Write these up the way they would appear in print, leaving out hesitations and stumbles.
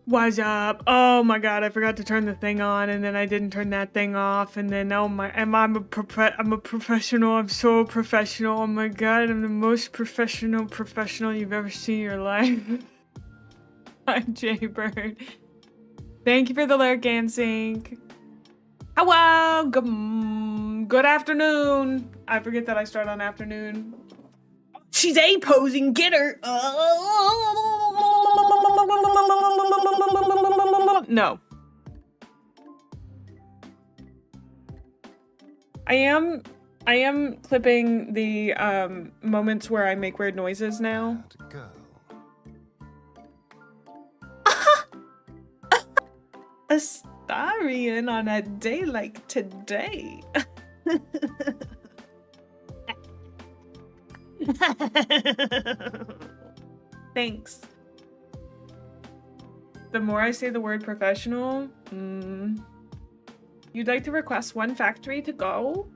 What's up? Oh my god, I forgot to turn the thing on, and then I didn't turn that thing off, and then oh my, I'm a professional. I'm so professional. Oh my god, I'm the most professional you've ever seen in your life. I'm Jaybird. Thank you for the lurk and sync. Hello, good afternoon. I forget that I start on afternoon. She's A-posing, get her. No. I am clipping the moments where I make weird noises now. Astarian on a day like today. Thanks. The more I say the word professional, you'd like to request one factory to go?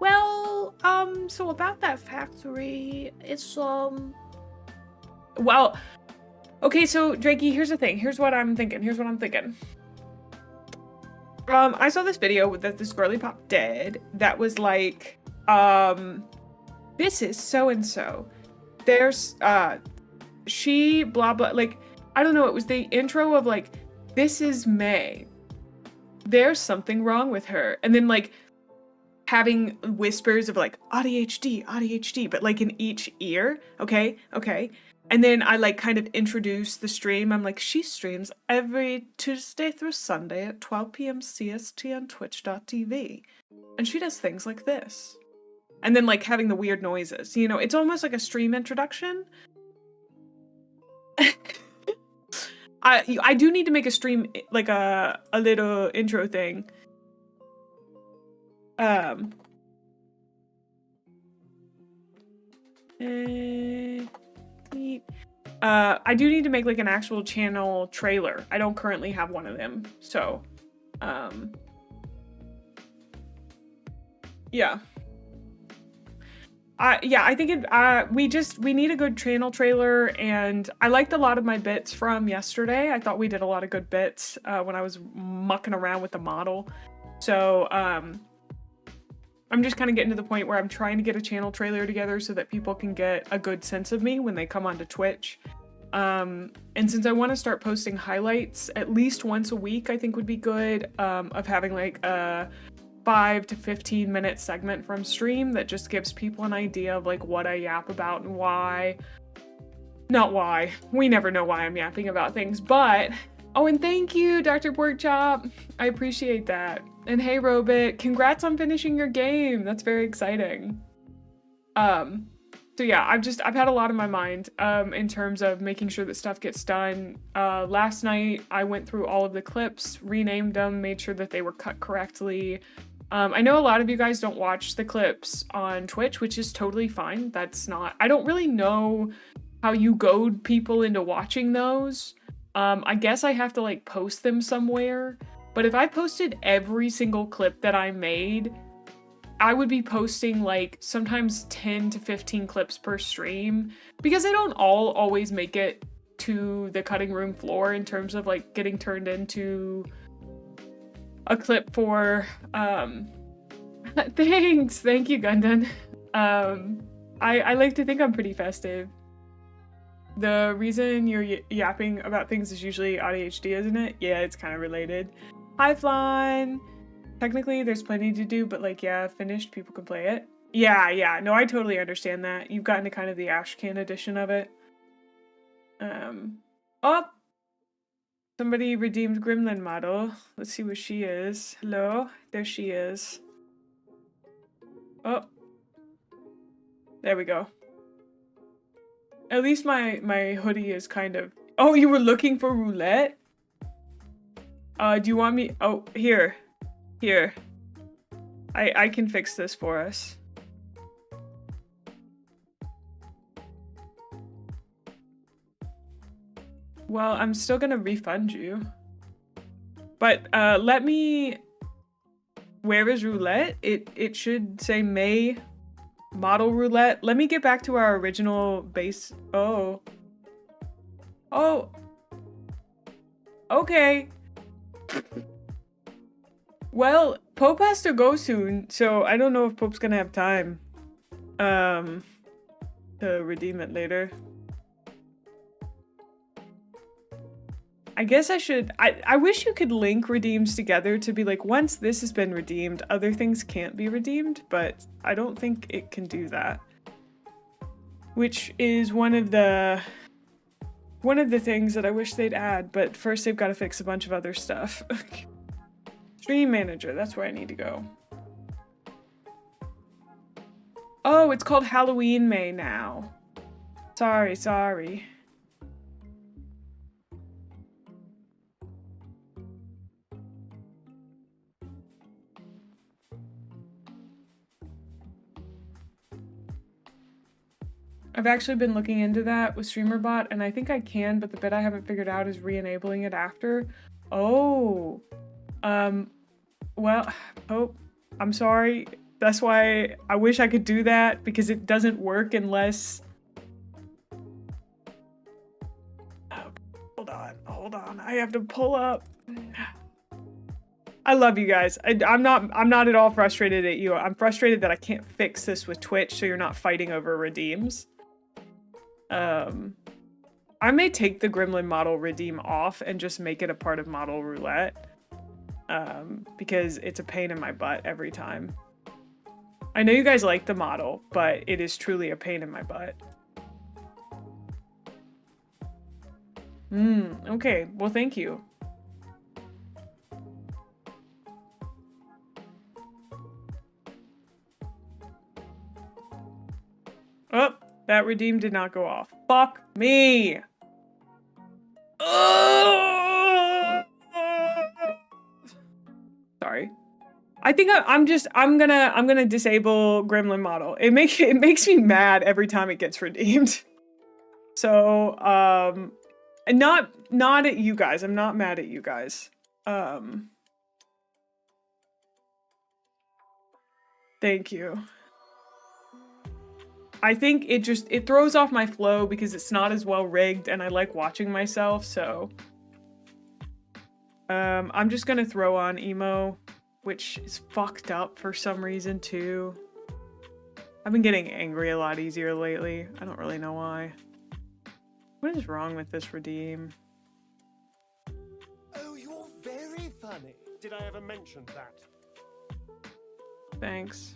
Well, so about that factory, it's, well, okay, so Drakey, here's the thing. Here's what I'm thinking. I saw this video that this girly pop did that was like, this is so-and-so. There's, she blah blah, like, I don't know, it was the intro of like, this is May. There's something wrong with her. And then like having whispers of like ADHD, but like in each ear. Okay. And then I like kind of introduce the stream. I'm like, she streams every Tuesday through Sunday at 12 p.m. CST on twitch.tv. And she does things like this. And then like having the weird noises, you know, it's almost like a stream introduction. I do need to make a stream, like a little intro thing. I do need to make like an actual channel trailer. I don't currently have one of them, so yeah. I think we need a good channel trailer, and I liked a lot of my bits from yesterday. I thought we did a lot of good bits when I was mucking around with the model. So I'm just kind of getting to the point where I'm trying to get a channel trailer together so that people can get a good sense of me when they come onto Twitch. And since I want to start posting highlights at least once a week, I think would be good, of having like a 5 to 15 minute segment from stream that just gives people an idea of like what I yap about and why. Not why. We never know why I'm yapping about things, but oh, and thank you, Dr. Porkchop. I appreciate that. And hey, Robit, congrats on finishing your game. That's very exciting. So yeah, I've had a lot on my mind in terms of making sure that stuff gets done. Last night, I went through all of the clips, renamed them, made sure that they were cut correctly. I know a lot of you guys don't watch the clips on Twitch, which is totally fine. I don't really know how you goad people into watching those. I guess I have to like post them somewhere, but if I posted every single clip that I made, I would be posting like sometimes 10 to 15 clips per stream, because they don't all always make it to the cutting room floor in terms of like getting turned into a clip for, thanks, thank you, Gundon. I like to think I'm pretty festive. The reason you're yapping about things is usually ADHD, isn't it? Yeah, it's kind of related. Hi, Flan. Technically, there's plenty to do, but like, yeah, finished, people can play it. Yeah, no, I totally understand that. You've gotten to kind of the Ashcan edition of it. Oh! Somebody redeemed Gremlin model. Let's see where she is. Hello? There she is. Oh. There we go. At least my hoodie is kind of... Oh, you were looking for roulette? Do you want me... Oh, here. Here. I can fix this for us. Well, I'm still gonna refund you. But let me... Where is roulette? It should say May model roulette. Let me get back to our original base. Oh. Oh. Okay. Well, Pope has to go soon, so I don't know if Pope's gonna have time. To redeem it later. I guess I should. I wish you could link redeems together to be like, once this has been redeemed, other things can't be redeemed, but I don't think it can do that. Which is one of the things that I wish they'd add, but first they've got to fix a bunch of other stuff. Stream manager, that's where I need to go. Oh, it's called Halloween Mae now. Sorry. I've actually been looking into that with StreamerBot, and I think I can, but the bit I haven't figured out is re-enabling it after. Oh. Well, oh, I'm sorry. That's why I wish I could do that, because it doesn't work unless... Oh, hold on. I have to pull up. I love you guys. I'm not at all frustrated at you. I'm frustrated that I can't fix this with Twitch, so you're not fighting over redeems. I may take the Gremlin model redeem off and just make it a part of model roulette. Because it's a pain in my butt every time. I know you guys like the model, but it is truly a pain in my butt. Okay. Well, thank you. Oh, that redeem did not go off. Fuck me! Sorry. I think I'm gonna disable Gremlin model. It makes me mad every time it gets redeemed. So, not at you guys. I'm not mad at you guys. Thank you. I think it throws off my flow because it's not as well rigged and I like watching myself, so. I'm just gonna throw on emo, which is fucked up for some reason too. I've been getting angry a lot easier lately. I don't really know why. What is wrong with this redeem? Oh, you're very funny. Did I ever mention that? Thanks.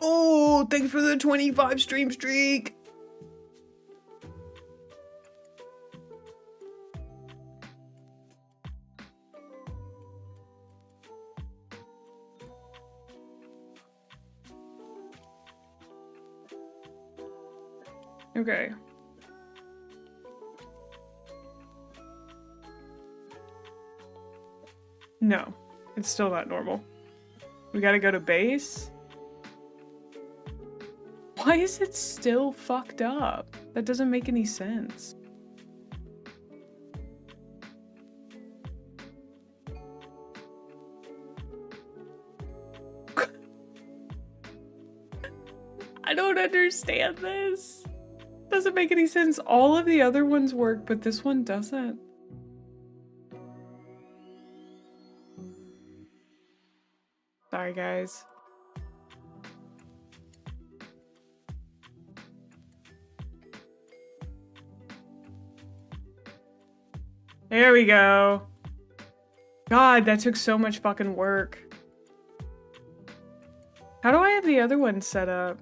Oh, thanks for the 25 stream streak. Okay. No, it's still not normal. We gotta go to base. Why is it still fucked up? That doesn't make any sense. I don't understand this. Doesn't make any sense. All of the other ones work, but this one doesn't. Sorry, guys. There we go. God, that took so much fucking work. How do I have the other one set up?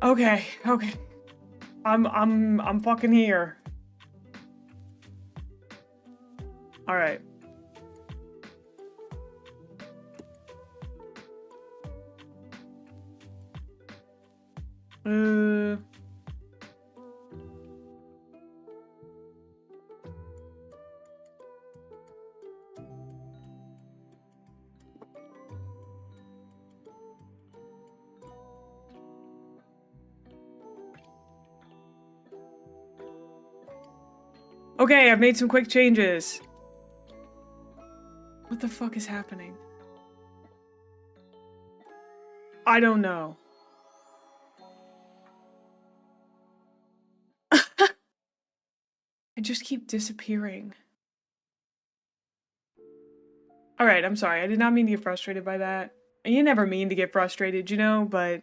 Okay. I'm fucking here. All right. Okay, I've made some quick changes. What What the fuck is happening? I don't know. I just keep disappearing. Alright, I'm sorry. I did not mean to get frustrated by that. And you never mean to get frustrated, you know, but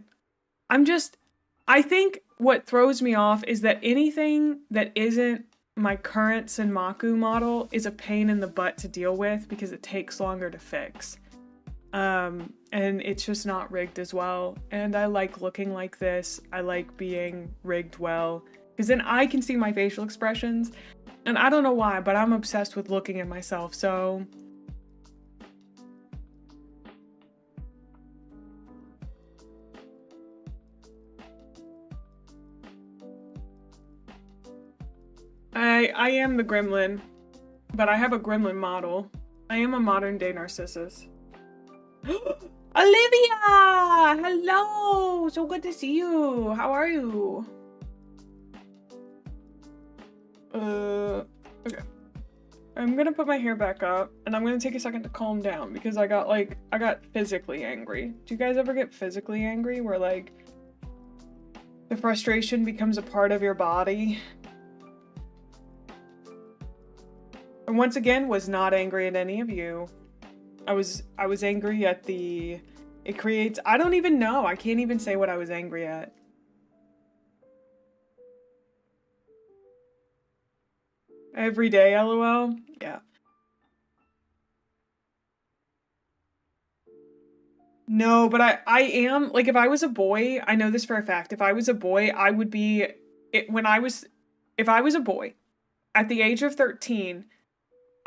I think what throws me off is that anything that isn't my current Senmaku model is a pain in the butt to deal with because it takes longer to fix. And it's just not rigged as well. And I like looking like this. I like being rigged well. Because then I can see my facial expressions. And I don't know why, but I'm obsessed with looking at myself, so... I am the gremlin, but I have a gremlin model. I am a modern day Narcissus. Olivia! Hello! So good to see you. How are you? Okay. I'm gonna put my hair back up, and I'm gonna take a second to calm down, because I got physically angry. Do you guys ever get physically angry, where, like, the frustration becomes a part of your body? And once again, was not angry at any of you. I was angry at the... It creates... I don't even know. I can't even say what I was angry at. Every day, LOL? Yeah. No, but I am... Like, if I was a boy, I know this for a fact. If I was a boy, I would be... If I was a boy, at the age of 13...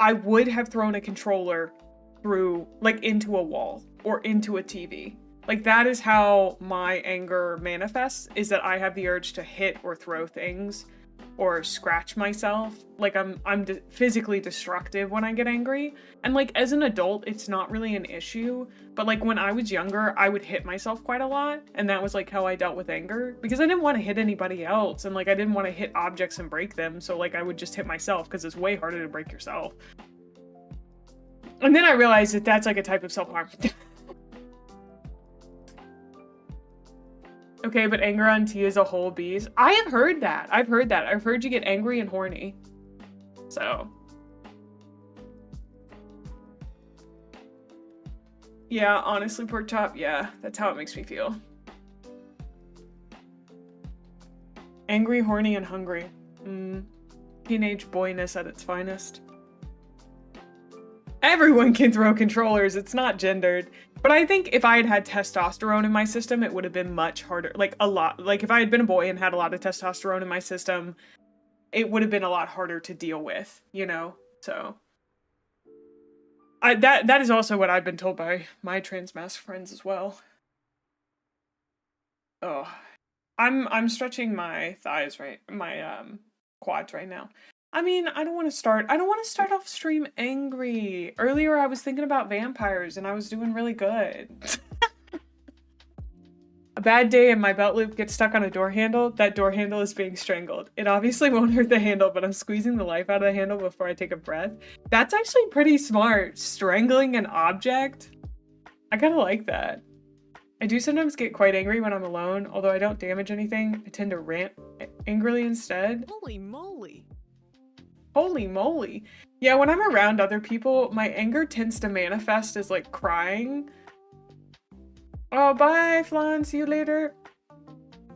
I would have thrown a controller through, like, into a wall or into a TV. Like, that is how my anger manifests, is that I have the urge to hit or throw things or scratch myself. Like, I'm physically destructive when I get angry. And, like, as an adult, it's not really an issue. But, like, when I was younger, I would hit myself quite a lot. And that was, like, how I dealt with anger. Because I didn't want to hit anybody else. And, like, I didn't want to hit objects and break them. So, like, I would just hit myself because it's way harder to break yourself. And then I realized that that's, like, a type of self-harm. Okay, but anger on T is a whole beast. I have heard that. I've heard that. I've heard you get angry and horny. So. Yeah, honestly, pork chop, yeah. That's how it makes me feel. Angry, horny, and hungry. Teenage boyness at its finest. Everyone can throw controllers. It's not gendered. But I think if I had had testosterone in my system, it would have been much harder. Like, a lot. Like, if I had been a boy and had a lot of testosterone in my system, it would have been a lot harder to deal with, you know? So. That is also what I've been told by my trans masc friends as well. Oh. I'm stretching my thighs my quads right now. I mean, I don't want to start off stream angry. Earlier I was thinking about vampires and I was doing really good. A bad day and my belt loop gets stuck on a door handle. That door handle is being strangled. It obviously won't hurt the handle, but I'm squeezing the life out of the handle before I take a breath. That's actually pretty smart. Strangling an object? I kind of like that. I do sometimes get quite angry when I'm alone, although I don't damage anything. I tend to rant angrily instead. Holy moly. Holy moly. Yeah, when I'm around other people, my anger tends to manifest as, like, crying. Oh, bye, Flan. See you later.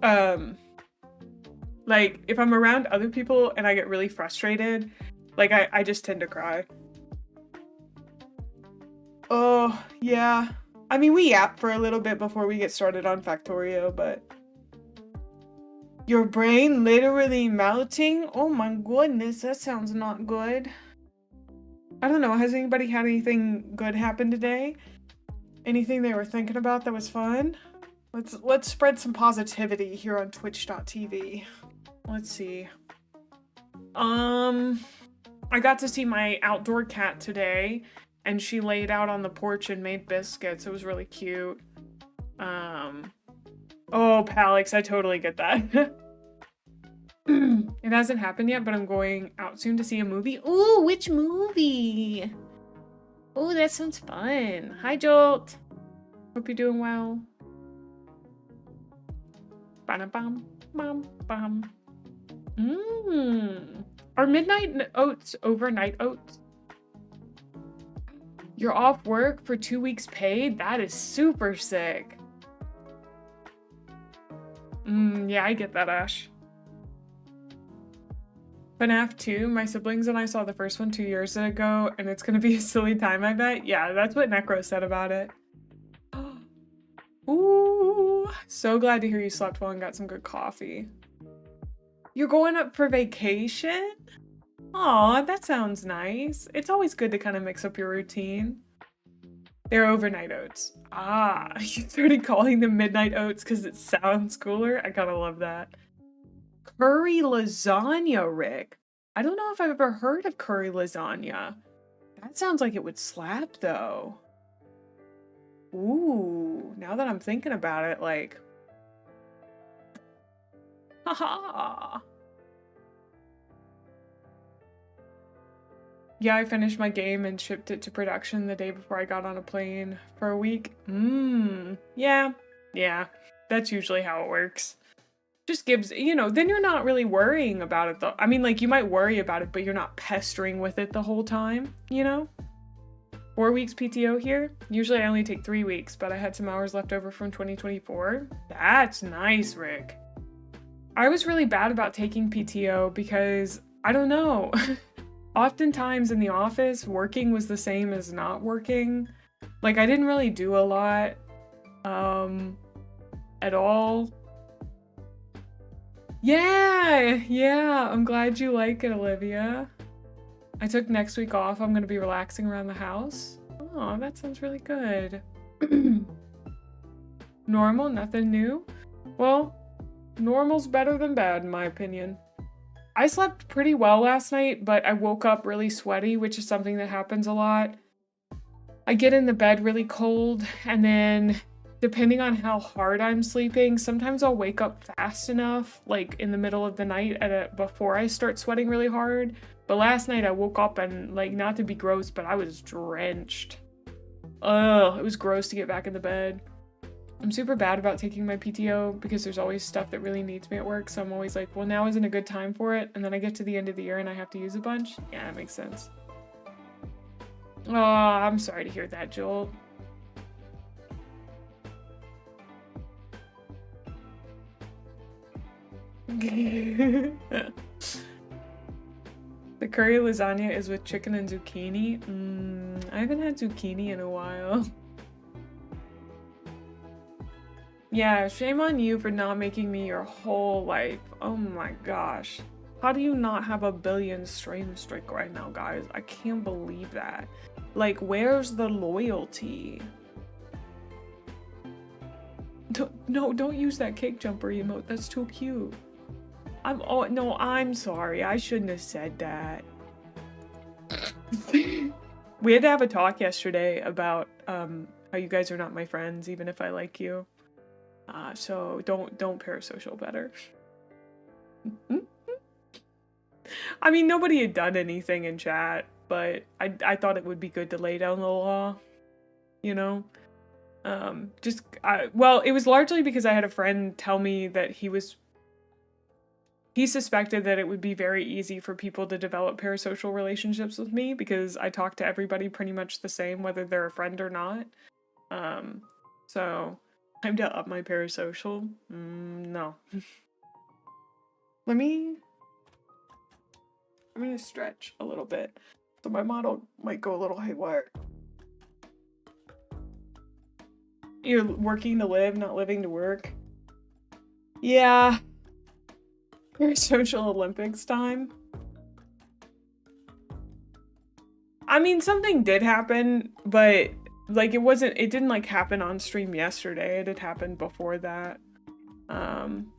Like, if I'm around other people and I get really frustrated, like, I just tend to cry. Oh, yeah. I mean, we yap for a little bit before we get started on Factorio, but... Your brain literally melting? Oh my goodness, that sounds not good. I don't know, has anybody had anything good happen today? Anything they were thinking about that was fun? Let's spread some positivity here on twitch.tv. Let's see. I got to see my outdoor cat today, and she laid out on the porch and made biscuits. It was really cute. Oh, Palix, I totally get that. It hasn't happened yet, but I'm going out soon to see a movie. Ooh, which movie? Oh, that sounds fun. Hi, Jolt. Hope you're doing well. Ba-da-bum, bum, bum. Mmm. Are midnight oats overnight oats? You're off work for 2 weeks paid? That is super sick. Yeah, I get that, Ash. FNAF 2, my siblings and I saw the first one 2 years ago, and it's gonna be a silly time, I bet. Yeah, that's what Necro said about it. Ooh, so glad to hear you slept well and got some good coffee. You're going up for vacation? Aw, that sounds nice. It's always good to kind of mix up your routine. They're overnight oats. Ah, you started calling them midnight oats because it sounds cooler? I gotta love that. Curry lasagna, Rick. I don't know if I've ever heard of curry lasagna. That sounds like it would slap, though. Ooh, now that I'm thinking about it, like... Haha! Yeah, I finished my game and shipped it to production the day before I got on a plane for a week. Yeah. That's usually how it works. Just gives, you know, then you're not really worrying about it though. I mean, like, you might worry about it, but you're not pestering with it the whole time, you know? 4 weeks PTO here. Usually I only take 3 weeks, but I had some hours left over from 2024. That's nice, Rick. I was really bad about taking PTO because, I don't know. Oftentimes in the office, working was the same as not working. Like, I didn't really do a lot, at all. Yeah, I'm glad you like it, Olivia. I took next week off. I'm gonna be relaxing around the house. Oh, that sounds really good. Normal, nothing new? Well, normal's better than bad, in my opinion. I slept pretty well last night, but I woke up really sweaty, which is something that happens a lot. I get in the bed really cold, and then depending on how hard I'm sleeping, sometimes I'll wake up fast enough, like in the middle of the night before I start sweating really hard. But last night I woke up and, like, not to be gross, but I was drenched. Ugh, it was gross to get back in the bed. I'm super bad about taking my PTO because there's always stuff that really needs me at work, so I'm always like, well, now isn't a good time for it, and then I get to the end of the year and I have to use a bunch. Yeah, that makes sense. Oh, I'm sorry to hear that, Joel. The curry lasagna is with chicken and zucchini. I haven't had zucchini in a while. Yeah, shame on you for not making me your whole life. Oh my gosh. How do you not have a billion stream streak right now, guys? I can't believe that. Like, where's the loyalty? No, don't use that cake jumper emote. That's too cute. No, I'm sorry. I shouldn't have said that. We had to have a talk yesterday about how you guys are not my friends, even if I like you. So don't parasocial better. I mean, nobody had done anything in chat, but I thought it would be good to lay down the law, you know? Well, it was largely because I had a friend tell me that he suspected that it would be very easy for people to develop parasocial relationships with me because I talk to everybody pretty much the same, whether they're a friend or not. So time to up my parasocial. No. I'm gonna stretch a little bit, so my model might go a little haywire. You're working to live, not living to work. Yeah. Parasocial Olympics time. I mean, something did happen, but like it didn't like happen on stream yesterday. It had happened before that. I'm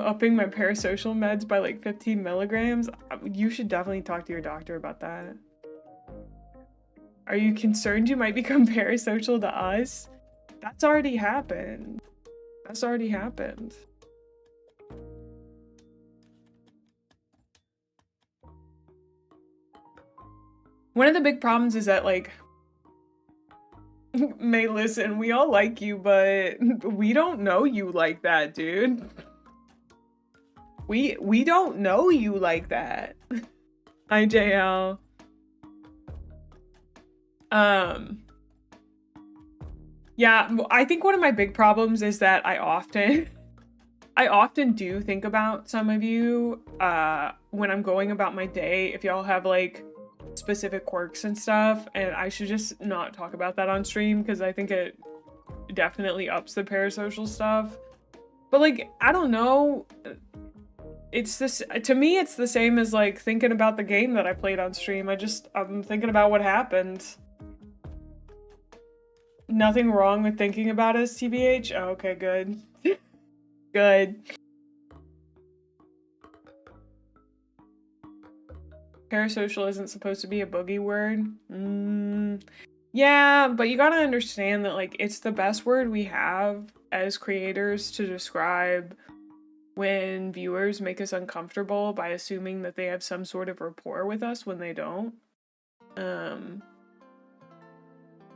upping my parasocial meds by like 15 milligrams. You should definitely talk to your doctor about that. Are you concerned you might become parasocial to us? That's already happened. That's already happened. One of the big problems is that, like, May, listen, we all like you, but we don't know you like that, dude. We don't know you like that. IJL. Yeah, I think one of my big problems is that I often do think about some of you when I'm going about my day, if y'all have like specific quirks and stuff, and I should just not talk about that on stream because I think it definitely ups the parasocial stuff. But like, I don't know, it's this, to me it's the same as like thinking about the game that I played on stream. I'm thinking about what happened. Nothing wrong with thinking about us, TBH? Oh, okay, good. Good. Parasocial isn't supposed to be a boogie word. Yeah, but you gotta understand that like it's the best word we have as creators to describe when viewers make us uncomfortable by assuming that they have some sort of rapport with us when they don't.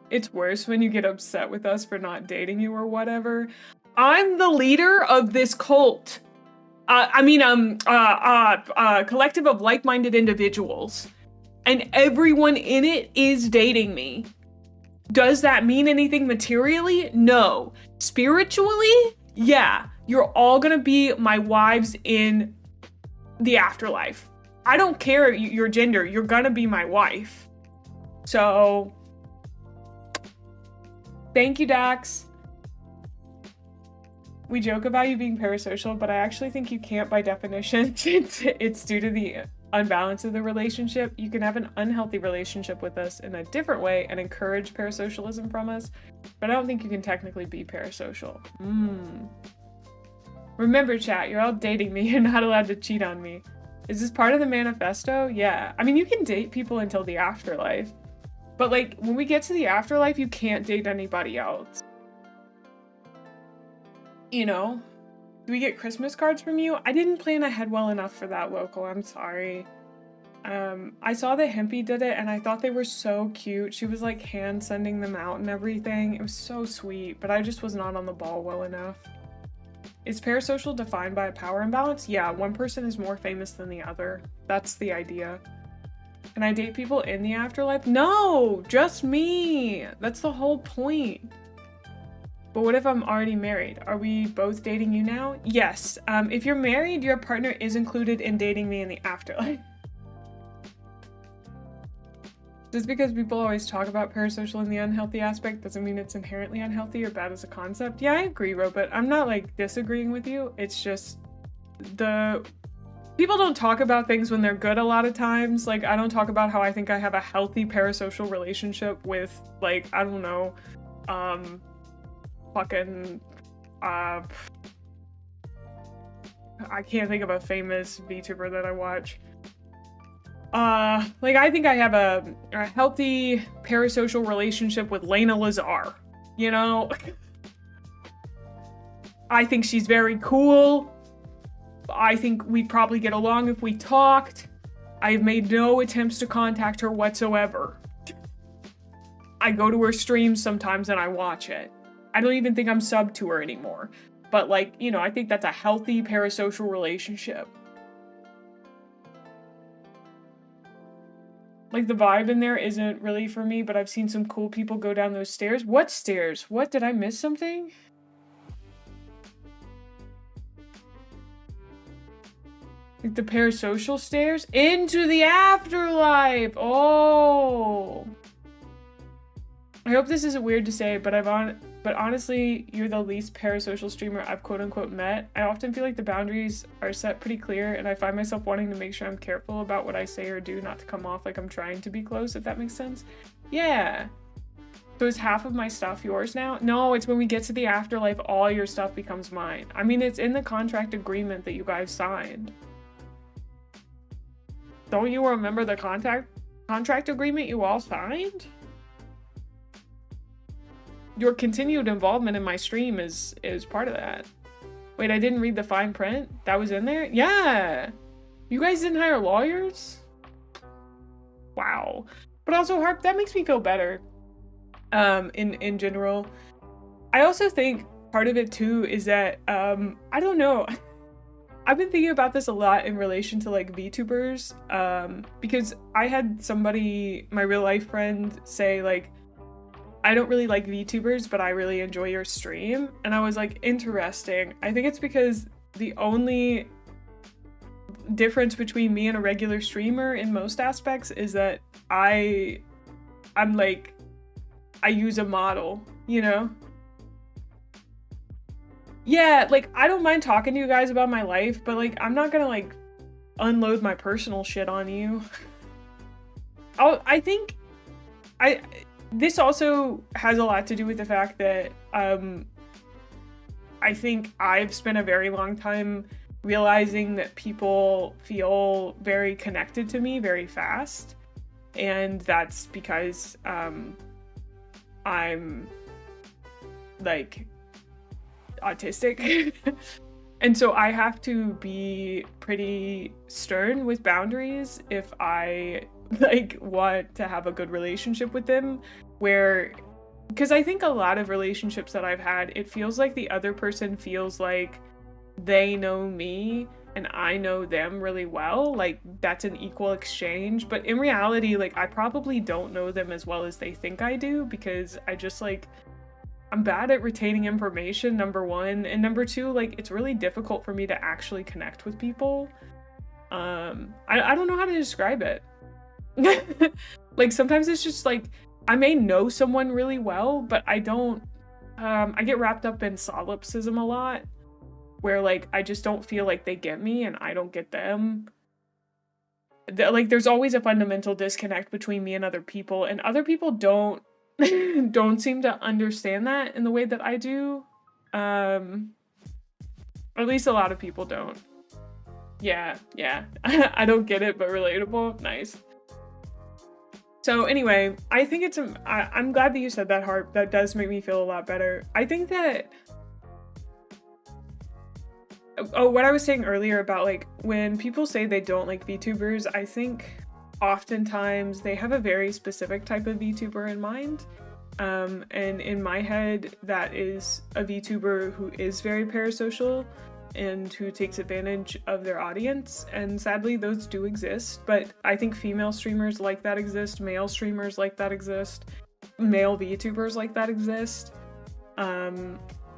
It's worse when you get upset with us for not dating you or whatever. I'm the leader of this cult. Collective of like-minded individuals. And everyone in it is dating me. Does that mean anything materially? No. Spiritually? Yeah. You're all gonna be my wives in the afterlife. I don't care your gender. You're gonna be my wife. So... Thank you, Dax. We joke about you being parasocial, but I actually think you can't by definition. It's due to the unbalance of the relationship. You can have an unhealthy relationship with us in a different way and encourage parasocialism from us, but I don't think you can technically be parasocial. Remember, chat, you're all dating me. You're not allowed to cheat on me. Is this part of the manifesto? Yeah. I mean, you can date people until the afterlife. But like, when we get to the afterlife, you can't date anybody else. You know? Do we get Christmas cards from you? I didn't plan ahead well enough for that, local. I'm sorry. I saw that Hempy did it and I thought they were so cute. She was like hand sending them out and everything. It was so sweet, but I just was not on the ball well enough. Is parasocial defined by a power imbalance? Yeah, one person is more famous than the other. That's the idea. Can I date people in the afterlife? No, just me. That's the whole point. But what if I'm already married? Are we both dating you now? Yes. If you're married, your partner is included in dating me in the afterlife. Just because people always talk about parasocial in the unhealthy aspect doesn't mean it's inherently unhealthy or bad as a concept. Yeah, I agree, Robert. I'm not like disagreeing with you. It's just people don't talk about things when they're good a lot of times. Like, I don't talk about how I think I have a healthy parasocial relationship with, like, I don't know, I can't think of a famous VTuber that I watch. Like, I think I have a healthy parasocial relationship with Lena Lazar, you know? I think she's very cool. I think we'd probably get along if we talked. I've made no attempts to contact her whatsoever. I go to her streams sometimes and I watch it. I don't even think I'm subbed to her anymore. But like, you know, I think that's a healthy parasocial relationship. Like, the vibe in there isn't really for me, but I've seen some cool people go down those stairs. What stairs? What? Did I miss something? Like the parasocial stairs? Into the afterlife! Oh! I hope this isn't weird to say, but honestly, you're the least parasocial streamer I've quote-unquote met. I often feel like the boundaries are set pretty clear, and I find myself wanting to make sure I'm careful about what I say or do not to come off like I'm trying to be close, if that makes sense. Yeah. So is half of my stuff yours now? No, it's when we get to the afterlife, all your stuff becomes mine. I mean, it's in the contract agreement that you guys signed. Don't you remember the contract agreement you all signed? Your continued involvement in my stream is part of that. Wait, I didn't read the fine print? That was in there? Yeah! You guys didn't hire lawyers? Wow. But but also Harp, that makes me feel better. In general. I also think part of it too is that I don't know. I've been thinking about this a lot in relation to like VTubers, because I had somebody, my real life friend, say like, I don't really like VTubers, but I really enjoy your stream. And I was like, interesting. I think it's because the only difference between me and a regular streamer in most aspects is that I'm like, I use a model, you know? Yeah, like, I don't mind talking to you guys about my life, but like, I'm not gonna like unload my personal shit on you. This also has a lot to do with the fact that I think I've spent a very long time realizing that people feel very connected to me very fast, and that's because I'm like autistic. And so I have to be pretty stern with boundaries if I like want to have a good relationship with them, because I think a lot of relationships that I've had, it feels like the other person feels like they know me and I know them really well, like that's an equal exchange. But in reality, like I probably don't know them as well as they think I do, because I just like, I'm bad at retaining information, number one, and number two, like it's really difficult for me to actually connect with people. I don't know how to describe it. Like sometimes it's just like I may know someone really well, but I don't I get wrapped up in solipsism a lot, where like I just don't feel like they get me and I don't get them. Like there's always a fundamental disconnect between me and other people, and other people don't don't seem to understand that in the way that I do. Or at least a lot of people don't. Yeah. I don't get it, but relatable. Nice. So anyway, I think it's I'm glad that you said that, Harp. That does make me feel a lot better. I think that what I was saying earlier about like when people say they don't like VTubers, I think oftentimes they have a very specific type of VTuber in mind. And in my head, that is a VTuber who is very parasocial and who takes advantage of their audience. And sadly, those do exist. But I think female streamers like that exist, male streamers like that exist, male VTubers like that exist.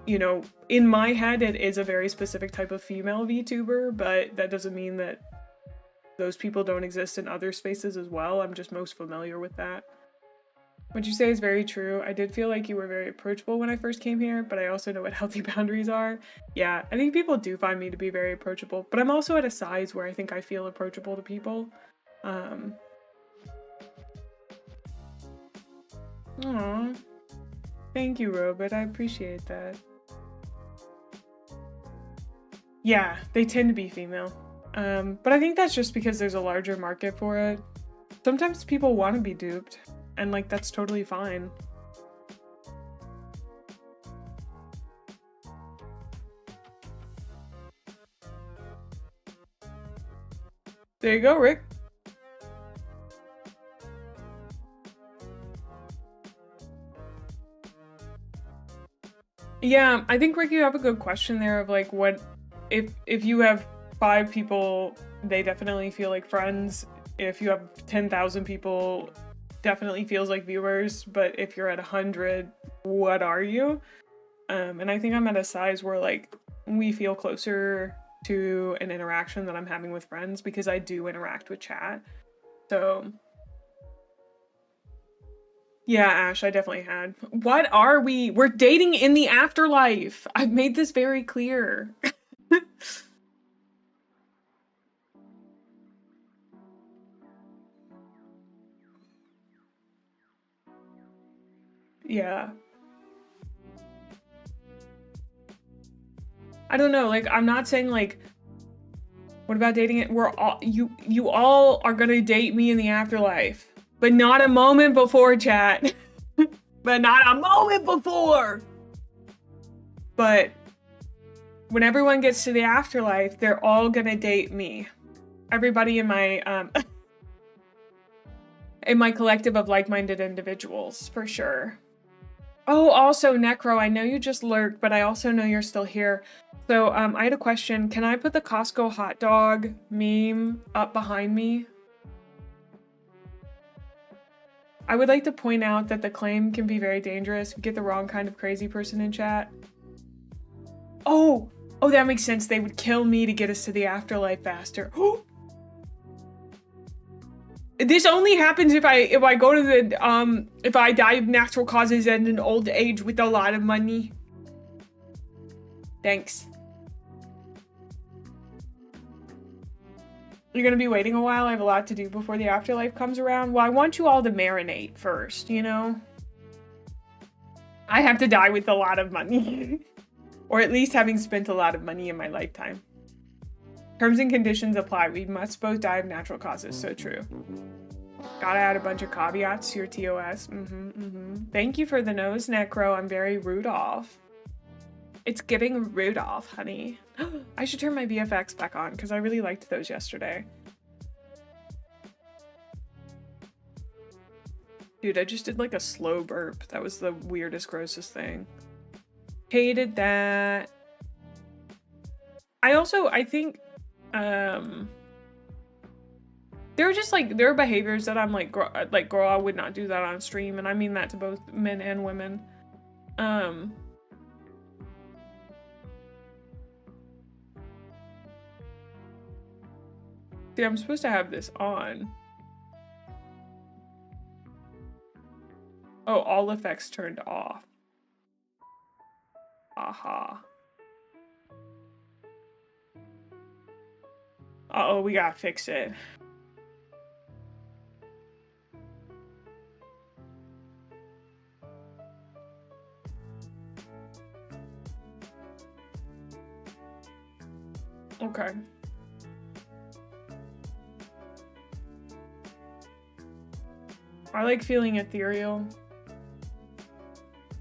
You know, in my head, it is a very specific type of female VTuber, but that doesn't mean that those people don't exist in other spaces as well. I'm just most familiar with that. What you say is very true. I did feel like you were very approachable when I first came here, but I also know what healthy boundaries are. Yeah, I think people do find me to be very approachable, but I'm also at a size where I think I feel approachable to people. Aww. Thank you, Robert. I appreciate that. Yeah, they tend to be female. But I think that's just because there's a larger market for it. Sometimes people want to be duped, and like that's totally fine. There you go, Rick. Yeah, I think, Rick, you have a good question there of like what if you have 5 people, they definitely feel like friends. If you have 10,000 people, definitely feels like viewers. But if you're at 100, what are you? And I think I'm at a size where like we feel closer to an interaction that I'm having with friends, because I do interact with chat. So yeah, Ash, I definitely had. What are we? We're dating in the afterlife. I've made this very clear. Yeah. I don't know, like, I'm not saying, like, what about dating it? We're all, you all are gonna date me in the afterlife. But not a moment before, chat. But not a moment before! But when everyone gets to the afterlife, they're all gonna date me. Everybody in my, in my collective of like-minded individuals, for sure. Oh, also, Necro, I know you just lurked, but I also know you're still here. So, I had a question. Can I put the Costco hot dog meme up behind me? I would like to point out that the claim can be very dangerous if you get the wrong kind of crazy person in chat. Oh, that makes sense. They would kill me to get us to the afterlife faster. This only happens if I go to the if I die of natural causes and an old age with a lot of money. Thanks. You're gonna be waiting a while. I have a lot to do before the afterlife comes around. Well, I want you all to marinate first, you know? I have to die with a lot of money. Or at least having spent a lot of money in my lifetime. Terms and conditions apply. We must both die of natural causes. So true. Gotta add a bunch of caveats to your TOS. Thank you for the nose, Necro. I'm very Rudolph. It's giving Rudolph, honey. I should turn my VFX back on because I really liked those yesterday. Dude, I just did like a slow burp. That was the weirdest, grossest thing. Hated that. I think, there are just like, there are behaviors that I'm like, girl, I would not do that on stream. And I mean that to both men and women. See, I'm supposed to have this on. Oh, all effects turned off. Aha. Uh-oh, we gotta fix it. Okay. I like feeling ethereal.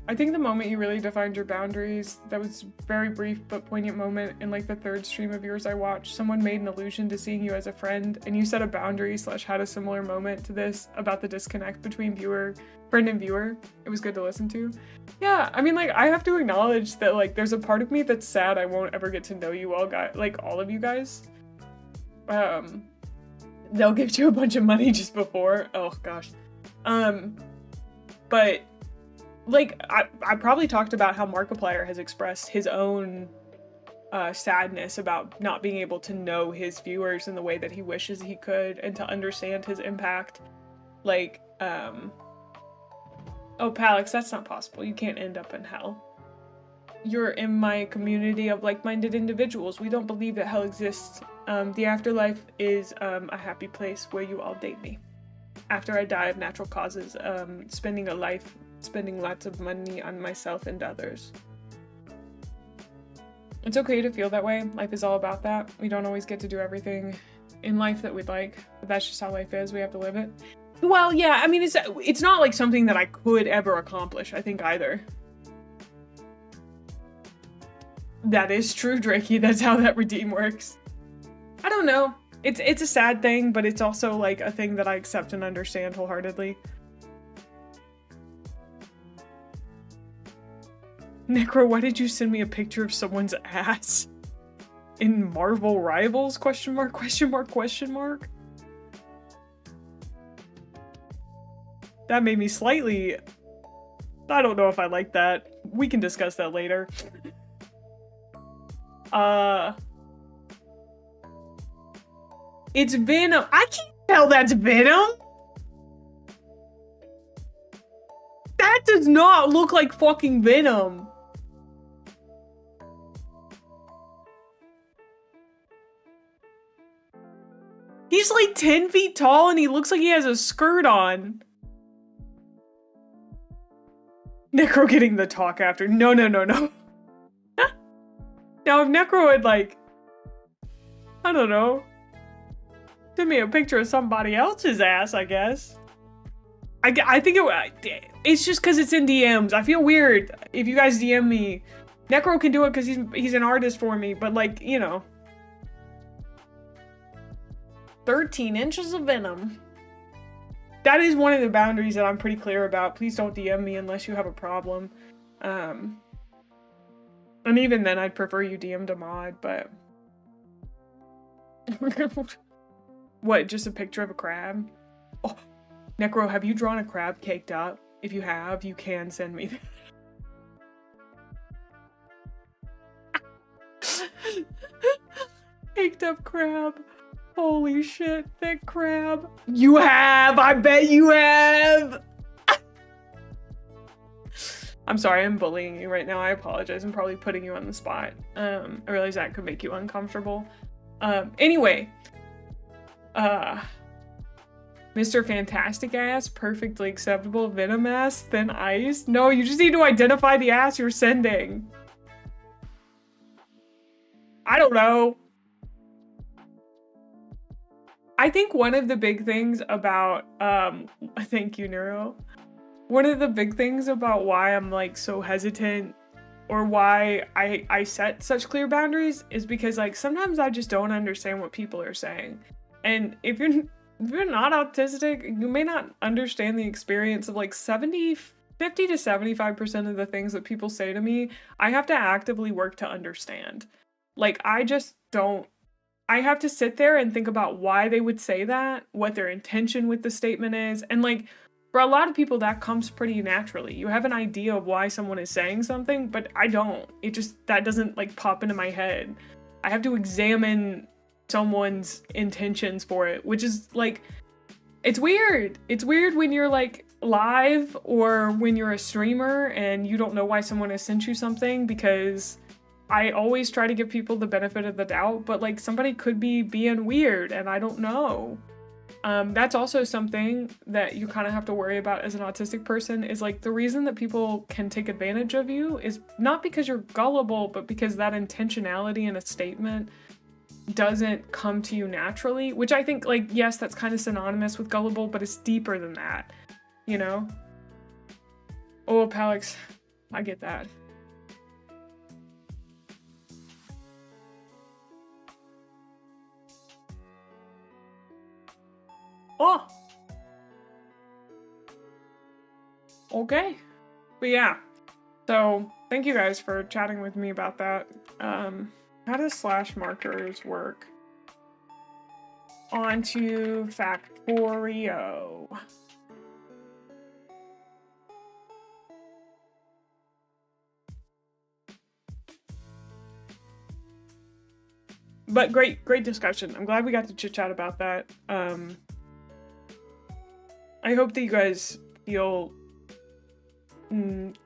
I think the moment you really defined your boundaries, that was a very brief but poignant moment in like the third stream of yours I watched. Someone made an allusion to seeing you as a friend, and you set a boundary / had a similar moment to this about the disconnect between friend and viewer. It was good to listen to. Yeah, I mean, like, I have to acknowledge that like there's a part of me that's sad I won't ever get to know you all guys, like all of you guys. They'll give you a bunch of money just before. Oh gosh. But like, I probably talked about how Markiplier has expressed his own sadness about not being able to know his viewers in the way that he wishes he could and to understand his impact. Like, oh, Palix, that's not possible. You can't end up in hell. You're in my community of like-minded individuals. We don't believe that hell exists. The afterlife is a happy place where you all date me. After I die of natural causes, spending a life spending lots of money on myself and others. It's okay to feel that way. Life is all about that. We don't always get to do everything in life that we'd like, but that's just how life is. We have to live it. Well, yeah, I mean, it's not like something that I could ever accomplish, I think, either. That is true, Drakey. That's how that redeem works. I don't know. It's a sad thing, but it's also like a thing that I accept and understand wholeheartedly. Necro, why did you send me a picture of someone's ass? In Marvel Rivals? Question mark, question mark, question mark? That made me slightly... I don't know if I like that. We can discuss that later. It's Venom. I can't tell that's Venom! That does not look like fucking Venom! He's like 10 feet tall and he looks like he has a skirt on. Necro getting the talk after. No, no, no, no. Now if Necro had like, I don't know, send me a picture of somebody else's ass, I guess. I think it's just because it's in DMs. I feel weird if you guys DM me. Necro can do it because he's an artist for me, but like, you know. 13 inches of Venom. that is one of the boundaries that I'm pretty clear about. Please don't DM me unless you have a problem. And even then, I'd prefer you DM'd a mod, but... What, just a picture of a crab? Oh, Necro, have you drawn a crab caked up? If you have, you can send me that. Caked up crab. Holy shit, thick crab. You have! I bet you have! I'm sorry, I'm bullying you right now. I apologize. I'm probably putting you on the spot. I realize that could make you uncomfortable. Anyway. Mr. Fantastic Ass, perfectly acceptable. Venom Ass, Thin Ice. No, you just need to identify the ass you're sending. I don't know. I think one of the big things about, thank you, Neuro. One of the big things about why I'm like so hesitant or why I set such clear boundaries is because like sometimes I just don't understand what people are saying. And if you're not autistic, you may not understand the experience of like 50 to 75% of the things that people say to me. I have to actively work to understand. Like I just don't. I have to sit there and think about why they would say that, what their intention with the statement is. And like, for a lot of people, that comes pretty naturally. You have an idea of why someone is saying something, but I don't. That doesn't like pop into my head. I have to examine someone's intentions for it, which is like, it's weird. It's weird when you're like live or when you're a streamer and you don't know why someone has sent you something, because I always try to give people the benefit of the doubt, but like somebody could be being weird and I don't know. That's also something that you kind of have to worry about as an autistic person, is like the reason that people can take advantage of you is not because you're gullible, but because that intentionality in a statement doesn't come to you naturally, which I think like, yes, that's kind of synonymous with gullible, but it's deeper than that, you know? Oh, Palix, I get that. Oh! Okay. But yeah. So, thank you guys for chatting with me about that. How does slash markers work? On to Factorio. But great discussion. I'm glad we got to chit chat about that. I hope that you guys feel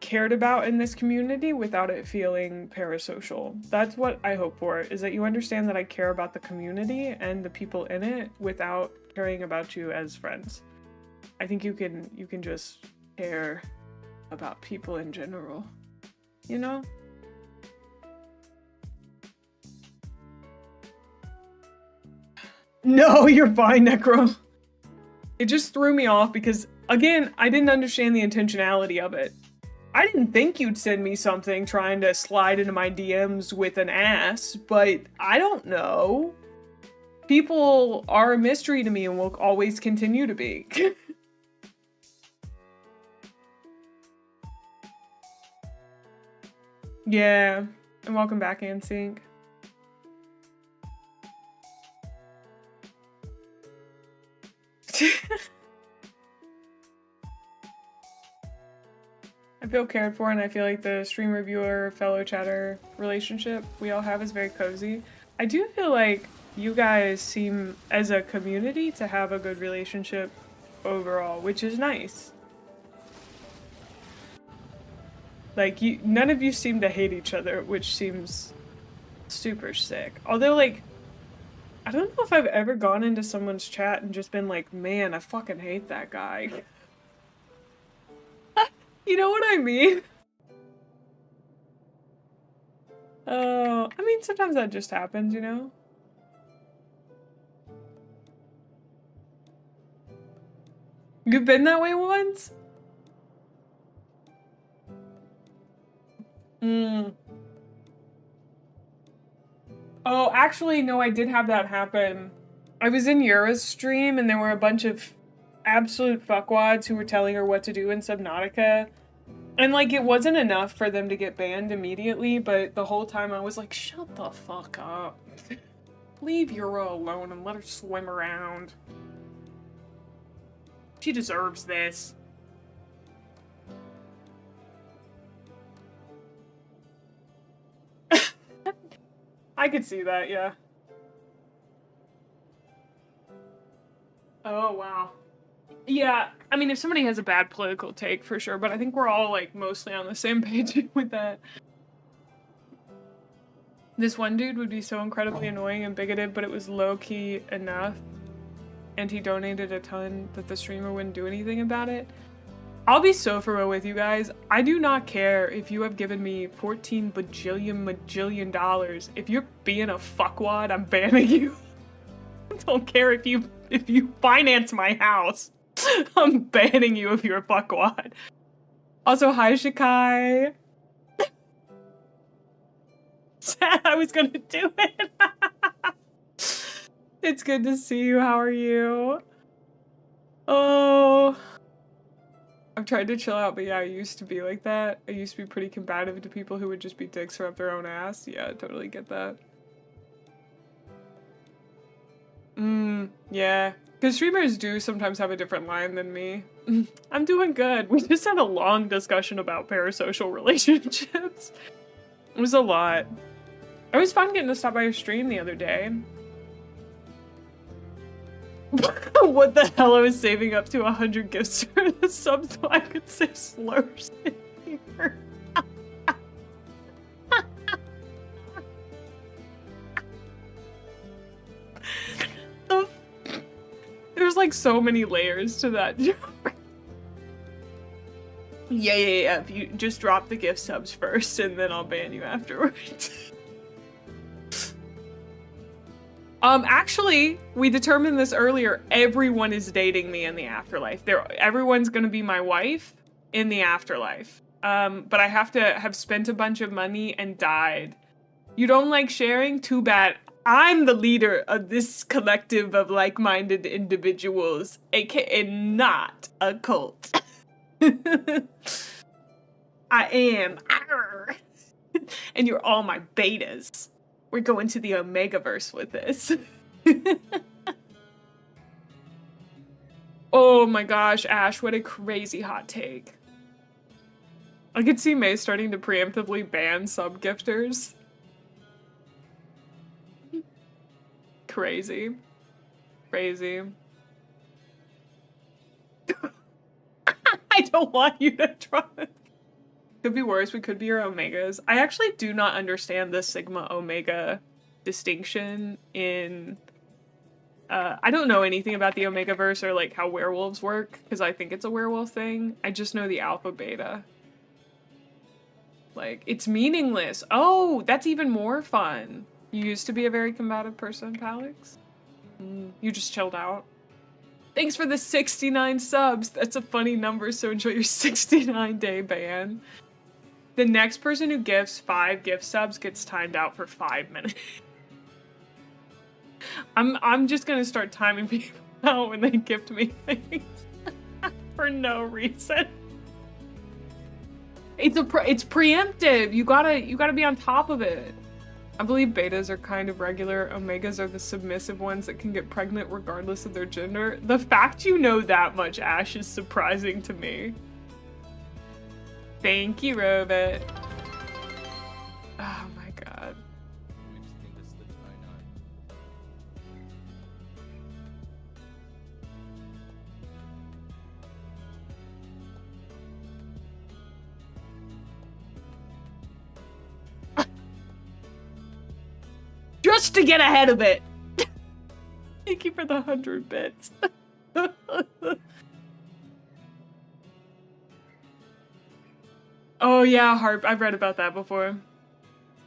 cared about in this community without it feeling parasocial. That's what I hope for, is that you understand that I care about the community and the people in it without caring about you as friends. I think you can just care about people in general, you know? No, you're fine, Necro. It just threw me off because, again, I didn't understand the intentionality of it. I didn't think you'd send me something trying to slide into my DMs with an ass, but I don't know. People are a mystery to me and will always continue to be. Yeah, and welcome back, NSYNC. I feel cared for, and I feel like the stream reviewer fellow chatter relationship we all have is very cozy. I do feel like you guys seem as a community to have a good relationship overall, which is nice. Like, none of you seem to hate each other, which seems super sick. Although, like, I don't know if I've ever gone into someone's chat and just been like, man, I fucking hate that guy. You know what I mean? Oh, I mean, sometimes that just happens, you know? You've been that way once? Oh, actually, no, I did have that happen. I was in Yura's stream and there were a bunch of absolute fuckwads who were telling her what to do in Subnautica. And, like, it wasn't enough for them to get banned immediately, but the whole time I was like, shut the fuck up. Leave Euro alone and let her swim around. She deserves this. I could see that, yeah. Oh, wow. Yeah, I mean, if somebody has a bad political take, for sure, but I think we're all, like, mostly on the same page with that. This one dude would be so incredibly annoying and bigoted, but it was low-key enough, and he donated a ton that the streamer wouldn't do anything about it. I'll be so for real with you guys. I do not care if you have given me 14 bajillion dollars. If you're being a fuckwad, I'm banning you. I don't care if you finance my house. I'm banning you if you're a fuckwad. Also, hi Shikai. Said I was gonna do it. It's good to see you. How are you? Oh. I've tried to chill out, but yeah, I used to be like that. I used to be pretty combative to people who would just be dicks or up their own ass. Yeah, I totally get that. Yeah. Because streamers do sometimes have a different line than me. I'm doing good. We just had a long discussion about parasocial relationships. It was a lot. It was fun getting to stop by your stream the other day. What the hell? I was saving up to 100 gifts for the sub so I could say slurs in here. There's like so many layers to that joke. Yeah. If you just drop the gift subs first and then I'll ban you afterwards. Actually, we determined this earlier. Everyone is dating me in the afterlife. Everyone's gonna be my wife in the afterlife. But I have to have spent a bunch of money and died. You don't like sharing? Too bad. I'm the leader of this collective of like-minded individuals, aka not a cult. I am. And you're all my betas. We're going to the Omegaverse with this. Oh my gosh, Ash, what a crazy hot take. I could see Mae starting to preemptively ban sub-gifters. Crazy. Crazy. I don't want you to try it. Could be worse. We could be your Omegas. I actually do not understand the Sigma Omega distinction in... I don't know anything about the Omegaverse or like how werewolves work, because I think it's a werewolf thing. I just know the Alpha Beta. Like, it's meaningless. Oh, that's even more fun. You used to be a very combative person, Palix? You just chilled out. Thanks for the 69 subs. That's a funny number, so enjoy your 69-day ban. The next person who gifts 5 gift subs gets timed out for 5 minutes. I'm just gonna start timing people out when they gift me things for no reason. It's preemptive. You gotta be on top of it. I believe betas are kind of regular. Omegas are the submissive ones that can get pregnant regardless of their gender. The fact you know that much, Ash, is surprising to me. Thank you, Robot. Oh my god. Just to get ahead of it. Thank you for the 100 bits. Oh yeah, Harp. I've read about that before.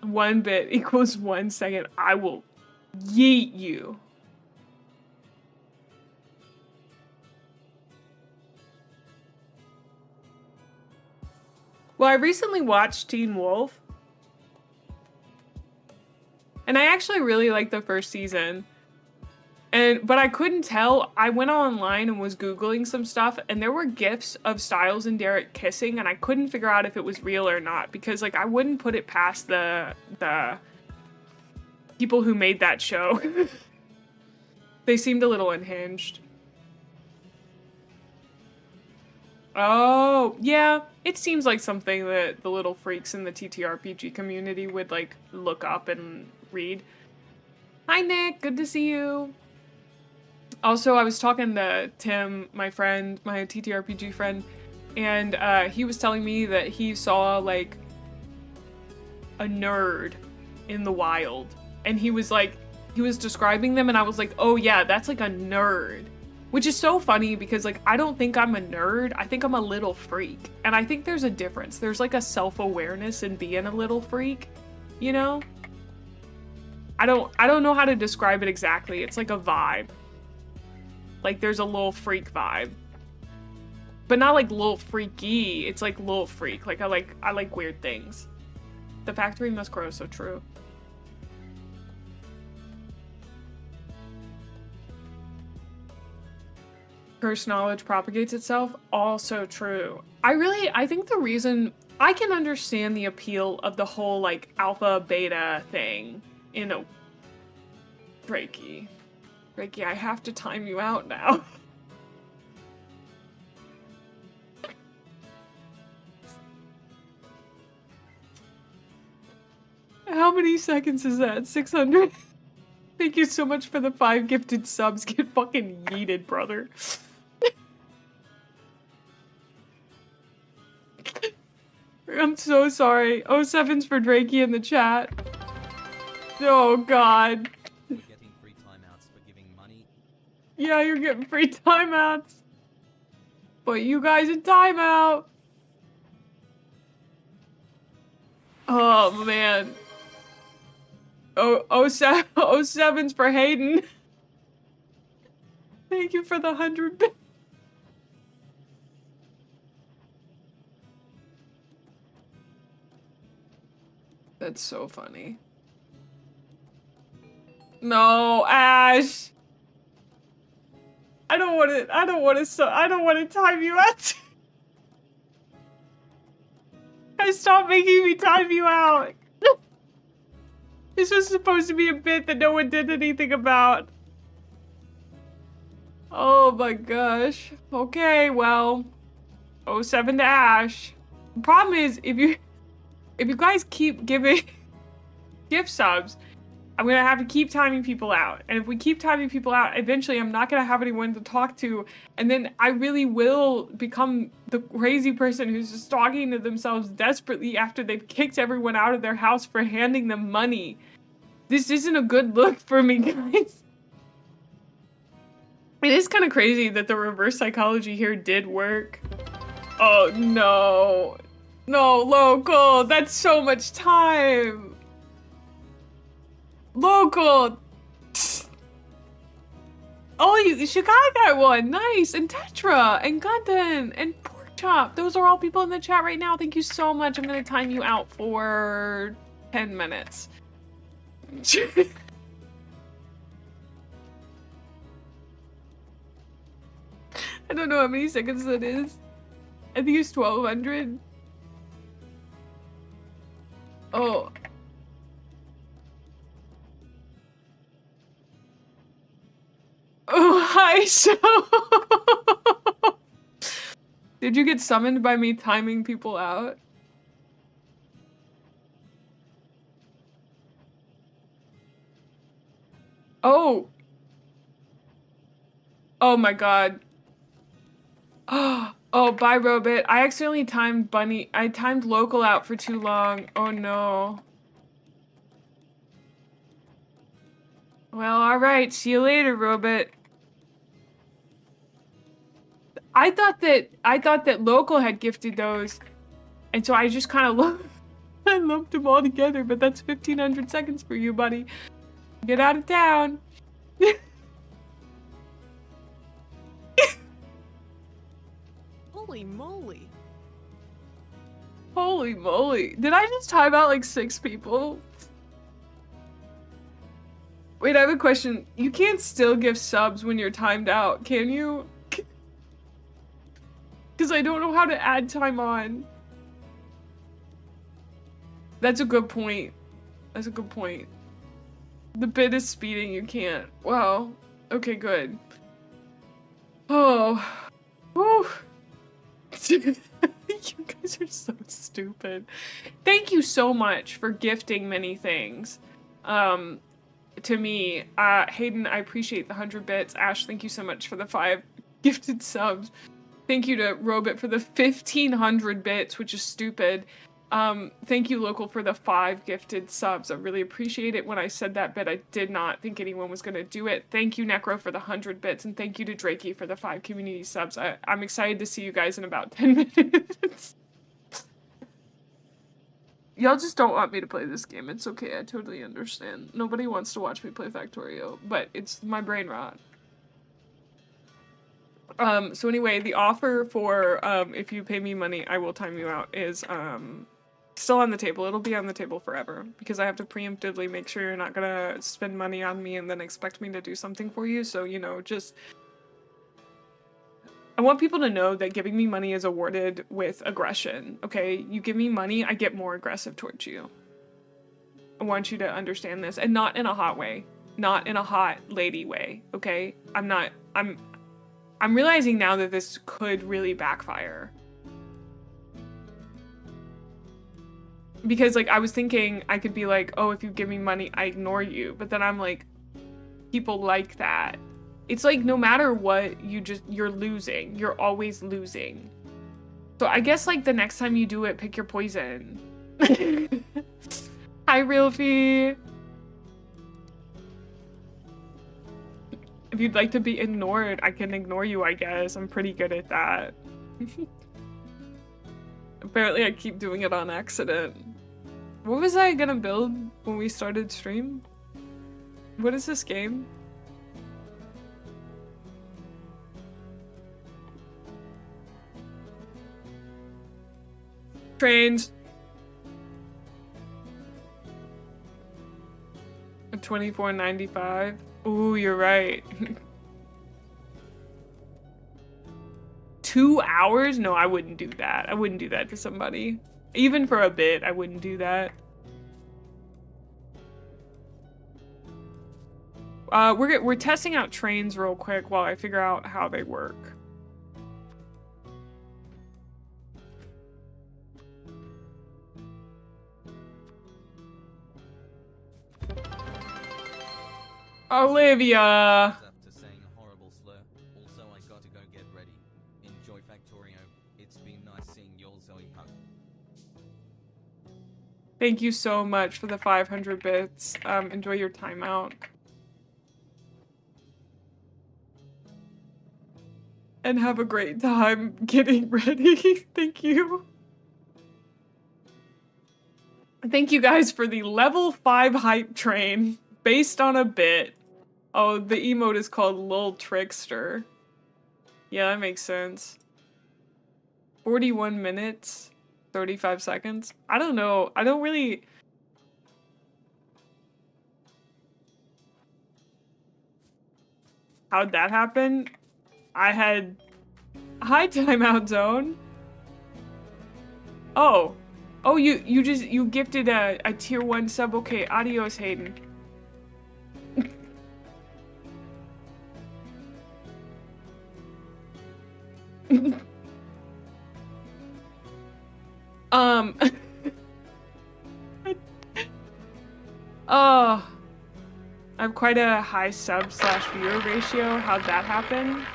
1 bit equals 1 second. I will yeet you. Well, I recently watched Teen Wolf. And I actually really liked the first season. But I couldn't tell. I went online and was Googling some stuff, and there were gifs of Styles and Derek kissing, and I couldn't figure out if it was real or not, because like I wouldn't put it past the people who made that show. They seemed a little unhinged. Oh, yeah. It seems like something that the little freaks in the TTRPG community would like look up and read. Hi Nick, good to see you. Also, I was talking to Tim, my friend, my TTRPG friend, and he was telling me that he saw like a nerd in the wild, and he was describing them, and I was like, oh yeah, that's like a nerd, which is so funny because like I don't think I'm a nerd. I think I'm a little freak, and I think there's a difference. There's like a self-awareness in being a little freak, you know? I don't know how to describe it exactly. It's like a vibe. Like there's a little freak vibe. But not like little freaky. It's like little freak. Like I like weird things. The factory must grow, so true. Cursed knowledge propagates itself, also true. I think the reason I can understand the appeal of the whole like alpha beta thing in a Drakey, I have to time you out now. How many seconds is that? 600? Thank you so much for the 5 gifted subs. Get fucking yeeted, brother. I'm so sorry. 07's for Drakey in the chat. Oh god. Getting free timeouts for giving money. Yeah, you're getting free timeouts. But you guys in timeout. Oh man. 07's for Hayden. Thank you for the 100 bits. That's so funny. No, Ash. I don't want to time you out. Stop making me time you out. This was supposed to be a bit that no one did anything about. Oh my gosh. Okay, well, 07 to Ash. The problem is if you guys keep giving gift subs, I'm gonna have to keep timing people out. And if we keep timing people out, eventually I'm not gonna have anyone to talk to. And then I really will become the crazy person who's just talking to themselves desperately after they've kicked everyone out of their house for handing them money. This isn't a good look for me, guys. It is kind of crazy that the reverse psychology here did work. Oh no. No, local, that's so much time. Local. Oh, you Shikai got one. Nice. And Tetra and Gundan and Pork Chop. Those are all people in the chat right now. Thank you so much. I'm going to time you out for 10 minutes. I don't know how many seconds that is. I think it's 1200. Oh. Oh, hi, so. Did you get summoned by me timing people out? Oh. Oh my god. Oh, bye, Robit. I accidentally timed Bunny. I timed local out for too long. Oh no. Well, alright. See you later, Robit. I thought that local had gifted those. And so I just kind of I lumped them all together, but that's 1500 seconds for you, buddy. Get out of town. Holy moly. Holy moly. Did I just time out like 6 people? Wait, I have a question. You can't still give subs when you're timed out, can you? Because I don't know how to add time on. That's a good point. That's a good point. The bit is speeding, you can't. Wow. Okay, good. Oh. Woo. You guys are so stupid. Thank you so much for gifting many things. To me. Hayden, I appreciate the 100 bits. Ash, thank you so much for the 5 gifted subs. Thank you to Robit for the 1500 bits, which is stupid. Thank you, Local, for the 5 gifted subs. I really appreciate it. When I said that bit, I did not think anyone was going to do it. Thank you, Necro, for the 100 bits, and thank you to Drakey for the 5 community subs. I'm excited to see you guys in about 10 minutes. Y'all just don't want me to play this game. It's okay, I totally understand. Nobody wants to watch me play Factorio, but it's my brain rot. So anyway, the offer for, if you pay me money, I will time you out is, still on the table. It'll be on the table forever because I have to preemptively make sure you're not gonna spend money on me and then expect me to do something for you. So, you know, just, I want people to know that giving me money is awarded with aggression, okay? You give me money, I get more aggressive towards you. I want you to understand this, and not in a hot way. Not in a hot lady way, okay? I'm realizing now that this could really backfire. Because, like, I was thinking I could be like, oh, if you give me money, I ignore you. But then I'm like, people like that. It's like, no matter what, you're losing. You're always losing. So I guess, like, the next time you do it, pick your poison. Hi, Realfie. If you'd like to be ignored, I can ignore you, I guess. I'm pretty good at that. Apparently I keep doing it on accident. What was I gonna build when we started stream? What is this game? Trains. $24.95. Ooh, you're right. 2 hours? No, I wouldn't do that. I wouldn't do that to somebody. Even for a bit, I wouldn't do that. We're testing out trains real quick while I figure out how they work. Olivia! After saying a horrible slur, also I gotta go get ready. Enjoy Factorio. It's been nice seeing y'all, Zoe. Thank you so much for the 500 bits. Enjoy your timeout. And have a great time getting ready. Thank you. Thank you guys for the level 5 hype train based on a bit. Oh, the emote is called Lil Trickster. Yeah, that makes sense. 41 minutes, 35 seconds. I don't know. I don't really... How'd that happen? I had... Hi, timeout zone. Oh. Oh, you gifted a tier 1 sub. Okay, adios, Hayden. Oh, I have quite a high sub/viewer ratio. How'd that happen?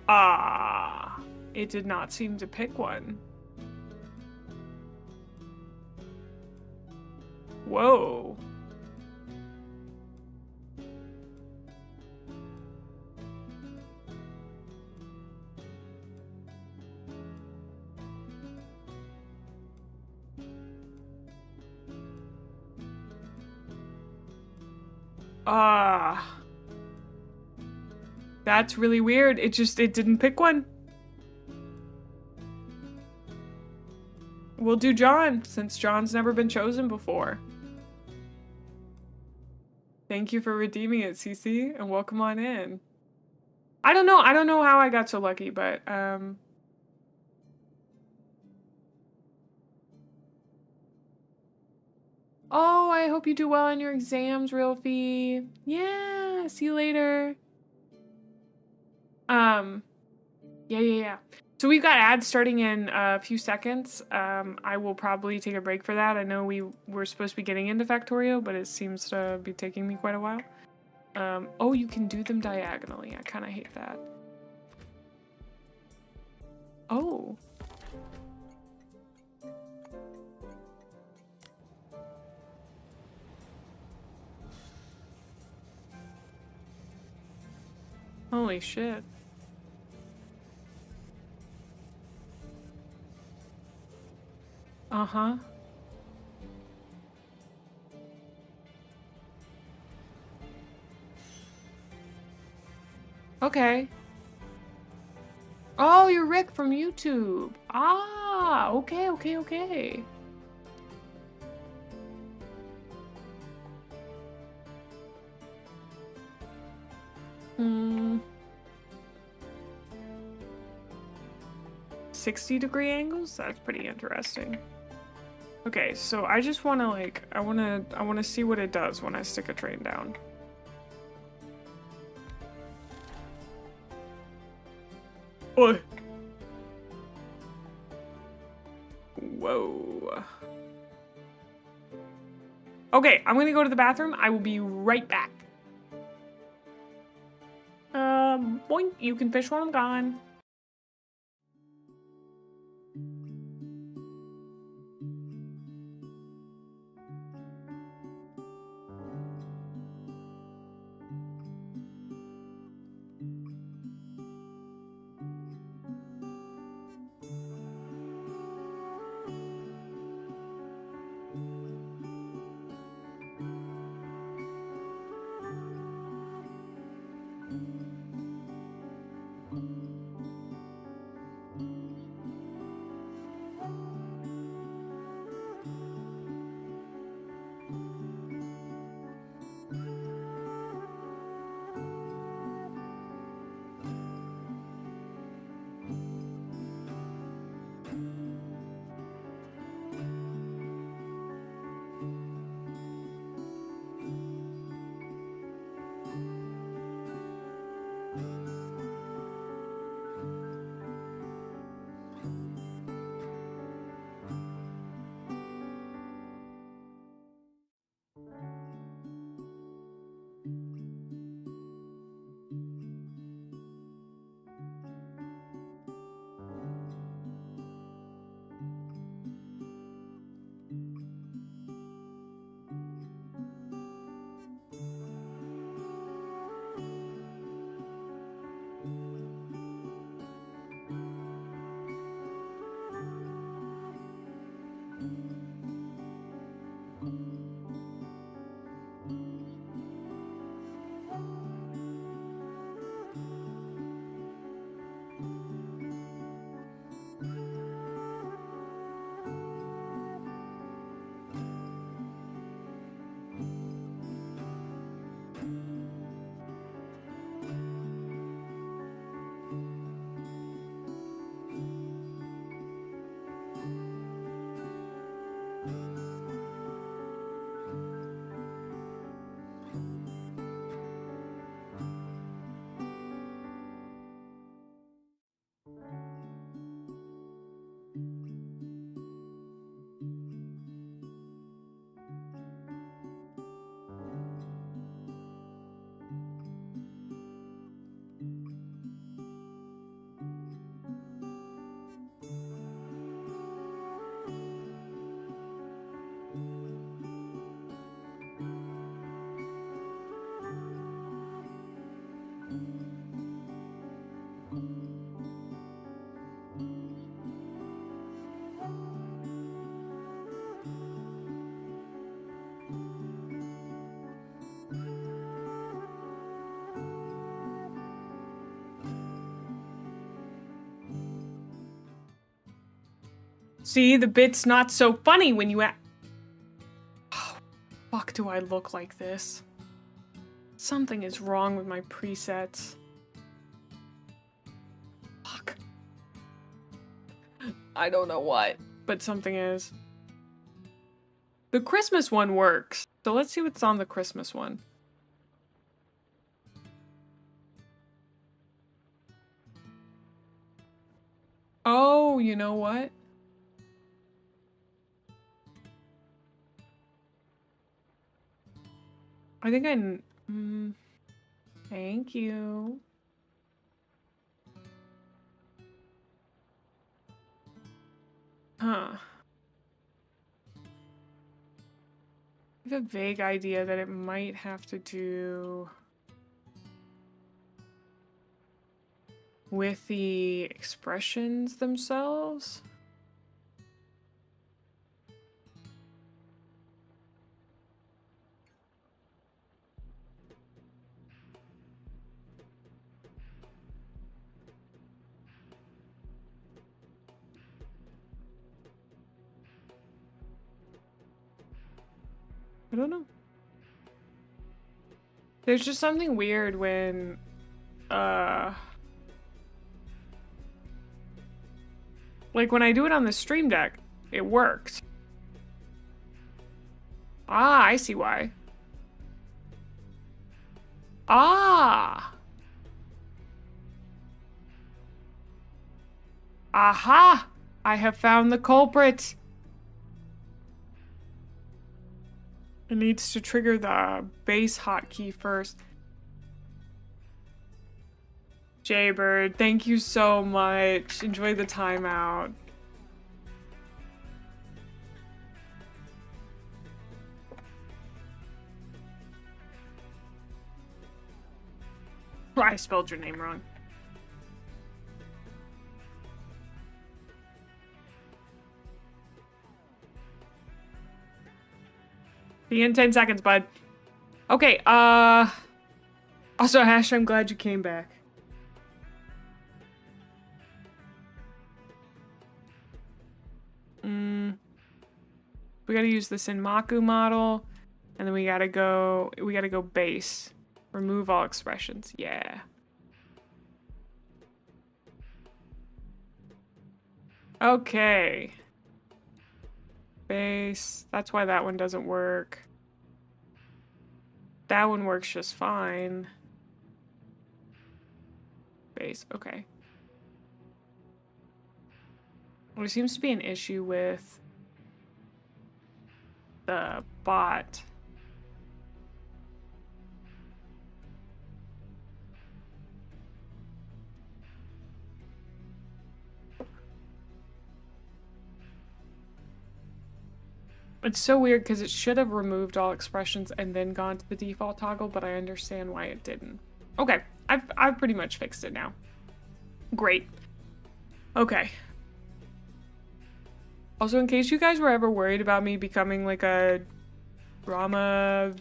Ah, it did not seem to pick one. Whoa. Ah. That's really weird. It didn't pick one. we'll do John, since John's never been chosen before. Thank you for redeeming it, CC, and welcome on in. I don't know how I got so lucky, but oh, I hope you do well on your exams, Realfie. Yeah, see you later. Yeah. So we've got ads starting in a few seconds. I will probably take a break for that. I know we were supposed to be getting into Factorio, but it seems to be taking me quite a while. Oh, you can do them diagonally. I kind of hate that. Oh. Holy shit. Uh-huh. Okay. Oh, you're Rick from YouTube. Ah, okay. Hmm. 60-degree angles? That's pretty interesting. Okay, so I just want to like, I want to see what it does when I stick a train down. Oi. Whoa. Okay, I'm gonna go to the bathroom. I will be right back. Boink, you can fish when I'm gone. See, the bit's not so funny when you Oh, fuck do I look like this? Something is wrong with my presets. Fuck. I don't know what, but something is. The Christmas one works, so let's see what's on the Christmas one. Oh, you know what? I think thank you. Huh. I have a vague idea that it might have to do with the expressions themselves. I don't know. There's just something weird when, like when I do it on the Stream Deck, it works. Ah, I see why. Ah! Aha! I have found the culprit! It needs to trigger the base hotkey first. Jaybird, thank you so much. Enjoy the timeout. I spelled your name wrong. See you in 10 seconds, bud. Okay, also, Ash, I'm glad you came back. We gotta use the Senmaku model, and then we gotta go base. Remove all expressions, yeah. Okay. Base, that's why that one doesn't work. That one works just fine. Base, okay. There seems to be an issue with the bot. It's so weird because it should have removed all expressions and then gone to the default toggle, but I understand why it didn't. Okay, I've pretty much fixed it now. Great. Okay. Also, in case you guys were ever worried about me becoming like a drama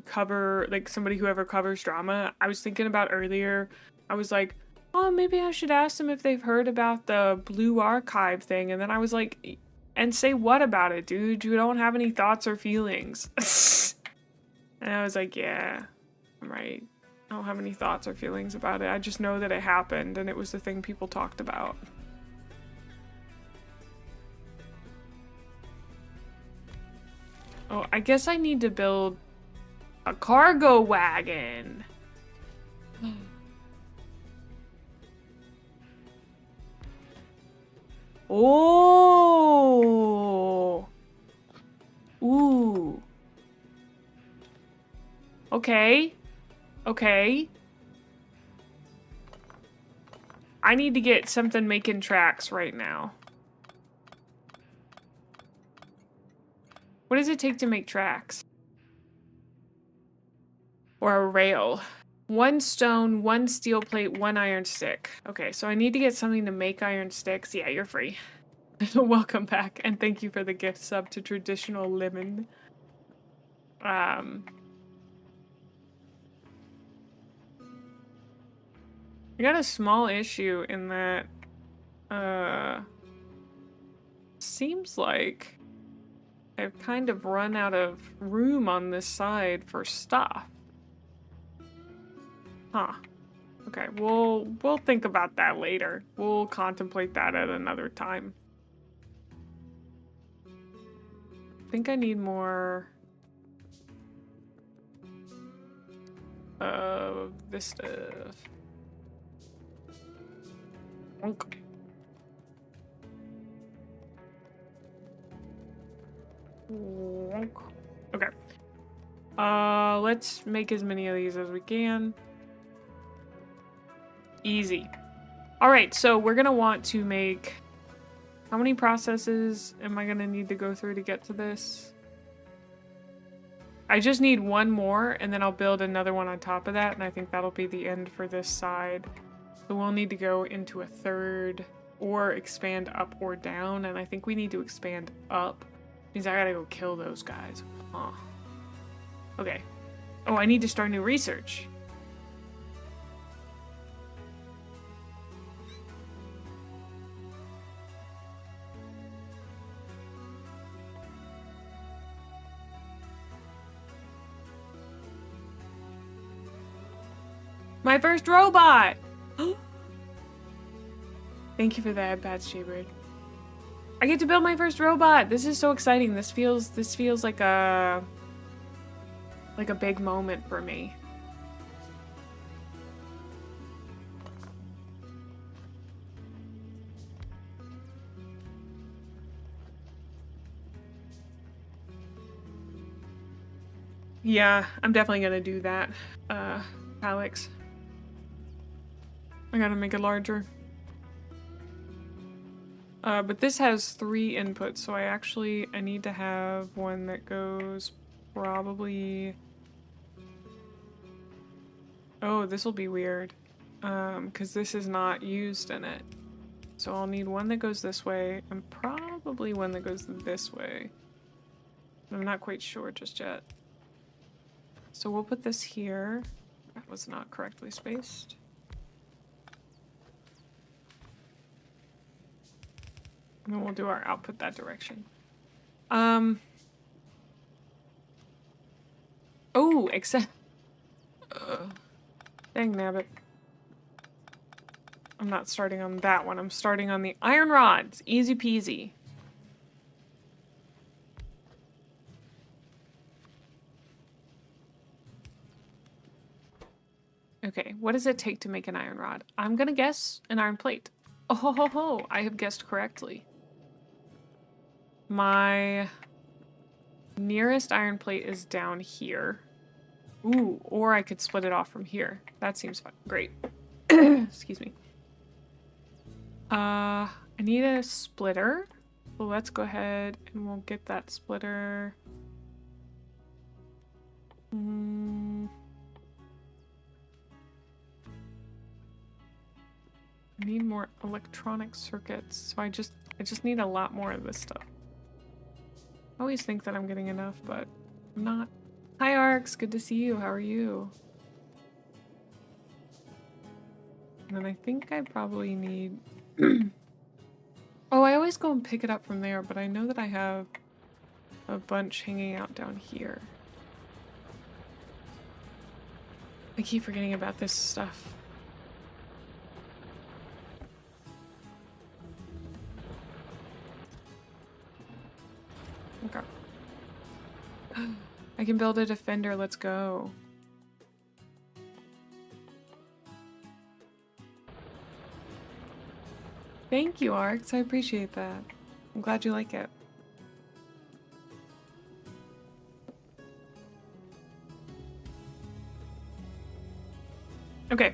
cover, like somebody who ever covers drama, I was thinking about earlier, I was like, oh, maybe I should ask them if they've heard about the Blue Archive thing, and then I was like, and say what about it, dude? You don't have any thoughts or feelings. And I was like, yeah, I'm right. I don't have any thoughts or feelings about it. I just know that it happened, and it was the thing people talked about. Oh, I guess I need to build a cargo wagon. Oh. Ooh. Okay. Okay. I need to get something making tracks right now. What does it take to make tracks? Or a rail? 1 stone, 1 steel plate, 1 iron stick. Okay, so I need to get something to make iron sticks. Yeah, you're free. Welcome back, and thank you for the gift sub to Traditional Lemon. I got a small issue in that, seems like I've kind of run out of room on this side for stuff. Huh. Okay, we'll think about that later. We'll contemplate that at another time. I think I need more of this stuff. Wonk. Wonk. Okay. Let's make as many of these as we can. Easy. All right, so we're gonna want to make, how many processes am I gonna need to go through to get to this? I just need one more, and then I'll build another one on top of that, and I think that'll be the end for this side. So we'll need to go into a third, or expand up or down, and I think we need to expand up. Means I gotta go kill those guys. Huh. Okay. Oh, I need to start new research. My first robot! Thank you for that, Bad Shaybird. I get to build my first robot! This is so exciting. This feels like a big moment for me. Yeah, I'm definitely gonna do that, Alex. I gotta make it larger. But this has 3 inputs, so I need to have one that goes probably... Oh, this will be weird. Because this is not used in it. So I'll need one that goes this way, and probably one that goes this way. I'm not quite sure just yet. So we'll put this here. That was not correctly spaced. And then we'll do our output that direction. Oh, except... dang nabbit. I'm not starting on that one. I'm starting on the iron rods. Easy peasy. Okay, what does it take to make an iron rod? I'm gonna guess an iron plate. Oh ho ho ho, I have guessed correctly. My nearest iron plate is down here. Ooh, or I could split it off from here. That seems fun. Great. Excuse me. I need a splitter. So let's go ahead and we'll get that splitter. I need more electronic circuits, so I just need a lot more of this stuff. I always think that I'm getting enough, but I'm not. Hi Arx, good to see you. How are you? And then I think I probably need... Oh, I always go and pick it up from there, but I know that I have a bunch hanging out down here. I keep forgetting about this stuff. Okay. I can build a defender, let's go. Thank you, Arx. I appreciate that. I'm glad you like it. Okay.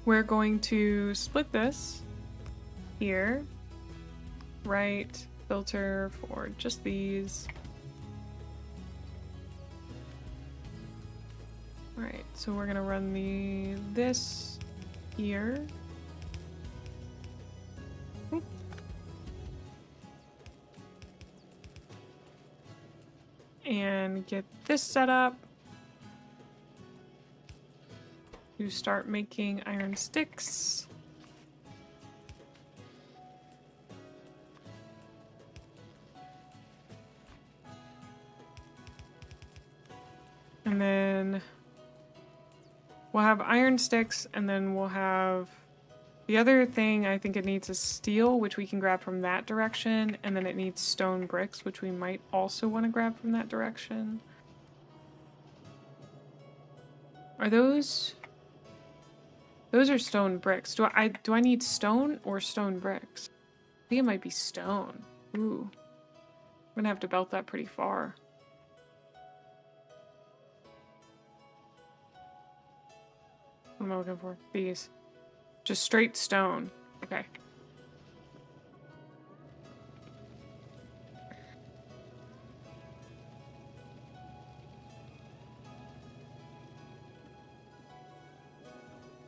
We're going to split this here. Right. Filter for just these. Alright, so we're gonna run this here. And get this set up to start making iron sticks. And then we'll have iron sticks, and then we'll have the other thing I think it needs is steel, which we can grab from that direction, and then it needs stone bricks, which we might also want to grab from that direction. Are those... Those are stone bricks. Do I need stone or stone bricks? I think it might be stone. Ooh. I'm gonna have to belt that pretty far. What am I looking for? These. Just straight stone. Okay.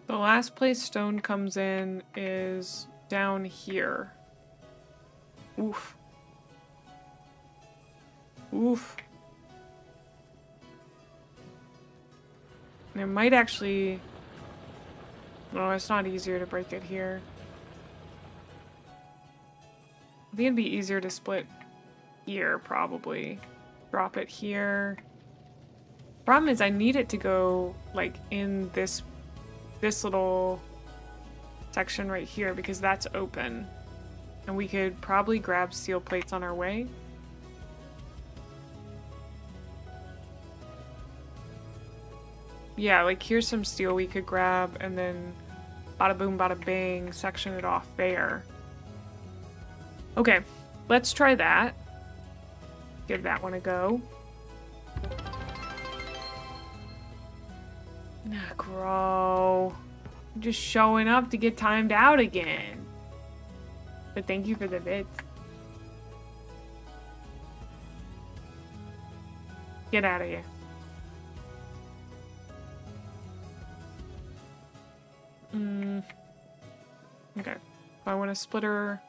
The last place stone comes in is down here. Oof. Oof. And it might actually... No, it's not easier to break it here. I think it'd be easier to split here, probably. Drop it here. Problem is, I need it to go, like, in this little section right here, because that's open. And we could probably grab steel plates on our way. Yeah, like here's some steel we could grab, and then bada boom, bada bang, section it off there. Okay, let's try that. Give that one a go. Nah, grow. I'm just showing up to get timed out again. But thank you for the bits. Get out of here. Okay. I want a splitter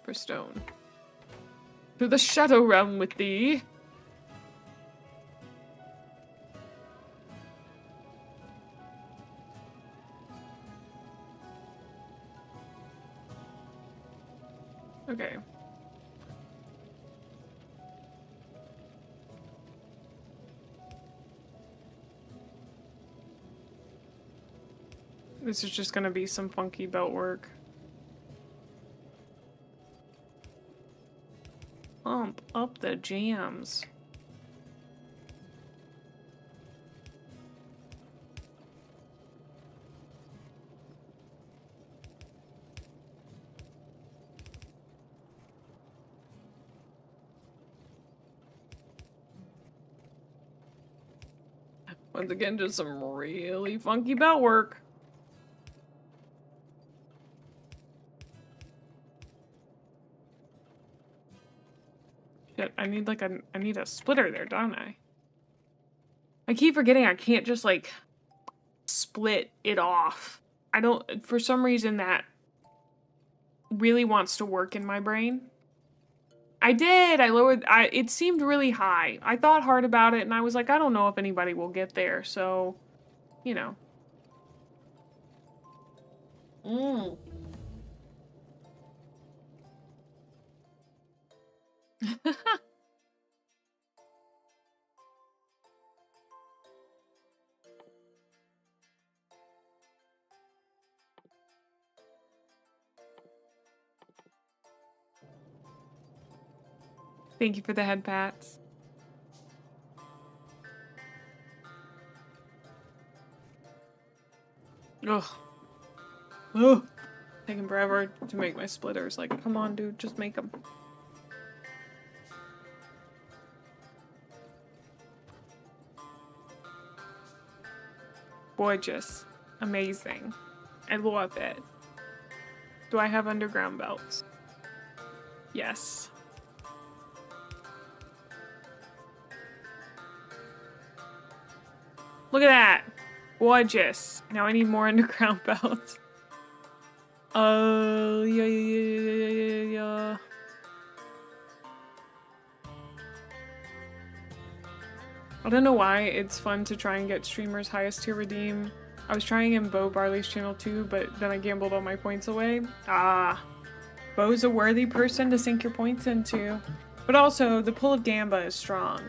for stone. To the shadow realm with thee. Okay. This is just gonna be some funky belt work. Pump up the jams. Once again, just some really funky belt work. Shit, I need like I need a splitter there, don't I? I keep forgetting I can't just like split it off. I don't, for some reason that really wants to work in my brain. I did. I lowered. It seemed really high. I thought hard about it, and I was like, I don't know if anybody will get there. So, you know. Thank you for the head pats. Ugh. Ugh. Taking forever to make my splitters. Like, come on, dude, just make them. Gorgeous. Amazing. I love it. Do I have underground belts? Yes. Look at that. Gorgeous. Now I need more underground belts. Yeah. I don't know why it's fun to try and get streamers highest tier redeem. I was trying in Bo Barley's channel too, but then I gambled all my points away. Ah. Bo's a worthy person to sink your points into. But also, the pull of Gamba is strong.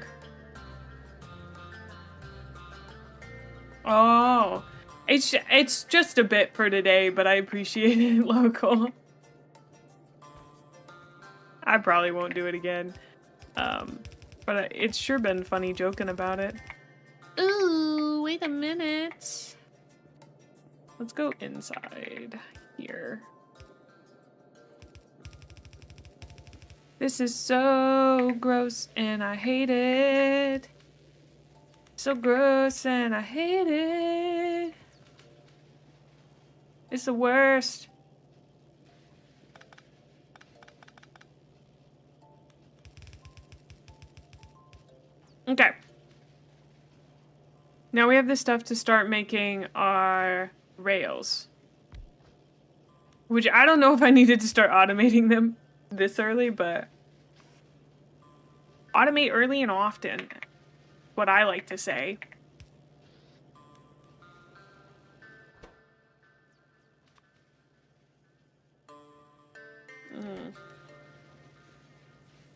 Oh, it's just a bit for today, but I appreciate it, local. I probably won't do it again. But it's sure been funny joking about it. Ooh, wait a minute. Let's go inside here. This is so gross and I hate it. So gross and I hate it. It's the worst. Okay. Now we have the stuff to start making our rails. Which I don't know if I needed to start automating them this early, but automate early and often. What I like to say.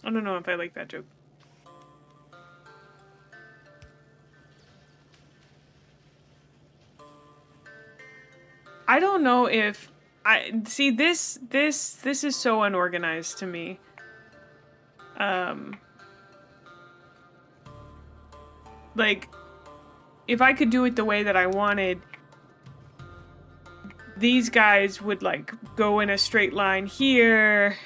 I don't know if I like that joke. I don't know if I see this is so unorganized to me. Like if I could do it the way that I wanted, these guys would like go in a straight line here.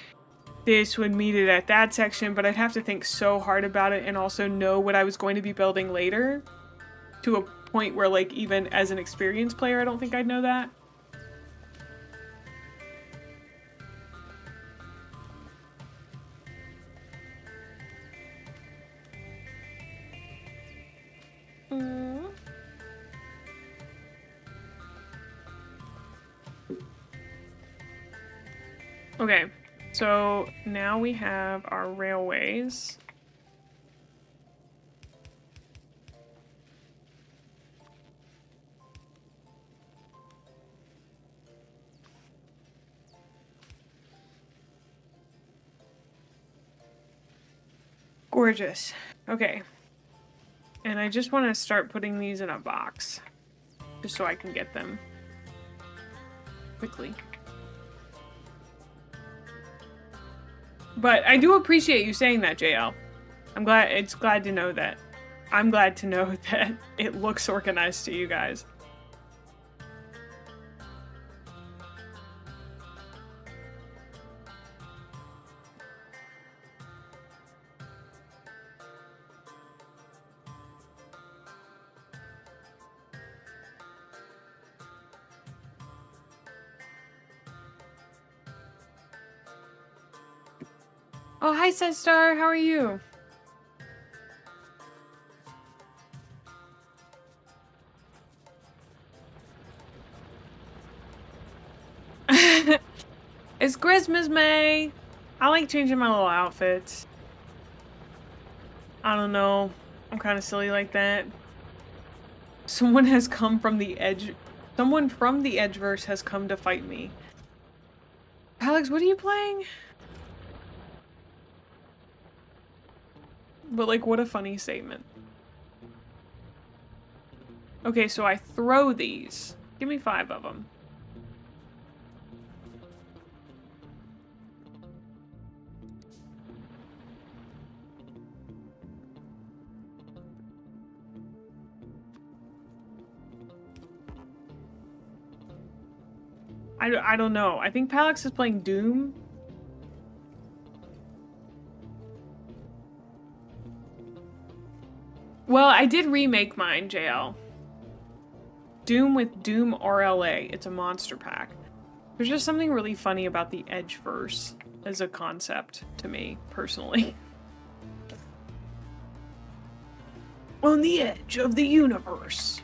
This would meet it at that section, but I'd have to think so hard about it and also know what I was going to be building later to a point where like even as an experienced player, I don't think I'd know that. Okay, so now we have our railways. Gorgeous. Okay. And I just want to start putting these in a box. Just so I can get them quickly. But I do appreciate you saying that, JL. I'm glad to know that. I'm glad to know that it looks organized to you guys. Oh, hi, Star. How are you? It's Gremlin Mae. I like changing my little outfits. I don't know. I'm kind of silly like that. Someone has come from the edge. Someone from the Edgeverse has come to fight me. Alex, what are you playing? But like, what a funny statement. Okay, so I throw these. Give me 5 of them. I don't know. I think Palex is playing Doom. Well, I did remake mine, JL. Doom with Doom RLA. It's a monster pack. There's just something really funny about the Edgeverse as a concept to me, personally. On the edge of the universe.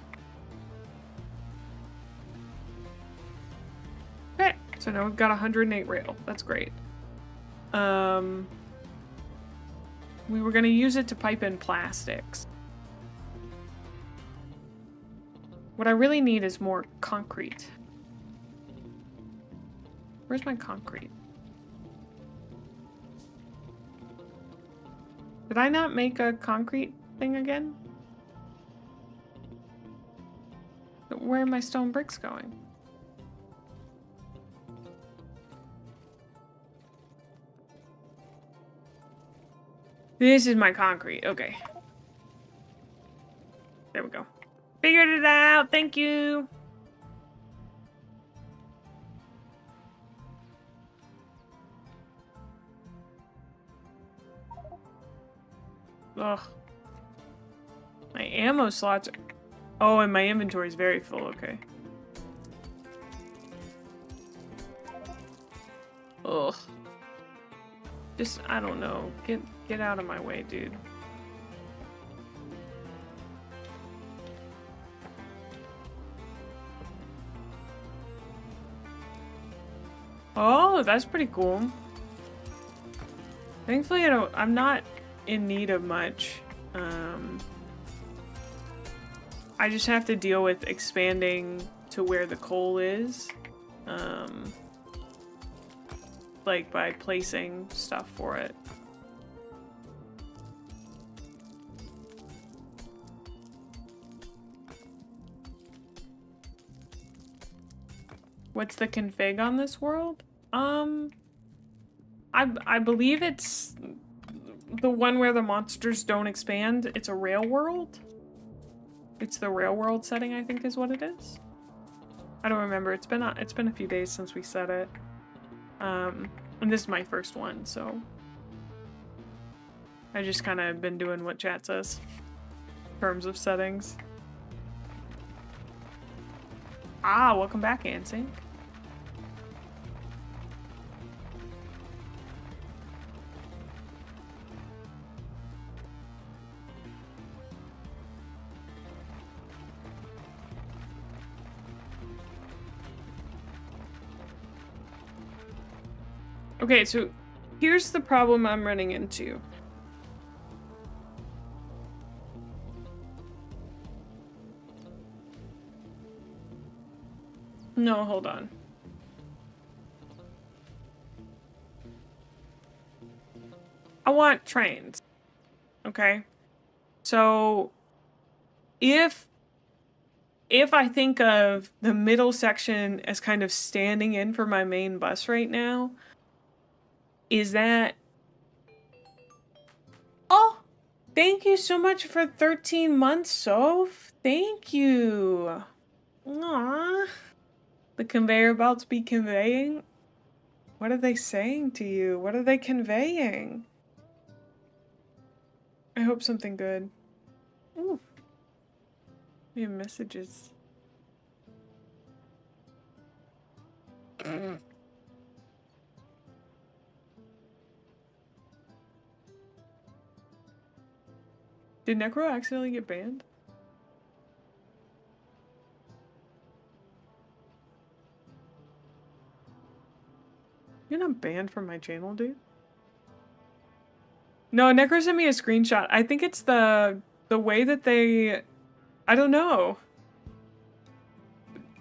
Okay, so now we've got 108 rail. That's great. We were gonna use it to pipe in plastics. What I really need is more concrete. Where's my concrete? Did I not make a concrete thing again? Where are my stone bricks going? This is my concrete. Okay. There we go. Figured it out. Thank you. Ugh. My ammo slots are... Oh, and my inventory is very full. Okay. Ugh. Just, I don't know. Get out of my way, dude. Oh, that's pretty cool. Thankfully, I'm not in need of much. I just have to deal with expanding to where the coal is. Like by placing stuff for it. What's the config on this world? I believe it's the one where the monsters don't expand. It's a rail world. It's the rail world setting, I think is what it is. I don't remember. It's been a few days since we set it. And this is my first one, so I just kind of been doing what chat says in terms of settings. Ah, welcome back, Ansync. Okay, so here's the problem I'm running into. No, hold on. I want trains. Okay? So if I think of the middle section as kind of standing in for my main bus right now, is that... Oh! Thank you so much for 13 months, Soph. Thank you. Aww. The conveyor belts be conveying? What are they saying to you? What are they conveying? I hope something good. Ooh. We have messages. Did Necro accidentally get banned? You're not banned from my channel, dude? No, Necro sent me a screenshot. I think it's the way that they... I don't know.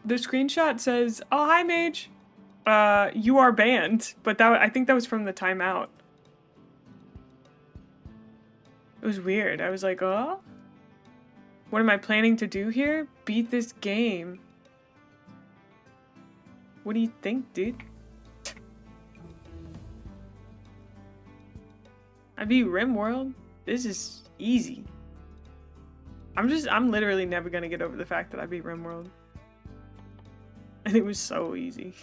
The screenshot says, "Oh, hi, Mage. You are banned." But I think that was from the timeout. It was weird. I was like, oh? What am I planning to do here? Beat this game. What do you think, dude? I beat Rimworld. This is easy. I'm literally never gonna get over the fact that I beat Rimworld. And it was so easy.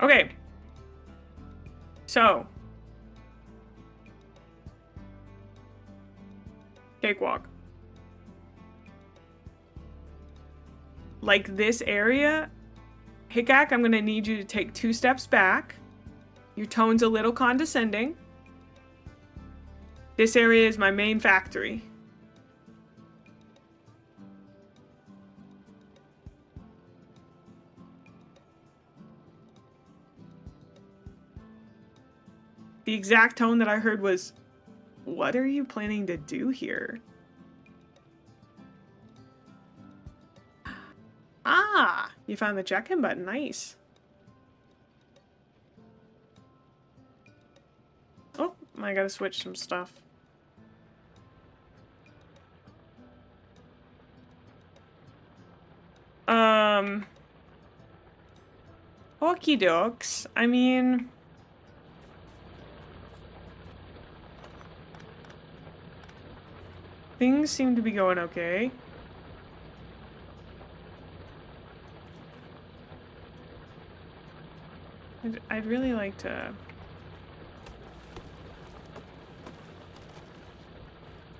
Okay. So. Cakewalk. Like this area, Hickack, I'm gonna need you to take 2 steps back. Your tone's a little condescending. This area is my main factory. The exact tone that I heard was, "What are you planning to do here?" Ah, you found the check-in button. Nice. Oh, I gotta switch some stuff. Okie dokes. I mean... things seem to be going okay. I'd really like to...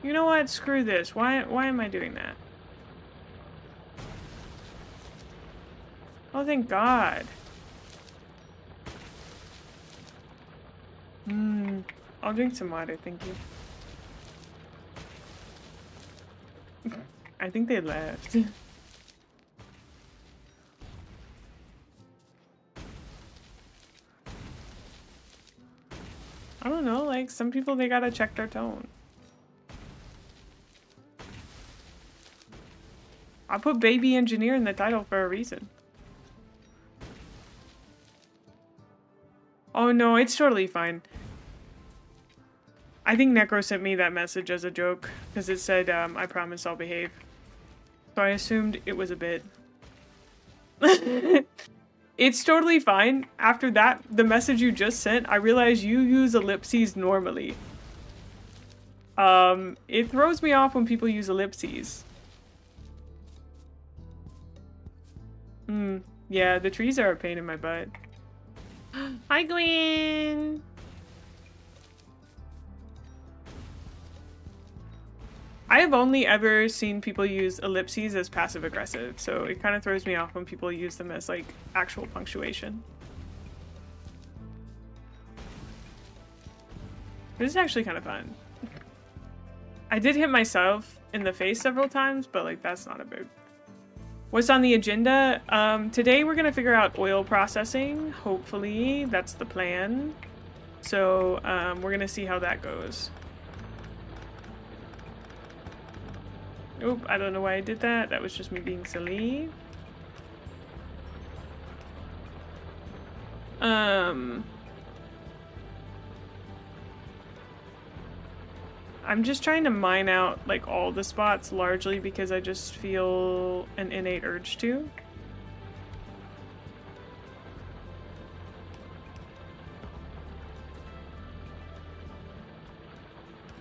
You know what? Screw this. Why am I doing that? Oh, thank God. I'll drink some water, thank you. I think they left. I don't know, like, some people, they gotta check their tone. I put baby engineer in the title for a reason. Oh no, it's totally fine. I think Necro sent me that message as a joke, because it said, I promise I'll behave. So I assumed it was a bit. It's totally fine. After that, the message you just sent, I realized you use ellipses normally. It throws me off when people use ellipses. Yeah, the trees are a pain in my butt. Hi, Gwen! I have only ever seen people use ellipses as passive-aggressive, so it kind of throws me off when people use them as, like, actual punctuation. This is actually kind of fun. I did hit myself in the face several times, but, like, that's not a big... What's on the agenda? Today we're gonna figure out oil processing, hopefully. That's the plan. So, we're gonna see how that goes. Oop, I don't know why I did that. That was just me being silly. I'm just trying to mine out, like, all the spots largely because I just feel an innate urge to.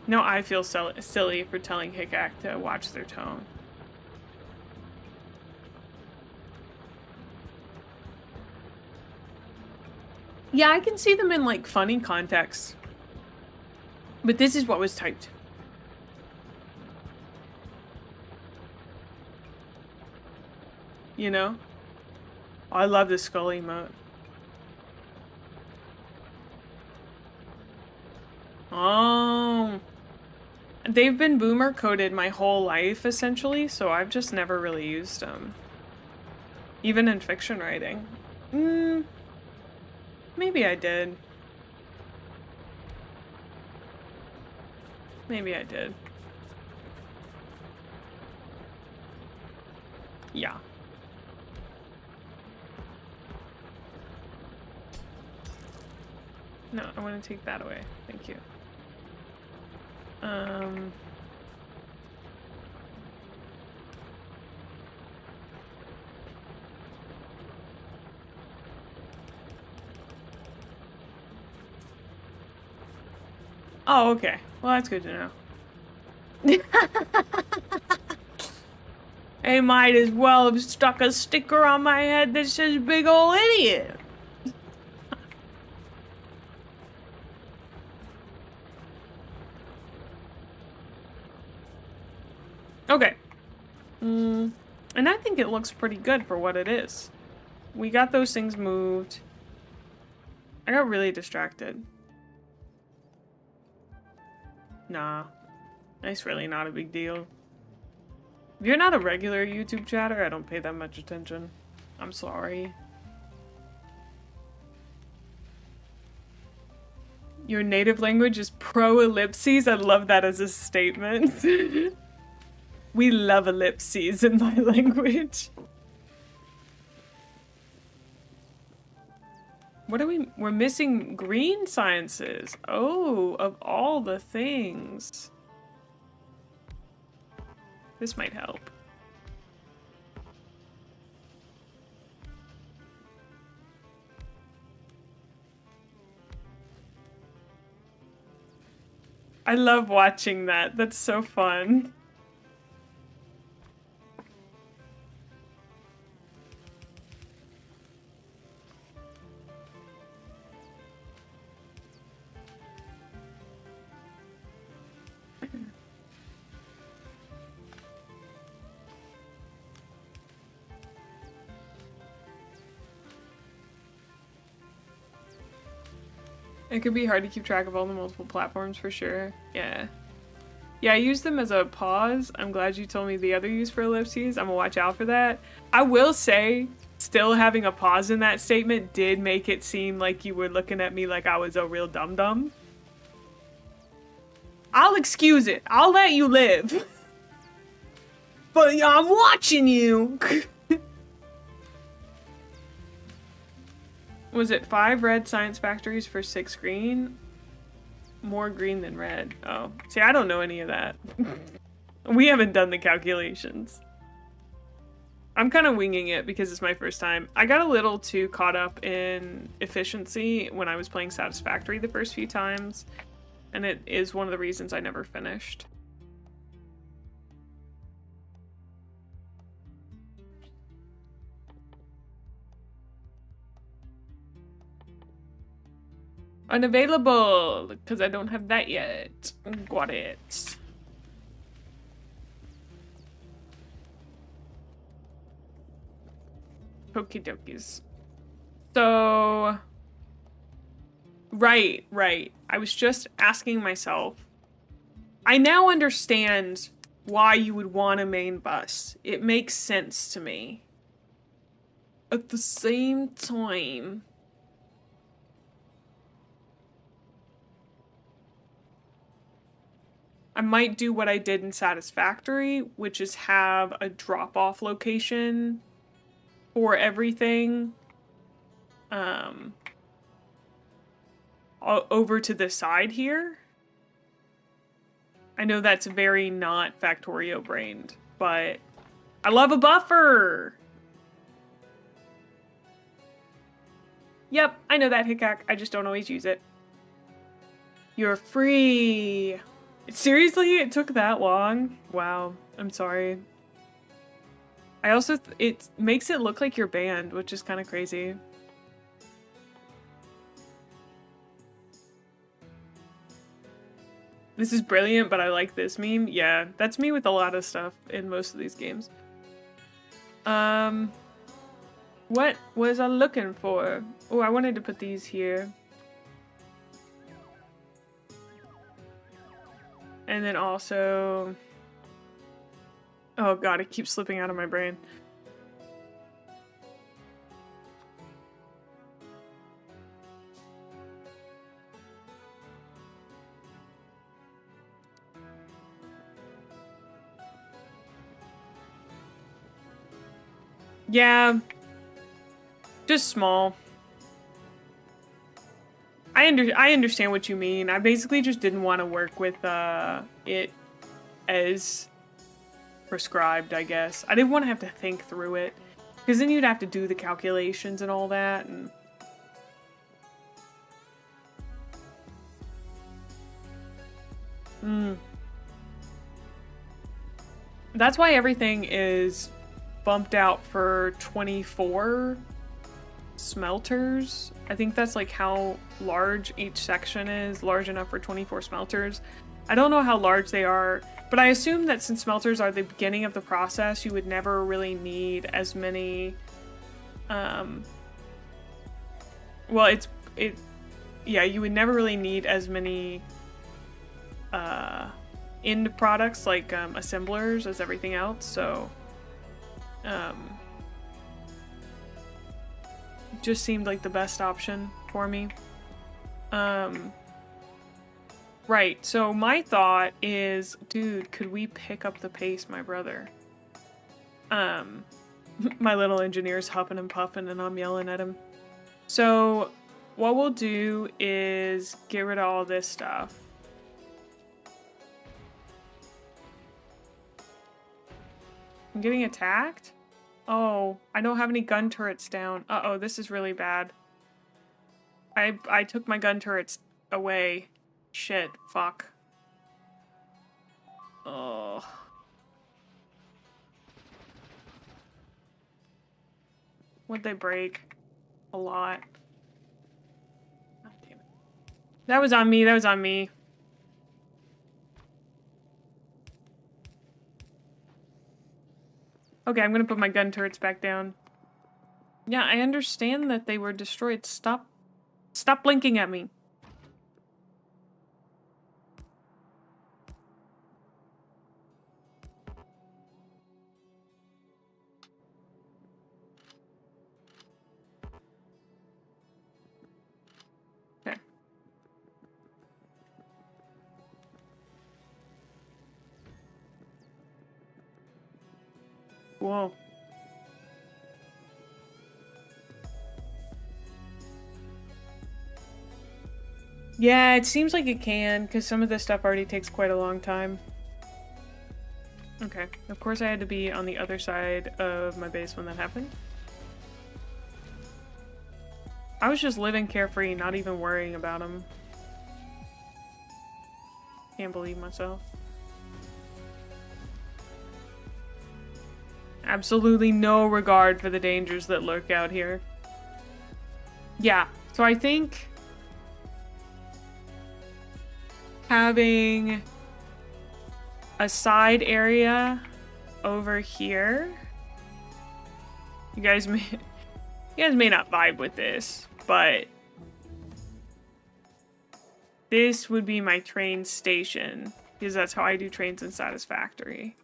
No, I feel silly for telling Hickack to watch their tone. Yeah, I can see them in, like, funny contexts. But this is what was typed. You know? Oh, I love the skull emote. Oh. They've been boomer coded my whole life, essentially, so I've just never really used them. Even in fiction writing. Maybe I did. Maybe I did. Yeah. No, I want to take that away. Thank you. Oh, okay. Well, that's good to know. I might as well have stuck a sticker on my head that says big ol' idiot. Okay. And I think it looks pretty good for what it is. We got those things moved. I got really distracted. Nah. It's really not a big deal. If you're not a regular YouTube chatter, I don't pay that much attention. I'm sorry. Your native language is pro-ellipses? I love that as a statement. We love ellipses in my language. What are we? We're missing green sciences. Oh, of all the things. This might help. I love watching that. That's so fun. It could be hard to keep track of all the multiple platforms for sure. Yeah. Yeah, I use them as a pause. I'm glad you told me the other use for ellipses. I'm gonna watch out for that. I will say, still having a pause in that statement did make it seem like you were looking at me like I was a real dum-dum. I'll excuse it. I'll let you live. But I'm watching you. Was it 5 red science factories for 6 green? More green than red. Oh, see, I don't know any of that. We haven't done the calculations. I'm kind of winging it because it's my first time. I got a little too caught up in efficiency when I was playing Satisfactory the first few times, and it is one of the reasons I never finished. Unavailable, because I don't have that yet. Got it. Okie dokies. So... Right. I was just asking myself. I now understand why you would want a main bus. It makes sense to me. At the same time... I might do what I did in Satisfactory, which is have a drop-off location for everything. Over to the side here. I know that's very not Factorio-brained, but I love a buffer! Yep, I know that, Hickok. I just don't always use it. You're free! Seriously? It took that long? Wow. I'm sorry. I also... it makes it look like you're banned, which is kind of crazy. This is brilliant, but I like this meme. Yeah, that's me with a lot of stuff in most of these games. What was I looking for? Oh, I wanted to put these here. And then also... Oh god, it keeps slipping out of my brain. Yeah. Just small. I understand what you mean. I basically just didn't want to work with it as prescribed, I guess. I didn't want to have to think through it. Because then you'd have to do the calculations and all that. And... That's why everything is bumped out for 24 smelters. I think that's like how large each section is, large enough for 24 smelters. I don't know how large they are, but I assume that since smelters are the beginning of the process, you would never really need as many, yeah, you would never really need as many, end products like, assemblers as everything else, so, just seemed like the best option for me. Right, so my thought is, dude, could we pick up the pace, my brother? My little engineer's huffing and puffing and I'm yelling at him. So what we'll do is get rid of all this stuff. I'm getting attacked? Oh, I don't have any gun turrets down. Uh-oh, this is really bad. I took my gun turrets away. Shit, fuck. Oh. What'd they break? A lot. God damn it. That was on me, that was on me. Okay, I'm gonna put my gun turrets back down. Yeah, I understand that they were destroyed. Stop blinking at me. Okay. Whoa. Yeah, it seems like it can, because some of this stuff already takes quite a long time. Okay, of course I had to be on the other side of my base when that happened. I was just living carefree, not even worrying about him. Can't believe myself. Absolutely no regard for the dangers that lurk out here. Yeah, so I think having a side area over here. You guys may not vibe with this, but this would be my train station, because that's how I do trains inside his factory.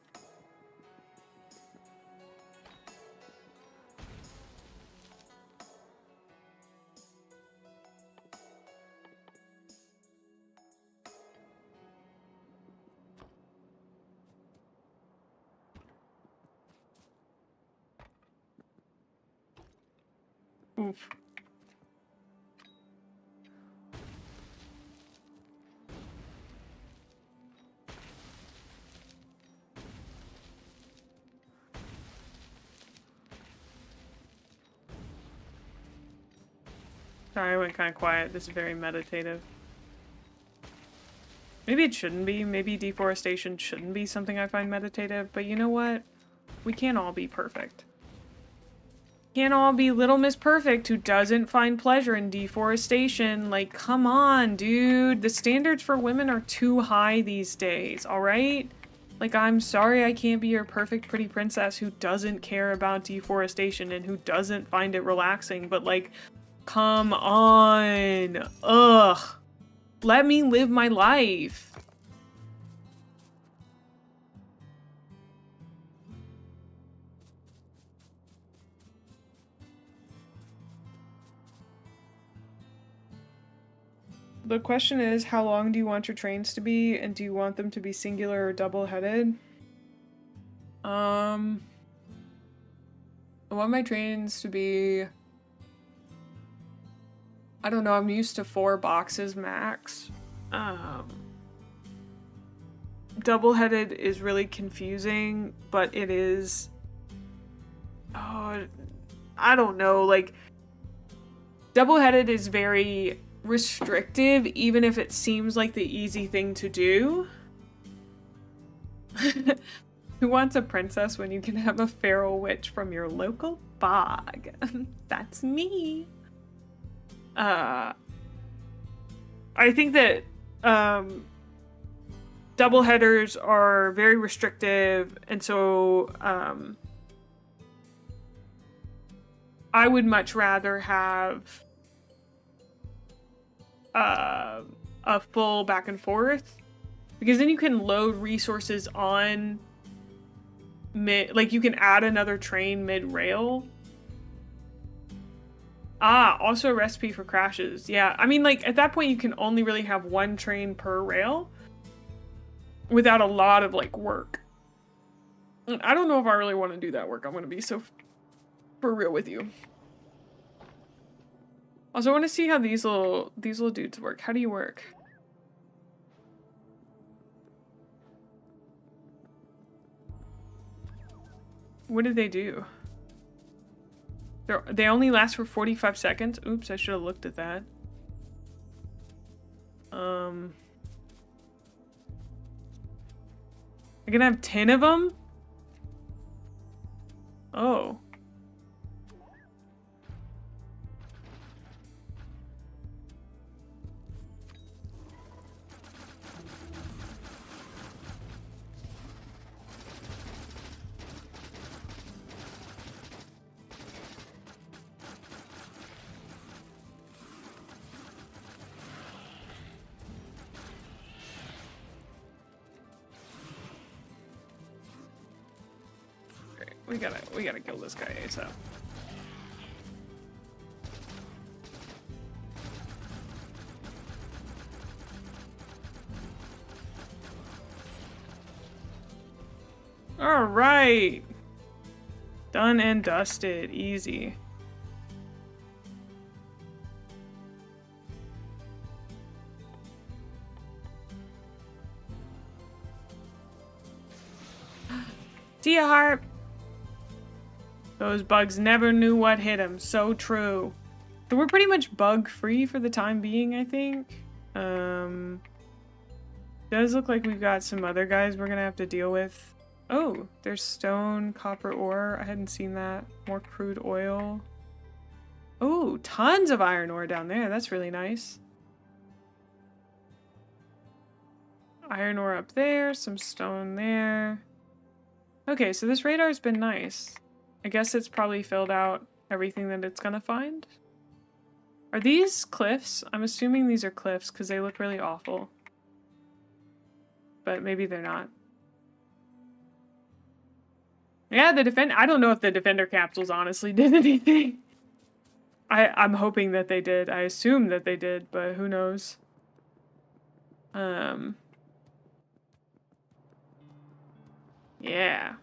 Oof. Sorry, I went kind of quiet. This is very meditative. Maybe it shouldn't be. Maybe deforestation shouldn't be something I find meditative, but you know what? We can't all be perfect. Can't all be Little Miss Perfect who doesn't find pleasure in deforestation. Like, come on, dude. The standards for women are too high these days, alright? Like, I'm sorry I can't be your perfect pretty princess who doesn't care about deforestation and who doesn't find it relaxing, but like, come on. Ugh. Let me live my life. The question is, how long do you want your trains to be, and do you want them to be singular or double-headed? I want my trains to be... I don't know, I'm used to 4 boxes max. Double-headed is really confusing, but it is... Oh, I don't know, like... Double-headed is very restrictive, even if it seems like the easy thing to do. Who wants a princess when you can have a feral witch from your local bog? That's me. I think that double headers are very restrictive, and so I would much rather have a full back and forth, because then you can load resources on like you can add another train mid-rail. Also a recipe for crashes. Yeah, I mean, like, at that point you can only really have 1 train per rail without a lot of, like, work. And I don't know if I really want to do that work. I'm going to be so for real with you. Also, I want to see how these little dudes work. How do you work? What did they do? They only last for 45 seconds? Oops, I should have looked at that. I can have 10 of them? Oh. We gotta kill this guy ASAP. All right. Done and dusted. Easy. See ya, Harp. Those bugs never knew what hit them. So true. So we're pretty much bug-free for the time being, I think. Does look like we've got some other guys we're gonna have to deal with. Oh, there's stone, copper ore. I hadn't seen that. More crude oil. Oh, tons of iron ore down there. That's really nice. Iron ore up there, some stone there. Okay, so this radar's been nice. I guess it's probably filled out everything that it's gonna find. Are these cliffs? I'm assuming these are cliffs because they look really awful. But maybe they're not. Yeah, I don't know if the defender capsules honestly did anything. I'm hoping that they did. I assume that they did, but who knows? Yeah.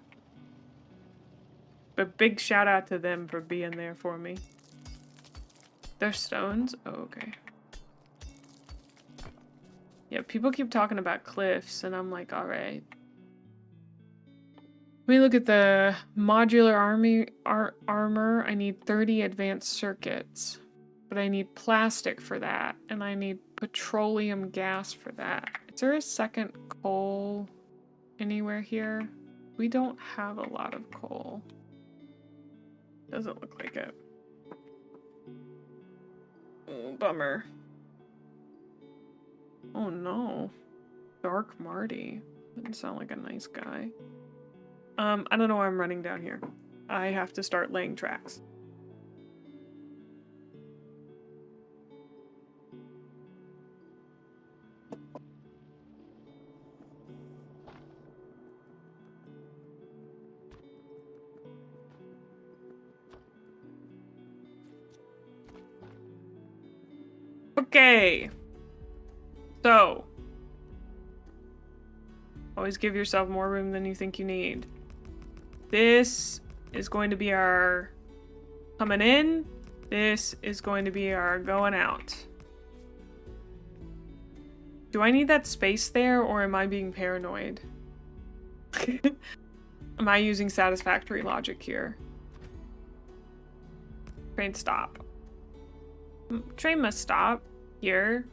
But big shout out to them for being there for me. They're stones? Oh, okay. Yeah, people keep talking about cliffs, and I'm like, alright. Let me look at the modular armor. I need 30 advanced circuits. But I need plastic for that, and I need petroleum gas for that. Is there a second coal anywhere here? We don't have a lot of coal. Doesn't look like it. Oh, bummer. Oh no. Dark Marty. Doesn't sound like a nice guy. I don't know why I'm running down here. I have to start laying tracks. Okay. So. Always give yourself more room than you think you need. This is going to be our coming in. This is going to be our going out. Do I need that space there, or am I being paranoid? Am I using satisfactory logic here? Train stop. Train must stop here.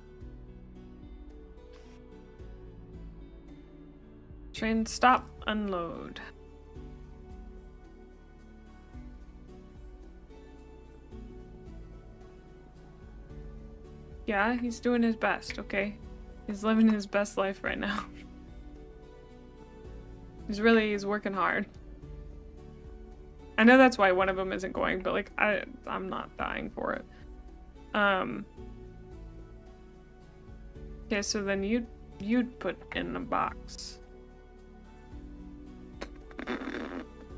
Train stop, unload. Yeah, he's doing his best, okay? He's living his best life right now. He's working hard. I know that's why one of them isn't going, but like, I'm not dying for it. Okay, so then you'd put in the box.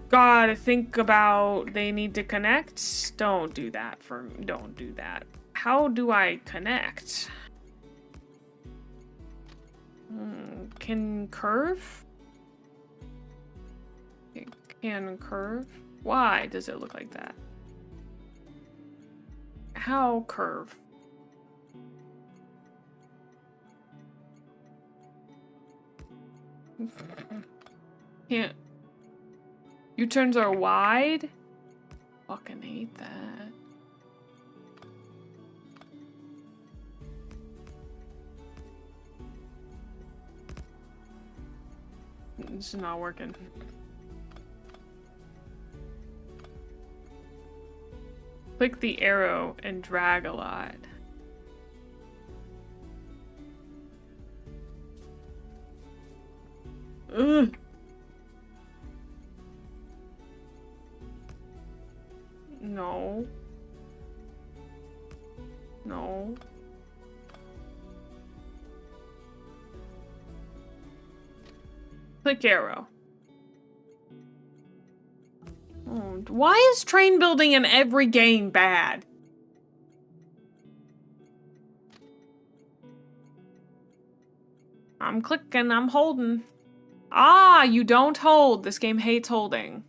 Gotta think about they need to connect. Don't do that for me. Don't do that. How do I connect? Can curve? It can curve. Why does it look like that? How curve? Can't. U-turns are wide? Fucking hate that. This is not working. Click the arrow and drag a lot. Ugh. No. No. Click arrow. Oh, why is train building in every game bad? I'm clicking, I'm holding. Ah, you don't hold. This game hates holding.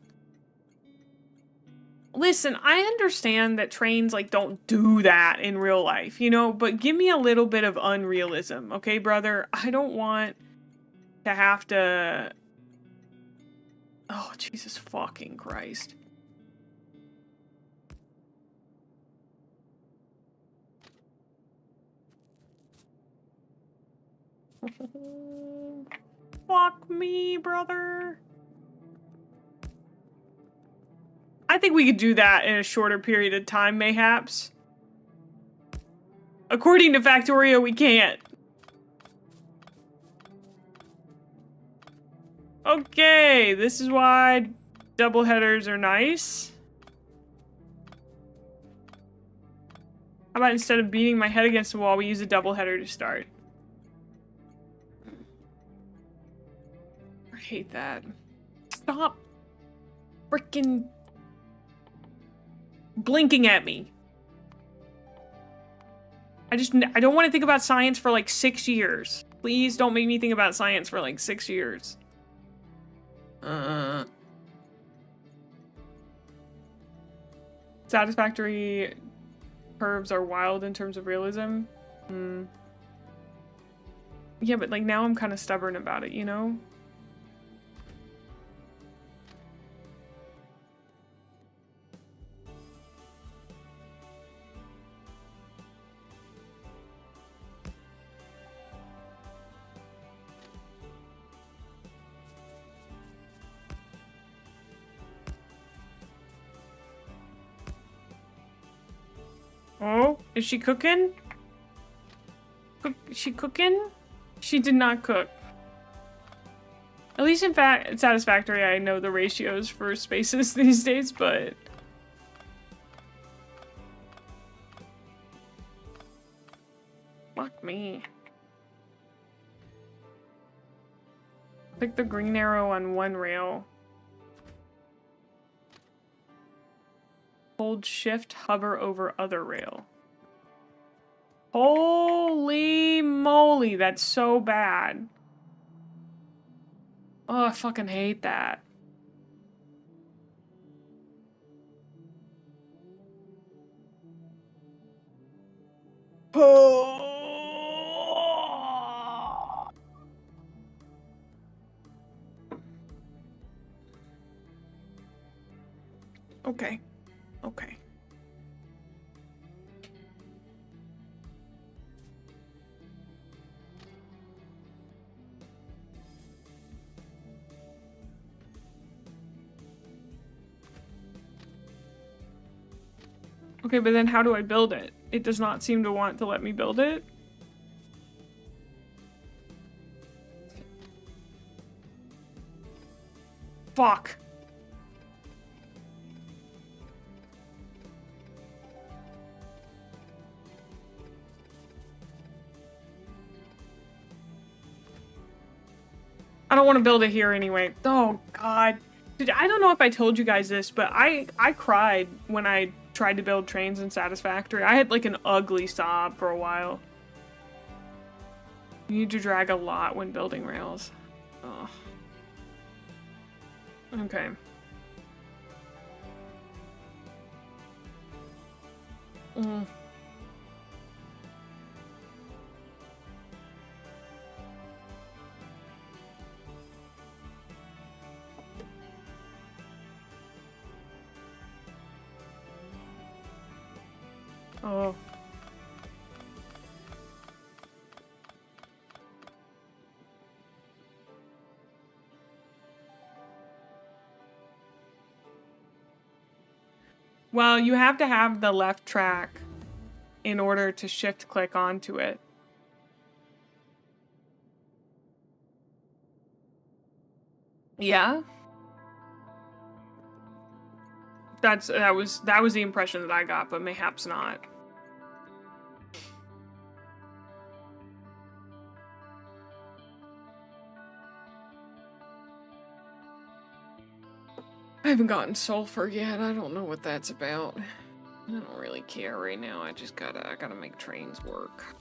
Listen, I understand that trains, like, don't do that in real life, you know? But give me a little bit of unrealism, okay, brother? I don't want to have to... Oh, Jesus fucking Christ. Fuck me, brother. I think we could do that in a shorter period of time, mayhaps. According to Factorio, we can't. Okay, this is why double headers are nice. How about instead of beating my head against the wall, we use a double header to start? I hate that. Stop freaking blinking at me. I don't want to think about science for like 6 years. Please don't make me think about science for like 6 years. Satisfactory curves are wild in terms of realism. Yeah, but like now I'm kind of stubborn about it, you know? Oh, is she cooking? Is she cooking? She did not cook. At least in fact, it's Satisfactory. I know the ratios for spaces these days, but... Fuck me. Click the green arrow on one rail. Hold shift, hover over other rail. Holy moly, that's so bad. Oh, I fucking hate that. Oh. Okay. Okay. Okay, but then how do I build it? It does not seem to want to let me build it. Fuck. I don't want to build it here anyway. Oh, God. Dude, I don't know if I told you guys this, but I cried when I tried to build trains in Satisfactory. I had like an ugly sob for a while. You need to drag a lot when building rails. Ugh. Okay. Oh. Well, you have to have the left track in order to shift click onto it. Yeah. That was the impression that I got, but mayhaps not. I haven't gotten sulfur yet. I don't know what that's about. I don't really care right now. I gotta make trains work.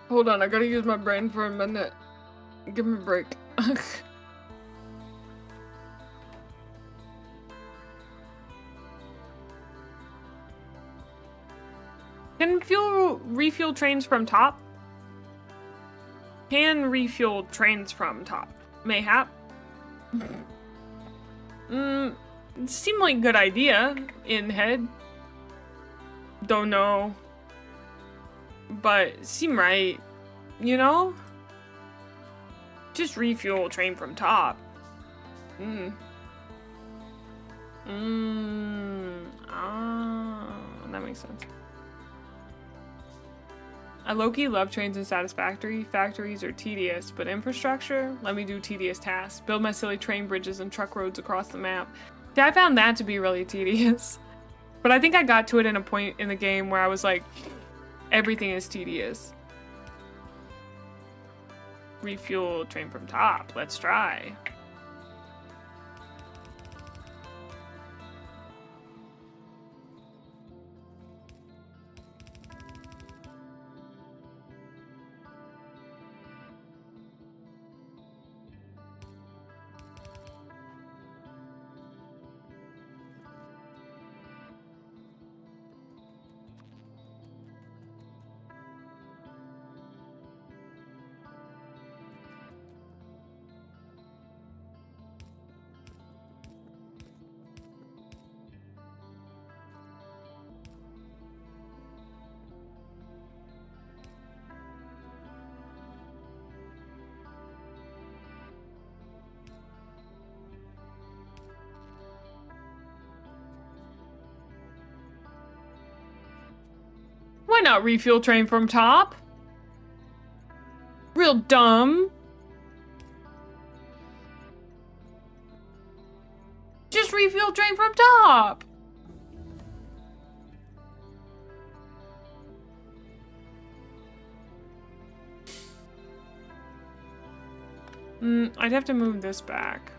Hold on, I gotta use my brain for a minute. Give me a break. Can refuel trains from top? Can refuel trains from top? Mayhap. Seemed like a good idea in head. Don't know. But seem right, you know? Just refuel train from top. That makes sense. I low-key love trains in Satisfactory. Factories are tedious, but infrastructure? Let me do tedious tasks. Build my silly train bridges and truck roads across the map. See, I found that to be really tedious. But I think I got to it in a point in the game where I was like, everything is tedious. Refuel train from top. Let's try. Why not refuel train from top? Real dumb. Just refuel train from top. I'd have to move this back.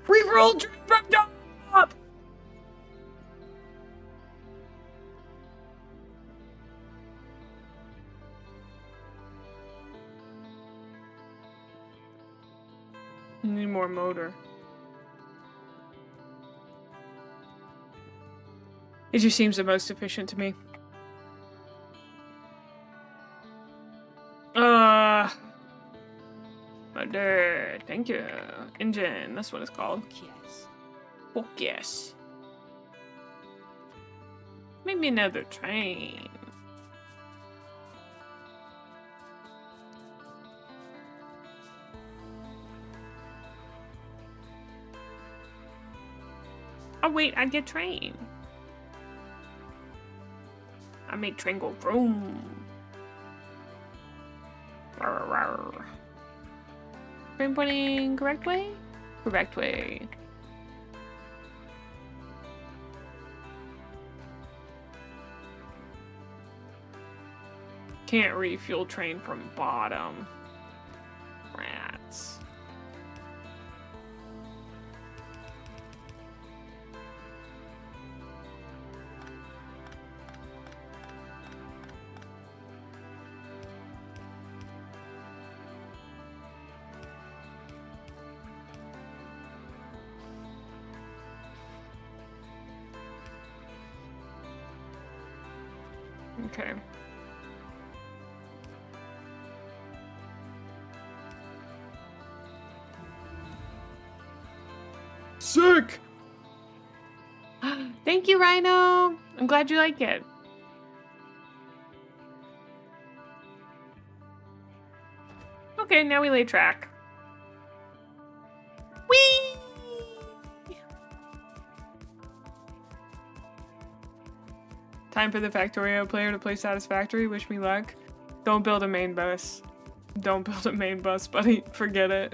Reroll train from top. Need more motor. It just seems the most efficient to me. Motor. Thank you. Engine. That's what it's called. Yes. Oh, yes. Maybe another train. Oh wait, I get train. I make train go vroom. Rawr, rawr. Train pointing correct way? Correct way. Can't refuel train from bottom. Rats. Okay. Sick! Thank you, Rhino! I'm glad you like it. Okay, now we lay track. Whee! Time for the Factorio player to play Satisfactory. Wish me luck. Don't build a main bus. Don't build a main bus, buddy. Forget it.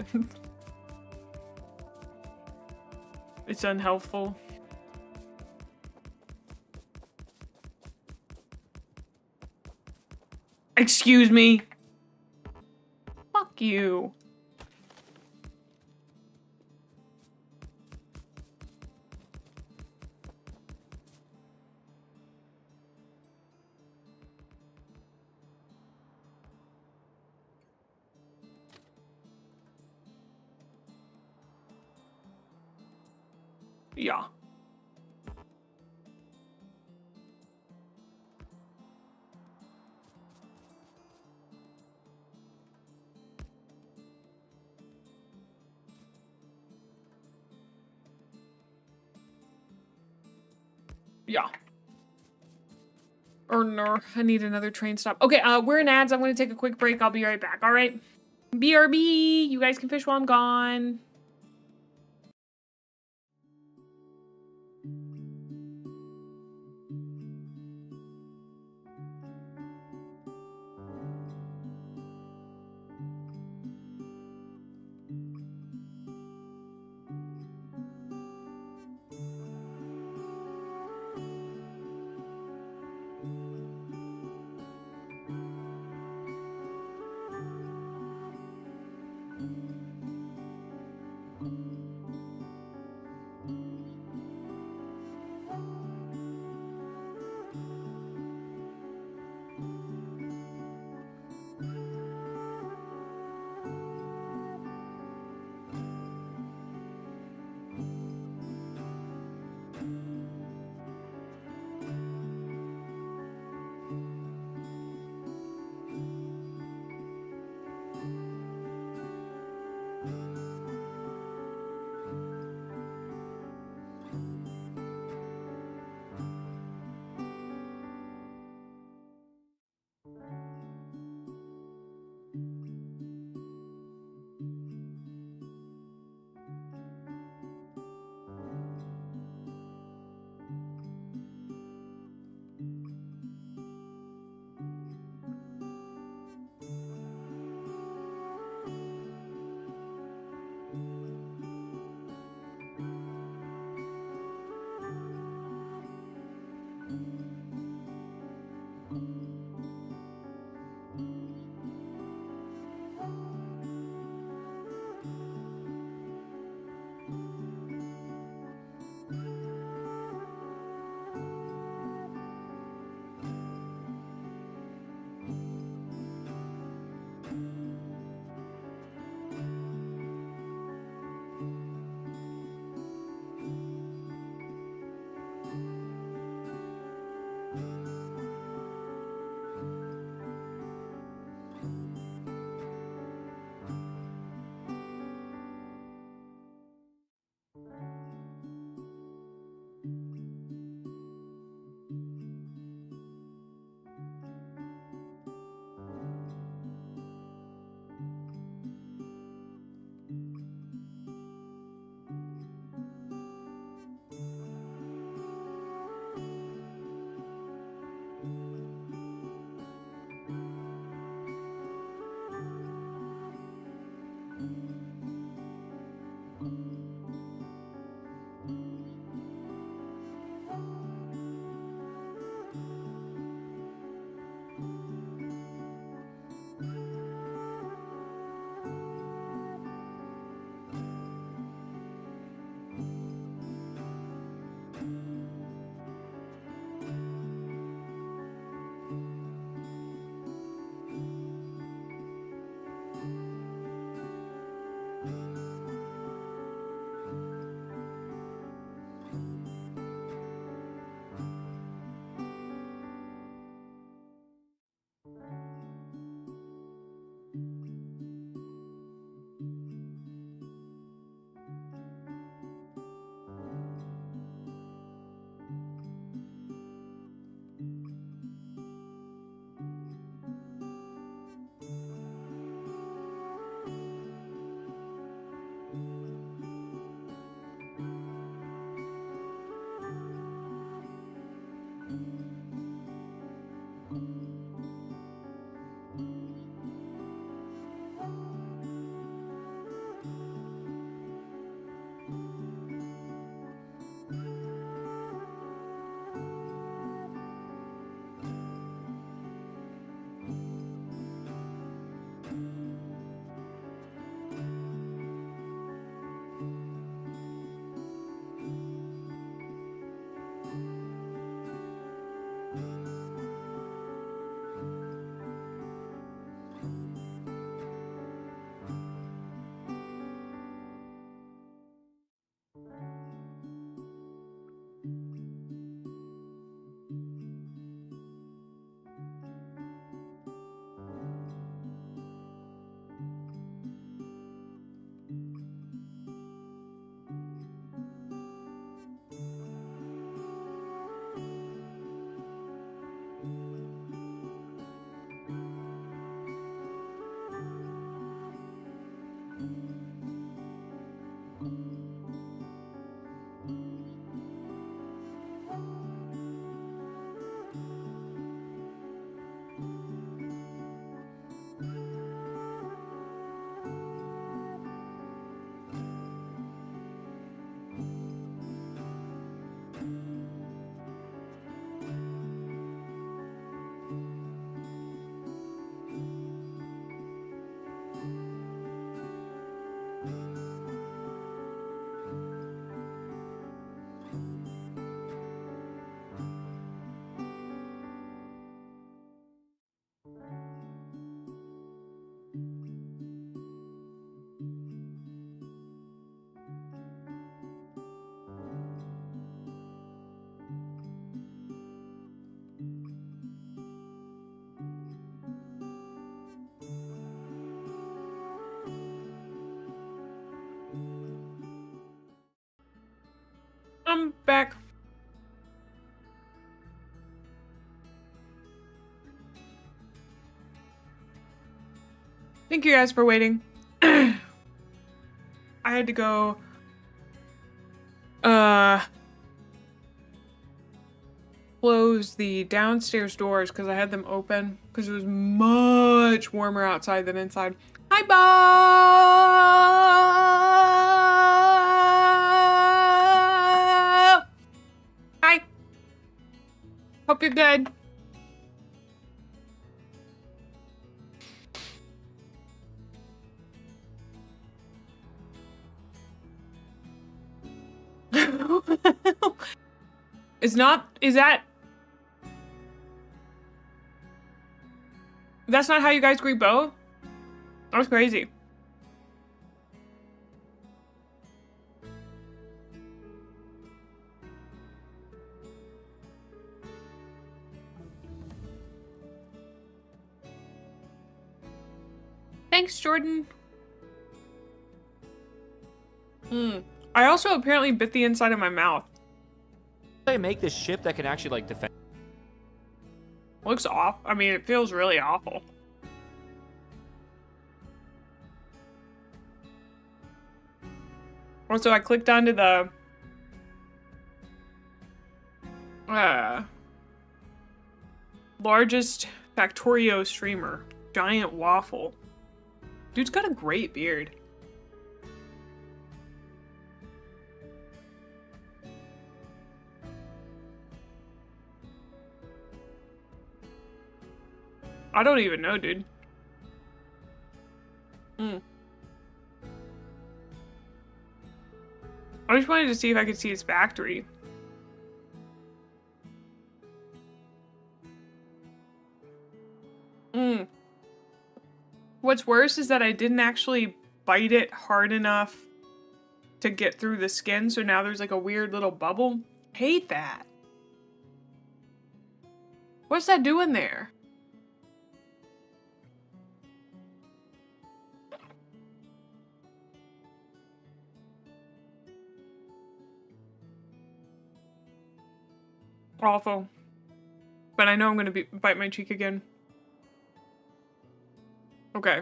It's unhelpful. Excuse me. Fuck you. Yeah. Yeah. Or no, I need another train stop. Okay, we're in ads. I'm gonna take a quick break. I'll be right back. All right. BRB. You guys can fish while I'm gone. I'm back. Thank you guys for waiting. I had to go close the downstairs doors because I had them open because it was much warmer outside than inside. Hi, Bob! Hi. Hope you're good. That's not how you guys greet Bo? That's crazy. Thanks, Jordan. I also apparently bit the inside of my mouth. They make this ship that can actually like defend. Looks off. I mean, it feels really awful. Also, I clicked onto the largest Factorio streamer, Giant Waffle. Dude's got a great beard. I don't even know, dude. I just wanted to see if I could see his factory. What's worse is that I didn't actually bite it hard enough to get through the skin, so now there's like a weird little bubble. Hate that. What's that doing there? Awful. But I know I'm gonna bite my cheek again. Okay.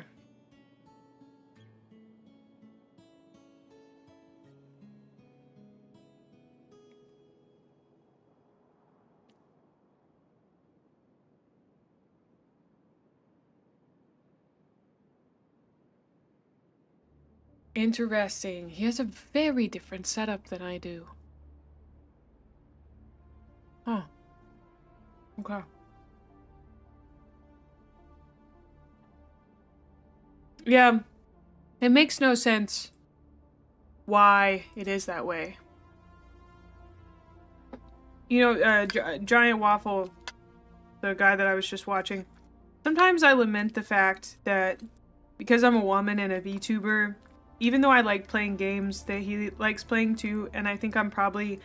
Interesting. He has a very different setup than I do. Huh. Okay. Yeah. It makes no sense why it is that way. You know, Giant Waffle, the guy that I was just watching, sometimes I lament the fact that because I'm a woman and a VTuber, even though I like playing games that he likes playing too, and I think I'm probably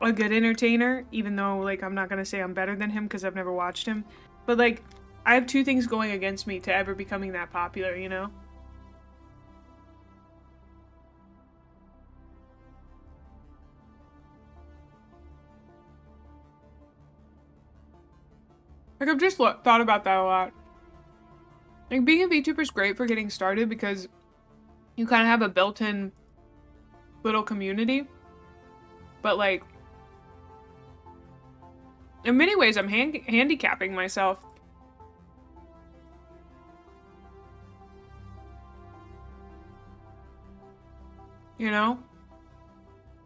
a good entertainer, even though, like, I'm not gonna say I'm better than him because I've never watched him. But, like, I have two things going against me to ever becoming that popular, you know? Like, I've just thought about that a lot. Like, being a VTuber is great for getting started because you kind of have a built-in little community. But, like, in many ways, I'm handicapping myself. You know?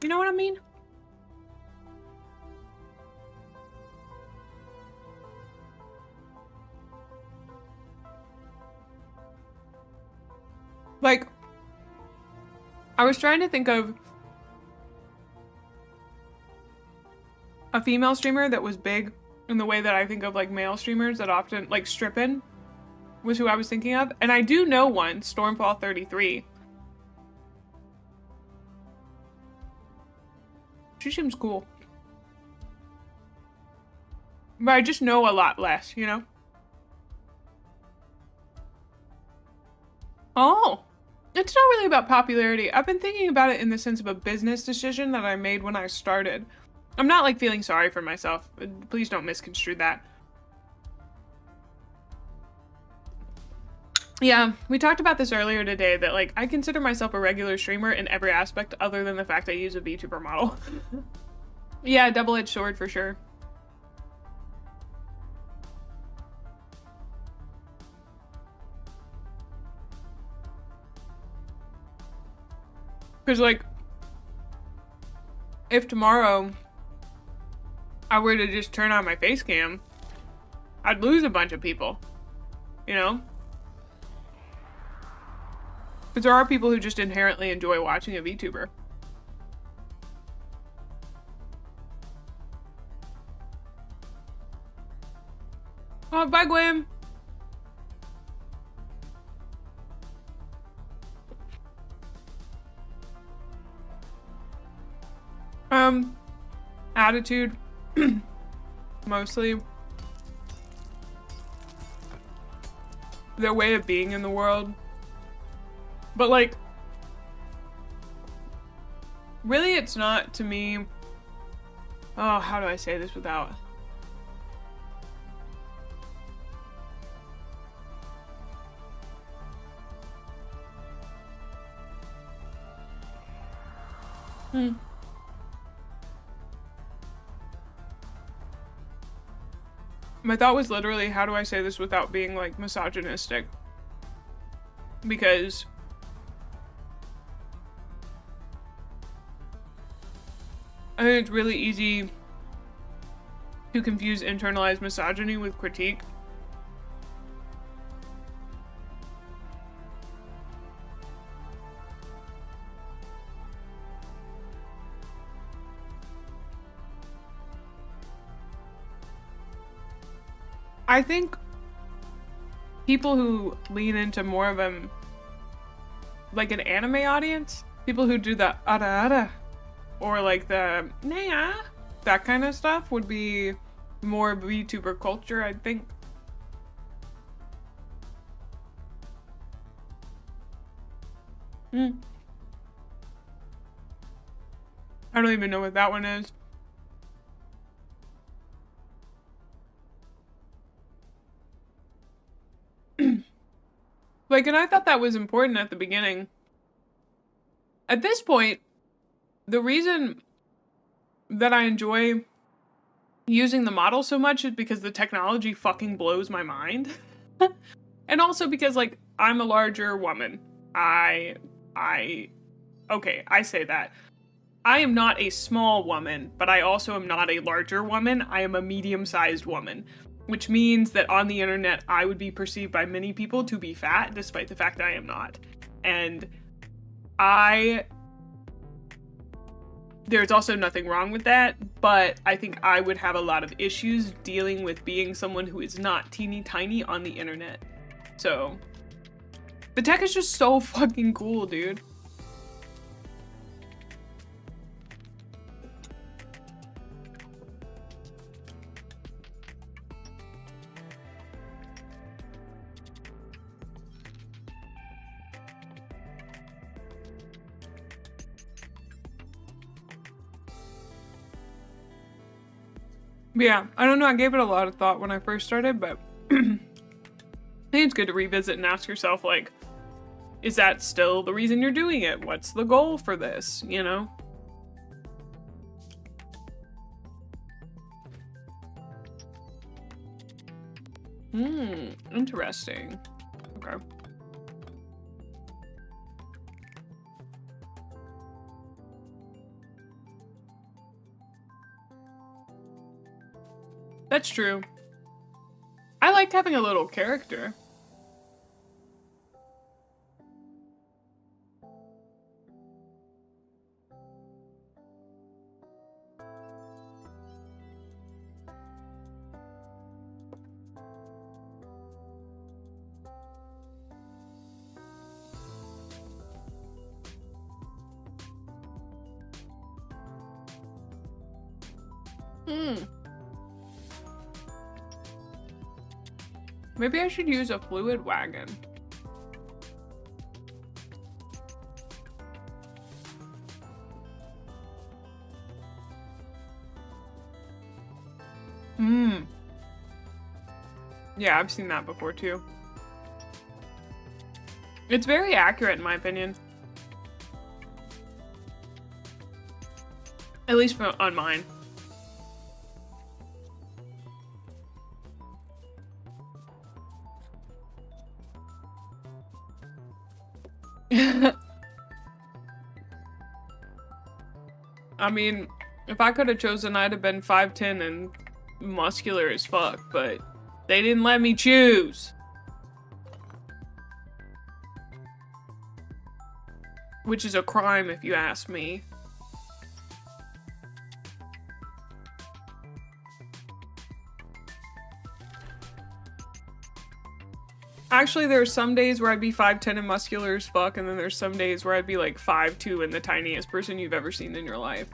You know what I mean? Like, I was trying to think of a female streamer that was big in the way that I think of, like, male streamers that often, like, Strippin was who I was thinking of. And I do know one, Stormfall33. She seems cool. But I just know a lot less, you know? Oh, it's not really about popularity. I've been thinking about it in the sense of a business decision that I made when I started. I'm not, like, feeling sorry for myself. Please don't misconstrue that. Yeah, we talked about this earlier today, that, like, I consider myself a regular streamer in every aspect other than the fact I use a VTuber model. Yeah, double-edged sword for sure. Because, like, if tomorrow I were to just turn on my face cam, I'd lose a bunch of people, you know? Because there are people who just inherently enjoy watching a VTuber. Oh, bye, Gwen. Attitude. Mostly. Their way of being in the world. But, like, really it's not, to me. Oh, how do I say this without... My thought was literally, how do I say this without being, like, misogynistic? Because I think it's really easy to confuse internalized misogyny with critique. I think people who lean into more of a, like, an anime audience, people who do the ara ara, or like the naya, that kind of stuff would be more VTuber culture, I think. I don't even know what that one is. Like, and I thought that was important at the beginning. At this point, the reason that I enjoy using the model so much is because the technology fucking blows my mind. And also because, like, I'm a larger woman. Okay, I say that. I am not a small woman, but I also am not a larger woman. I am a medium-sized woman. Which means that on the internet, I would be perceived by many people to be fat, despite the fact that I am not. And there's also nothing wrong with that, but I think I would have a lot of issues dealing with being someone who is not teeny tiny on the internet. So, the tech is just so fucking cool, dude. Yeah, I don't know. I gave it a lot of thought when I first started, but I think it's good to revisit and ask yourself, like, is that still the reason you're doing it? What's the goal for this, you know? Interesting. Okay. That's true. I like having a little character. Maybe I should use a fluid wagon. Yeah, I've seen that before too. It's very accurate in my opinion. At least on mine. I mean, if I could have chosen, I'd have been 5'10" and muscular as fuck, but they didn't let me choose. Which is a crime if you ask me. Actually, there are some days where I'd be 5'10" and muscular as fuck, and then there's some days where I'd be like 5'2" and the tiniest person you've ever seen in your life.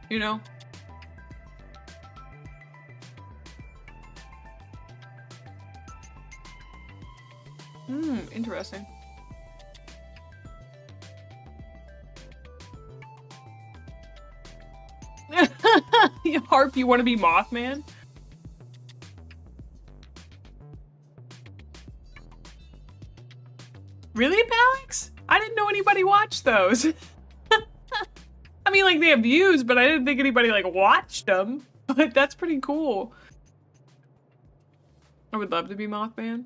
You know? Interesting. Harp, you want to be Mothman? Really, Alex? I didn't know anybody watched those. I mean, like, they have views, but I didn't think anybody, like, watched them. But that's pretty cool. I would love to be Mothman.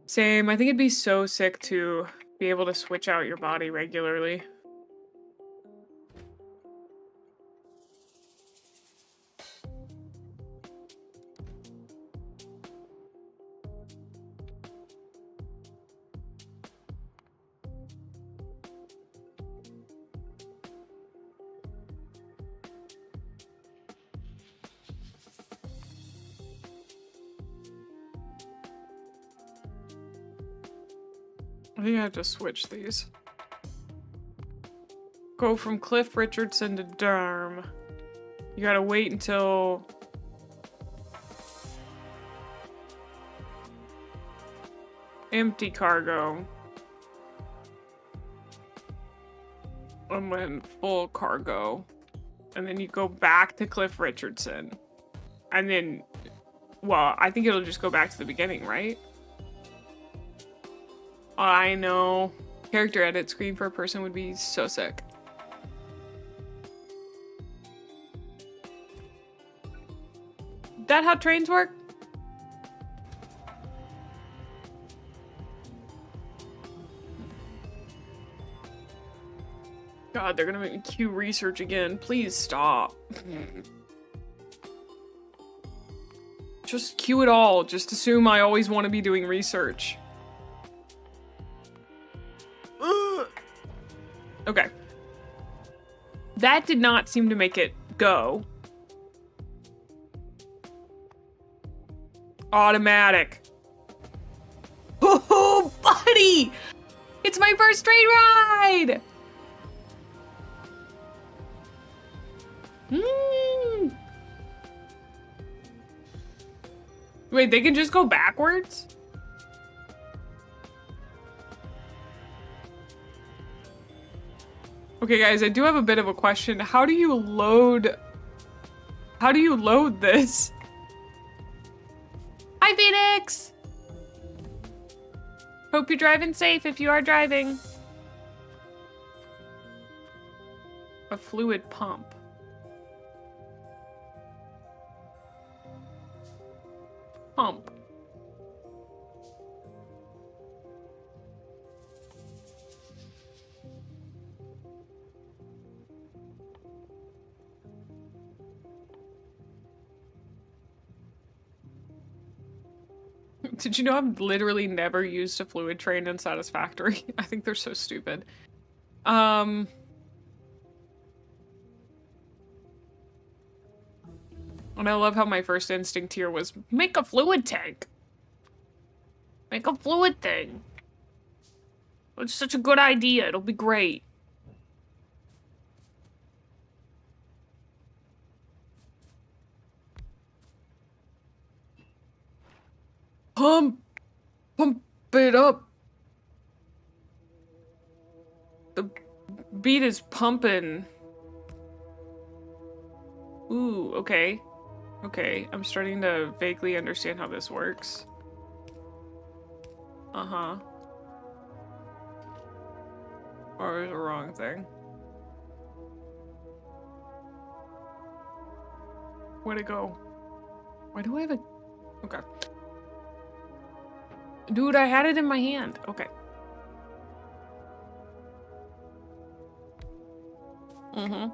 Same. I think it'd be so sick to be able to switch out your body regularly. I think I have to switch these. Go from Cliff Richardson to Derm. You gotta wait until... empty cargo. And then full cargo. And then you go back to Cliff Richardson. And then... well, I think it'll just go back to the beginning, right? I know. Character edit screen for a person would be so sick. That how trains work? God, they're gonna make me cue research again. Please stop. Just cue it all. Just assume I always want to be doing research. Okay. That did not seem to make it go. Automatic. Oh, buddy! It's my first train ride! Hmm. Wait, they can just go backwards? Okay, guys, I do have a bit of a question. How do you load this? Hi, Phoenix! Hope you're driving safe if you are driving. A fluid pump. Pump. Did you know I've literally never used a fluid train in Satisfactory? I think they're so stupid. And I love how my first instinct here was, make a fluid tank. Make a fluid thing. It's such a good idea. It'll be great. Pump it up. The beat is pumping. Ooh, okay. Okay, I'm starting to vaguely understand how this works. Uh-huh. Or is the wrong thing? Where'd it go? Why do I have a... Okay. Dude, I had it in my hand. Okay. Mm-hmm.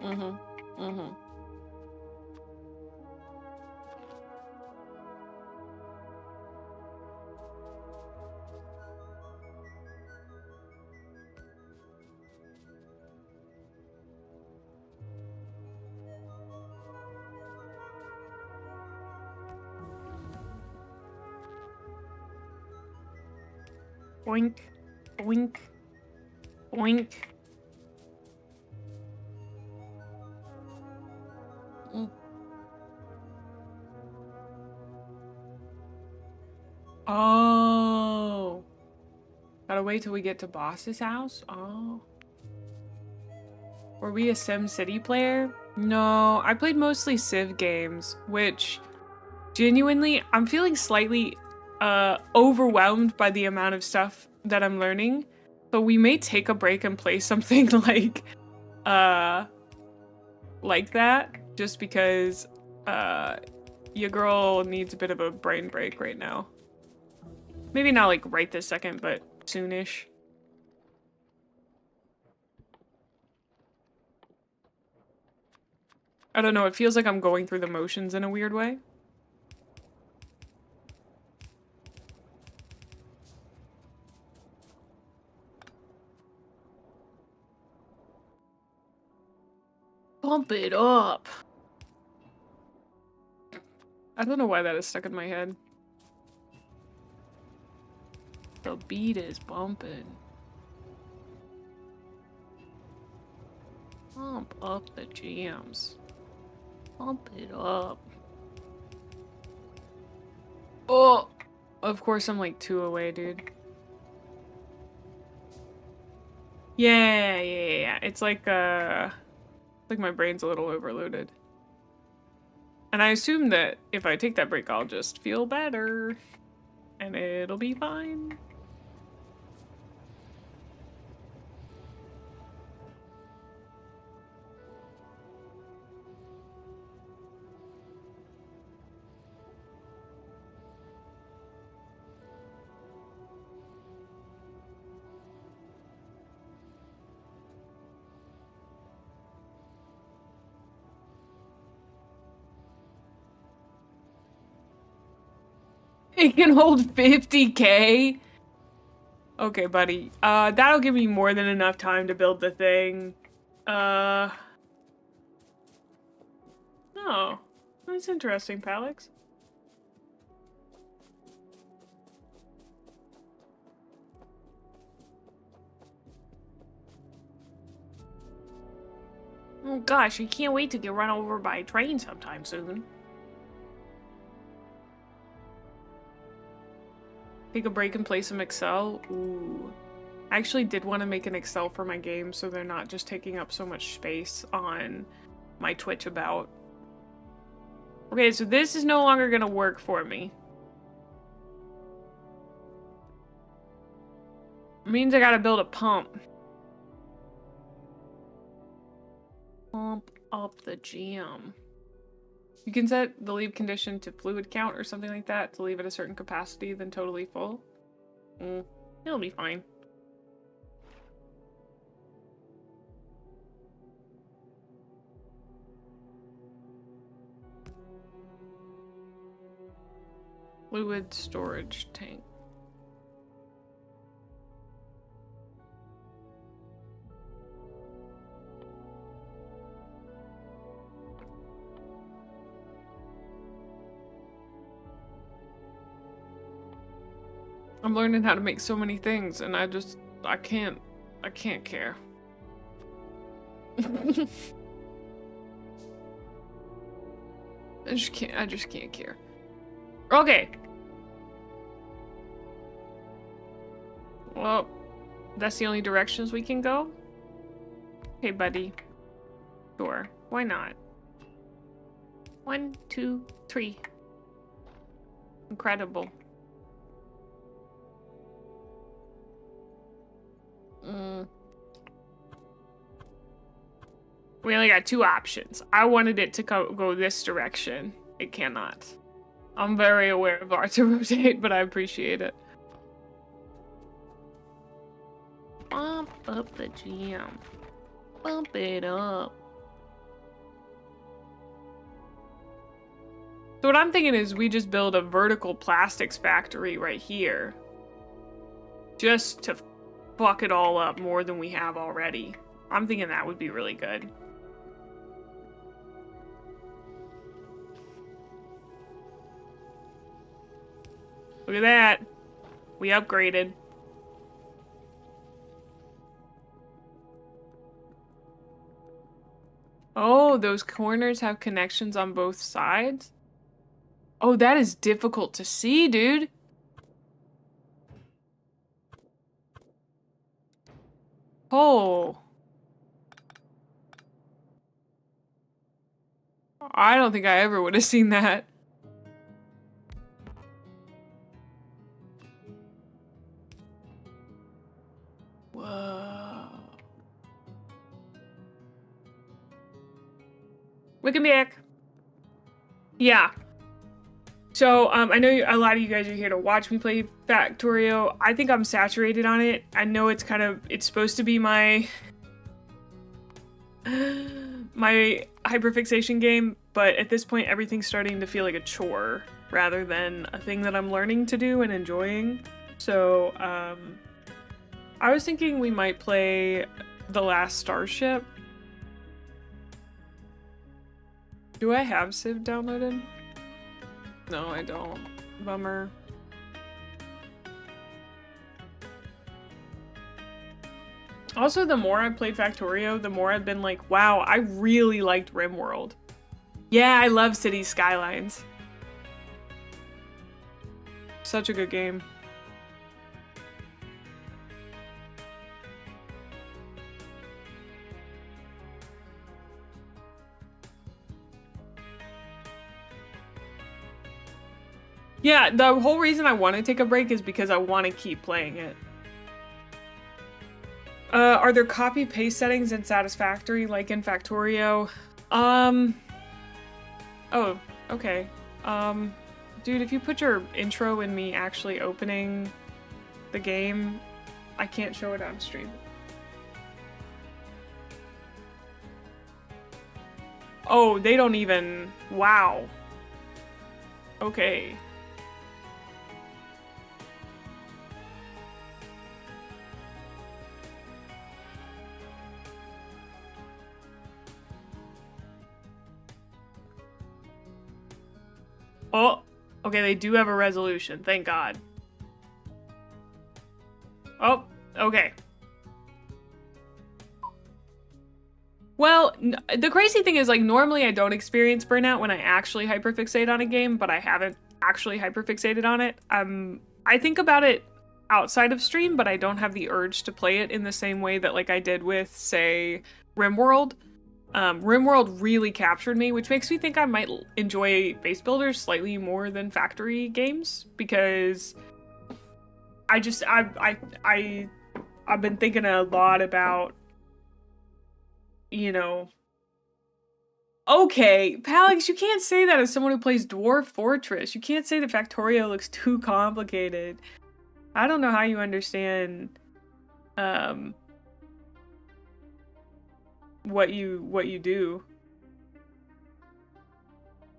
Mm-hmm. Mm-hmm. Boink. Boink. Boink. Mm. Oh. Gotta wait till we get to Boss's house? Oh. Were we a SimCity player? No, I played mostly Civ games, which genuinely, I'm feeling slightly overwhelmed by the amount of stuff that I'm learning. So we may take a break and play something like that, just because your girl needs a bit of a brain break right now. Maybe not like right this second, but soonish. I don't know, it feels like I'm going through the motions in a weird way. Pump it up. I don't know why that is stuck in my head. The beat is bumping. Pump up the jams. Pump it up. Oh! Of course I'm like 2 away, dude. Yeah. It's like my brain's a little overloaded. And I assume that if I take that break, I'll just feel better. And it'll be fine. It can hold 50K? Okay, buddy. That'll give me more than enough time to build the thing. Oh. That's interesting, Palix. Oh gosh, I can't wait to get run over by a train sometime soon. Take a break and play some Excel. Ooh. I actually did want to make an Excel for my game so they're not just taking up so much space on my Twitch about. Okay, so this is no longer gonna work for me. It means I gotta build a pump. Pump up the gym. You can set the leave condition to fluid count or something like that to leave at a certain capacity, then totally full. It'll be fine. Fluid storage tank. I'm learning how to make so many things and I can't care. I just can't care. Okay. Well, that's the only directions we can go? Okay, buddy. Sure. Why not? 1, 2, 3. Incredible. We only got 2 options. I wanted it to go this direction. It cannot. I'm very aware of art to rotate, but I appreciate it. Bump up the gym. Bump it up. So what I'm thinking is we just build a vertical plastics factory right here. Just to fuck it all up more than we have already. I'm thinking that would be really good. Look at that. We upgraded. Oh, those corners have connections on both sides? Oh, that is difficult to see, dude. Oh. I don't think I ever would have seen that. Whoa. Look at me. Yeah. So, I know a lot of you guys are here to watch me play Factorio. I think I'm saturated on it. I know it's supposed to be my hyperfixation game, but at this point everything's starting to feel like a chore rather than a thing that I'm learning to do and enjoying. So, I was thinking we might play The Last Starship. Do I have Civ downloaded? No, I don't. Bummer. Also, the more I've played Factorio, the more I've been like, wow, I really liked Rimworld. Yeah, I love City Skylines. Such a good game. Yeah, the whole reason I want to take a break is because I want to keep playing it. Are there copy-paste settings in Satisfactory like in Factorio? Oh, okay. Dude, if you put your intro in me actually opening the game, I can't show it on stream. Oh, they don't even... Wow. Okay. Oh, okay, they do have a resolution, thank God. Oh, okay. Well, the crazy thing is, like, normally I don't experience burnout when I actually hyperfixate on a game, but I haven't actually hyperfixated on it. I think about it outside of stream, but I don't have the urge to play it in the same way that, like, I did with, say, Rimworld. Rimworld really captured me, which makes me think I might enjoy base builders slightly more than factory games, because I've been thinking a lot about, you know, okay, Palix, you can't say that as someone who plays Dwarf Fortress. You can't say that Factorio looks too complicated. I don't know how you understand what you do.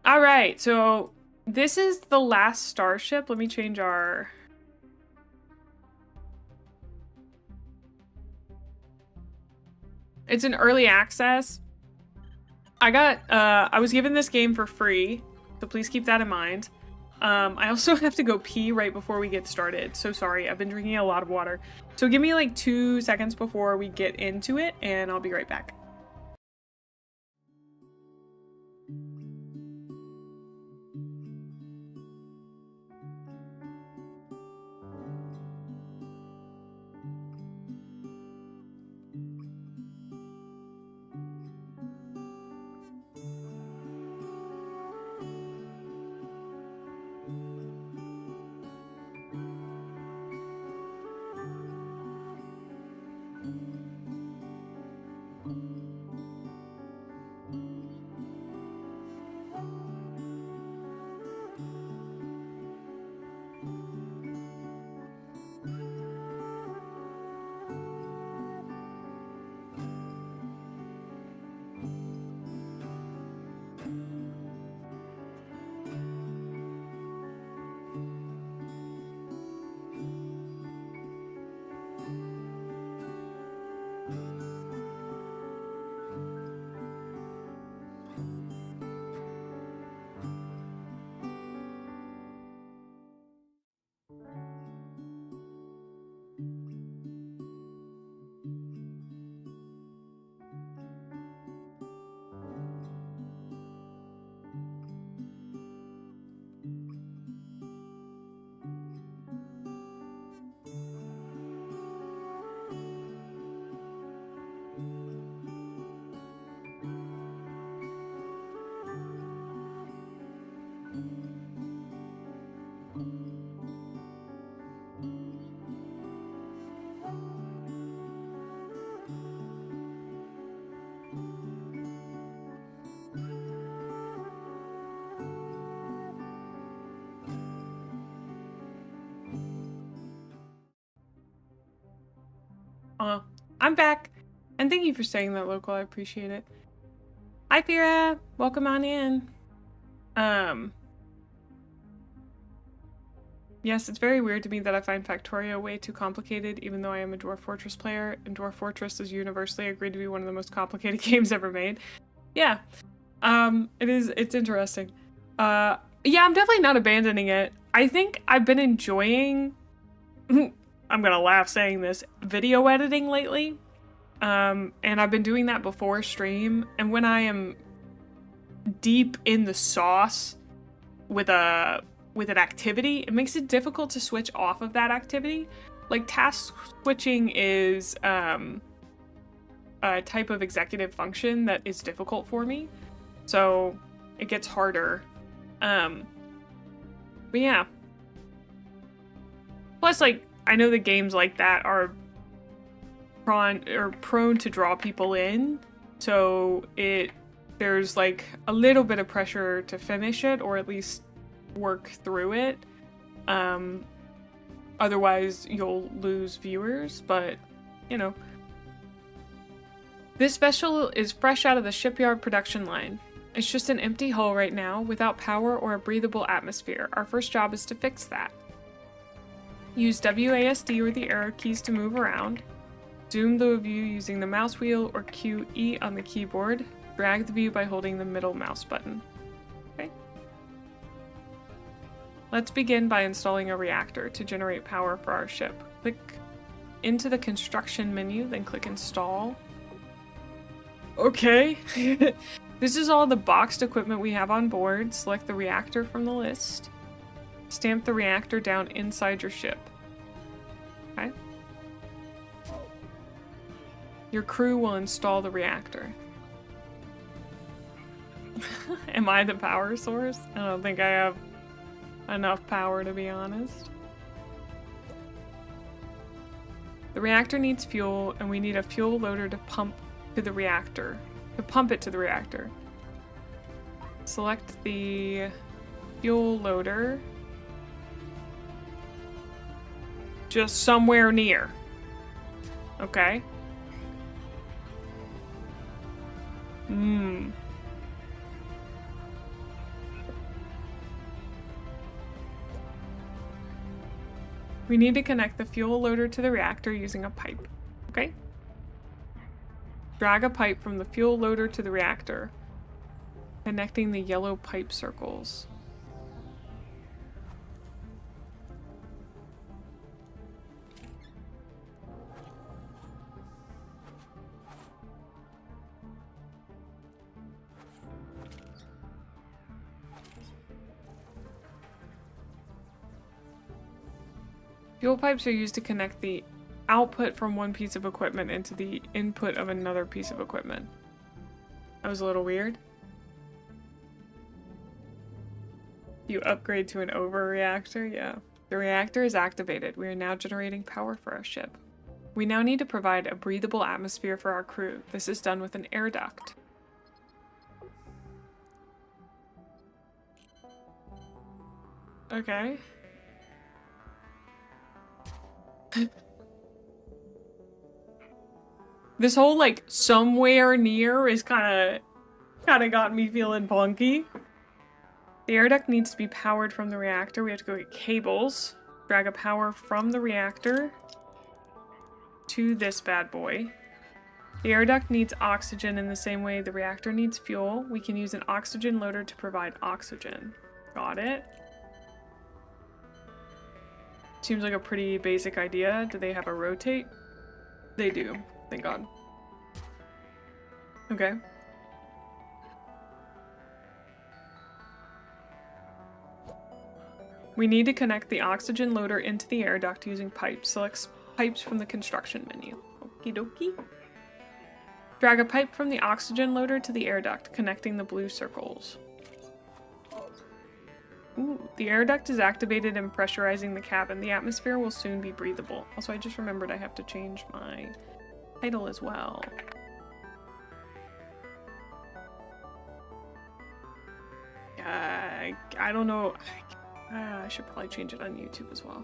All right, so this is the last starship. Let me change our... It's an early access. I was given this game for free, so please keep that in mind. I also have to go pee right before we get started. So sorry, I've been drinking a lot of water. So give me like 2 seconds before we get into it, and I'll be right back. I'm back, and thank you for saying that, local. I appreciate it. Hi, Fira. Welcome on in. Yes, it's very weird to me that I find Factorio way too complicated, even though I am a Dwarf Fortress player, and Dwarf Fortress is universally agreed to be one of the most complicated games ever made. Yeah. It's interesting. Yeah, I'm definitely not abandoning it. I think I've been enjoying... I'm gonna laugh saying this, video editing lately. And I've been doing that before stream, and when I am deep in the sauce with an activity, it makes it difficult to switch off of that activity. Like, task switching is a type of executive function that is difficult for me, so it gets harder. But yeah. Plus, like, I know that games like that are prone to draw people in, so there's like a little bit of pressure to finish it, or at least work through it. Otherwise you'll lose viewers, but you know. This vessel is fresh out of the shipyard production line. It's just an empty hull right now, without power or a breathable atmosphere. Our first job is to fix that. Use WASD or the arrow keys to move around. Zoom the view using the mouse wheel or QE on the keyboard. Drag the view by holding the middle mouse button. Okay. Let's begin by installing a reactor to generate power for our ship. Click into the construction menu, then click install. Okay. This is all the boxed equipment we have on board. Select the reactor from the list. Stamp the reactor down inside your ship. Okay. Your crew will install the reactor. Am I the power source? I don't think I have enough power, to be honest. The reactor needs fuel, and we need a fuel loader to pump to the reactor. To pump it to the reactor. Select the fuel loader. Just somewhere near. Okay. We need to connect the fuel loader to the reactor using a pipe. Okay? Drag a pipe from the fuel loader to the reactor, connecting the yellow pipe circles. Fuel pipes are used to connect the output from one piece of equipment into the input of another piece of equipment. That was a little weird. You upgrade to an overreactor? Yeah. The reactor is activated. We are now generating power for our ship. We now need to provide a breathable atmosphere for our crew. This is done with an air duct. Okay. This whole, like, somewhere near is kinda got me feeling funky. The air duct needs to be powered from the reactor. We have to go get cables. Drag a power from the reactor to this bad boy. The air duct needs oxygen in the same way the reactor needs fuel. We can use an oxygen loader to provide oxygen. Got it. Seems like a pretty basic idea. Do they have a rotate? They do. Thank God. Okay. We need to connect the oxygen loader into the air duct using pipes. Select pipes from the construction menu. Okie dokie. Drag a pipe from the oxygen loader to the air duct, connecting the blue circles. Ooh, the air duct is activated and pressurizing the cabin. The atmosphere will soon be breathable. Also, I just remembered I have to change my title as well. I don't know. I should probably change it on YouTube as well.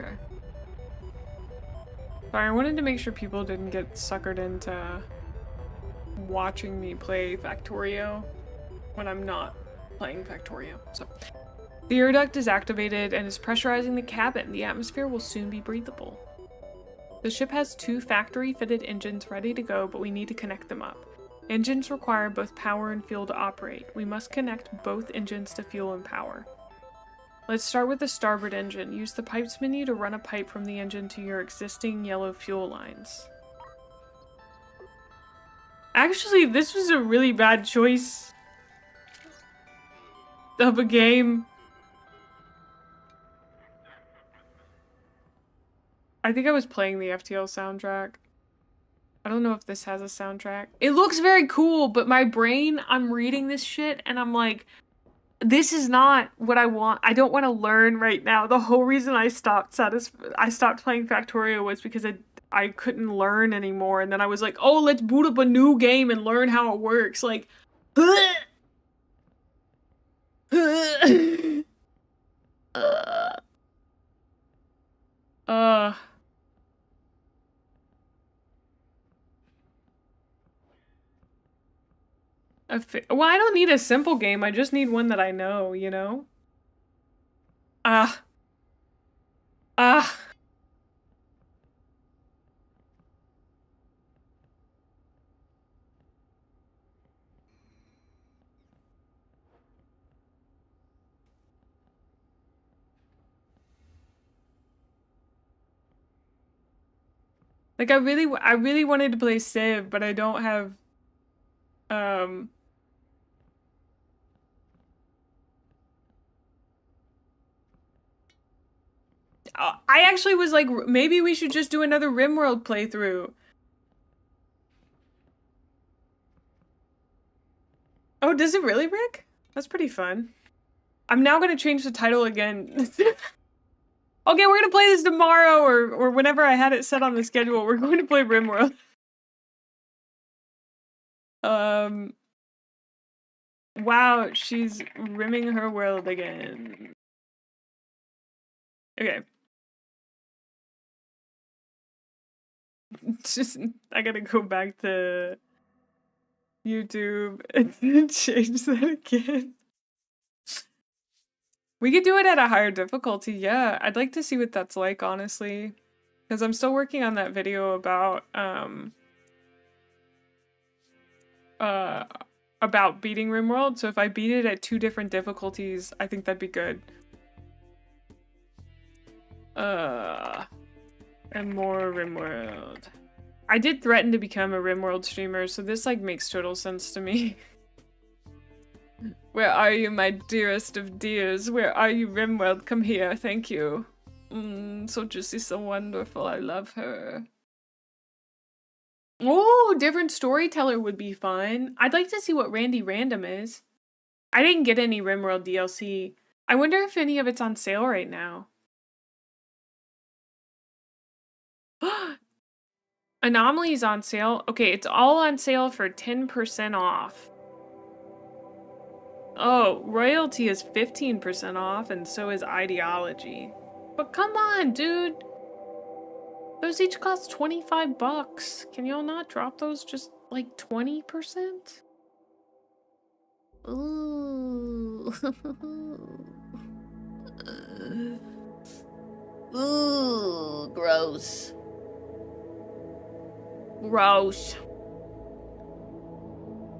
Okay. Sorry, I wanted to make sure people didn't get suckered into watching me play Factorio when I'm not playing Factorio. So, the air duct is activated and is pressurizing the cabin. The atmosphere will soon be breathable. The ship has 2 factory-fitted engines ready to go, but we need to connect them up. Engines require both power and fuel to operate. We must connect both engines to fuel and power. Let's start with the starboard engine. Use the pipes menu to run a pipe from the engine to your existing yellow fuel lines. Actually, this was a really bad choice of a game. I think I was playing the FTL soundtrack. I don't know if this has a soundtrack. It looks very cool, but my brain, I'm reading this shit and I'm like, this is not what I want. I don't want to learn right now. The whole reason I stopped playing Factorio was because I couldn't learn anymore. And then I was like, oh, let's boot up a new game and learn how it works. Like, Well, I don't need a simple game. I just need one that I know, you know? Ah. Ah. Like, I really wanted to play Civ, but I don't have, I actually was like, maybe we should just do another Rimworld playthrough. Oh, does it really, Rick? That's pretty fun. I'm now gonna change the title again. Okay, we're gonna play this tomorrow or whenever I had it set on the schedule. We're going to play Rimworld. Wow, she's rimming her world again. Okay. Just, I gotta go back to YouTube and change that again. We could do it at a higher difficulty, yeah. I'd like to see what that's like, honestly. Because I'm still working on that video about beating Rimworld, so if I beat it at 2 different difficulties, I think that'd be good. And more Rimworld. I did threaten to become a Rimworld streamer, so this like makes total sense to me. Where are you, my dearest of dears? Where are you, Rimworld? Come here, thank you. So juicy, so wonderful, I love her. Oh, different storyteller would be fun. I'd like to see what Randy Random is. I didn't get any Rimworld DLC. I wonder if any of it's on sale right now. Anomaly's on sale. Okay, it's all on sale for 10% off. Oh, Royalty is 15% off, and so is Ideology. But come on, dude. Those each cost 25 bucks. Can y'all not drop those just like 20%? Ooh. Ooh, gross. Gross.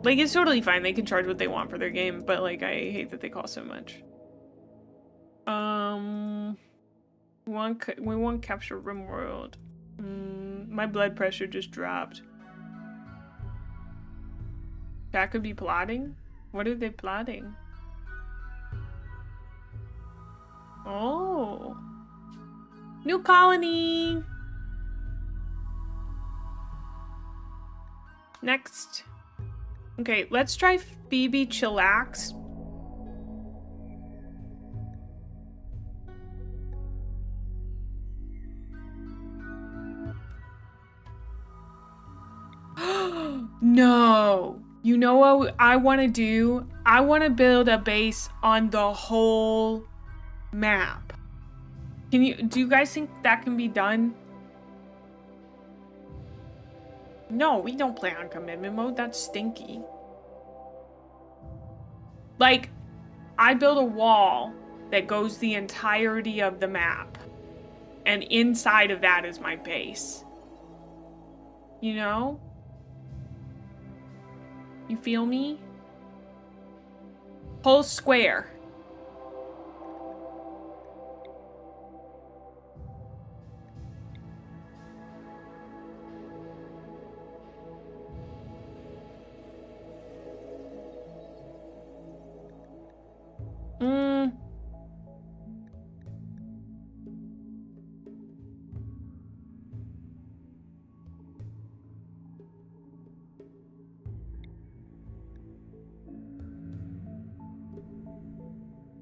Like, it's totally fine. They can charge what they want for their game, but like, I hate that they cost so much. We want capture Rimworld. My blood pressure just dropped. That could be plotting? What are they plotting? Oh. New colony! Next. Okay, let's try Phoebe Chillax. No. You know what I want to do? I want to build a base on the whole map. Do you guys think that can be done? No, we don't play on commitment mode. That's stinky. Like, I build a wall that goes the entirety of the map. And inside of that is my base. You know? You feel me? Whole square.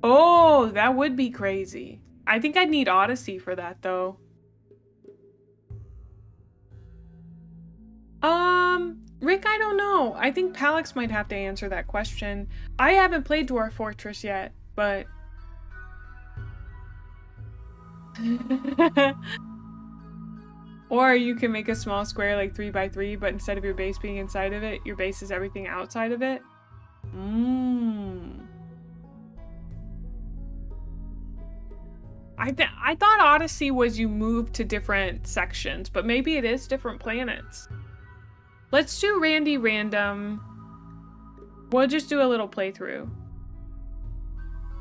Oh, that would be crazy. I think I'd need Odyssey for that, though. Rick, I don't know. I think Palix might have to answer that question. I haven't played Dwarf Fortress yet, but... Or you can make a small square like 3x3, but instead of your base being inside of it, your base is everything outside of it. I thought Odyssey was you move to different sections, but maybe it is different planets. Let's do Randy Random. We'll just do a little playthrough.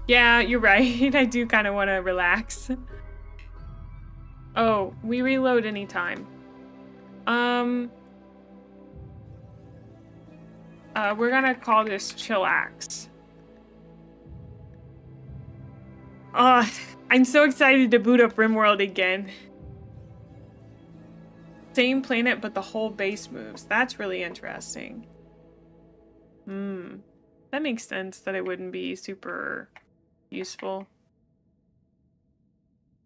Yeah, you're right. I do kind of want to relax. Oh, we reload anytime. We're gonna call this Chillax. Oh, I'm so excited to boot up Rimworld again. Same planet, but the whole base moves. That's really interesting. That makes sense that it wouldn't be super useful.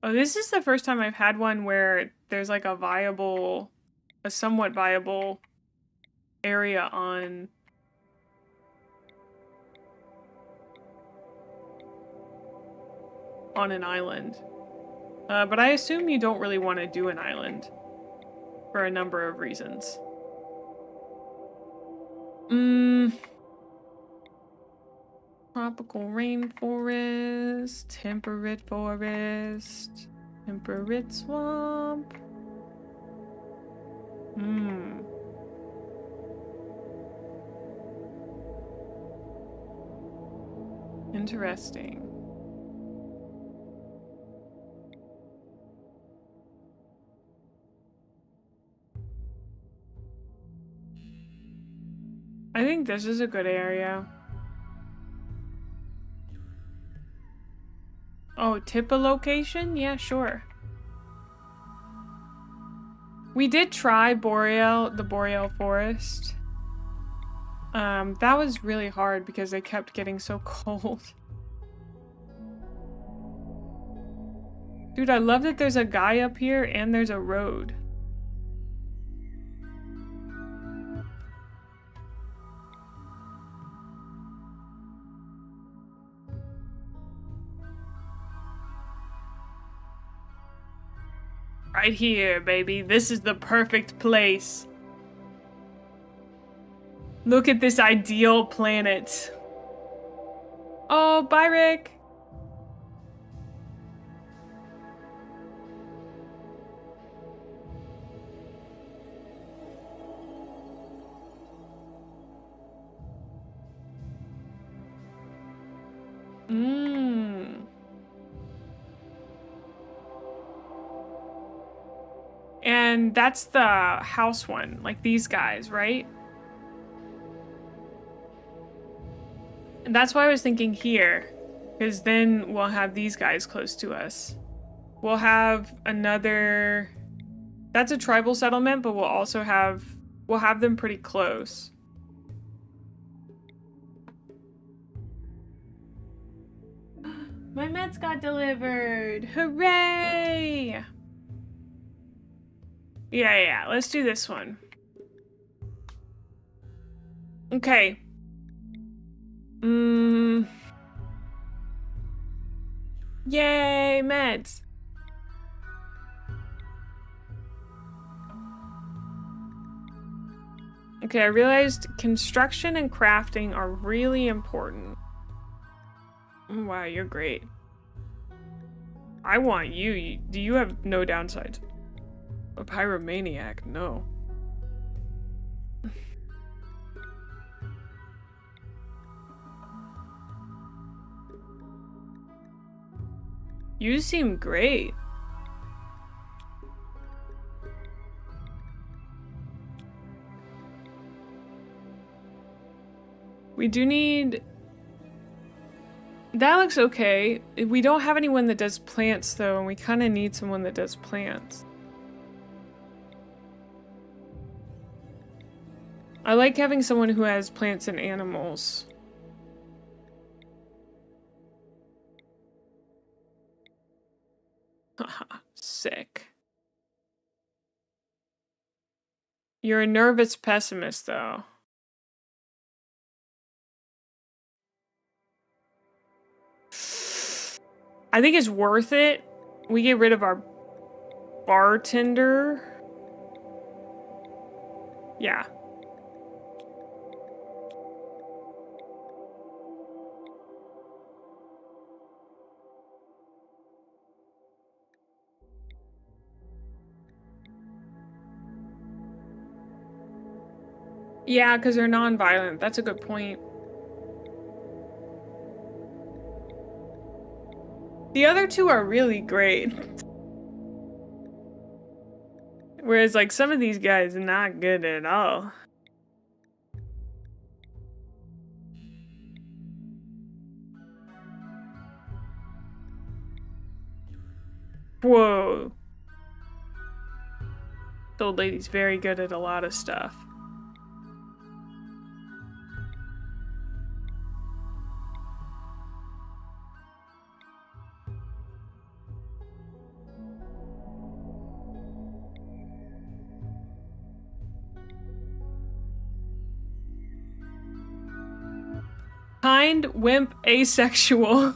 Oh, this is the first time I've had one where there's like a somewhat viable area on an island. But I assume you don't really want to do an island for a number of reasons. Tropical rainforest, temperate forest, temperate swamp. Interesting. I think this is a good area. Oh, tip a location? Yeah, sure. We did try the Boreal Forest. That was really hard because they kept getting so cold. Dude, I love that there's a guy up here and there's a road. Right here, baby. This is the perfect place. Look at this ideal planet. Oh, bye, Rick. And that's the house one, like these guys, right? And that's why I was thinking here, because then we'll have these guys close to us. We'll have another... That's a tribal settlement, but we'll also have... We'll have them pretty close. My meds got delivered! Hooray! Yeah, let's do this one. Okay. Yay, meds. Okay, I realized construction and crafting are really important. Oh, wow, you're great. I want you. Do you have no downsides? A pyromaniac? No. You seem great. We do need... That looks okay. We don't have anyone that does plants, though, and we kind of need someone that does plants. I like having someone who has plants and animals. Sick. You're a nervous pessimist, though. I think it's worth it. We get rid of our bartender. Yeah. Yeah, because they're non-violent. That's a good point. The other two are really great. Whereas, like, some of these guys are not good at all. Whoa. The old lady's very good at a lot of stuff. Kind, wimp, asexual.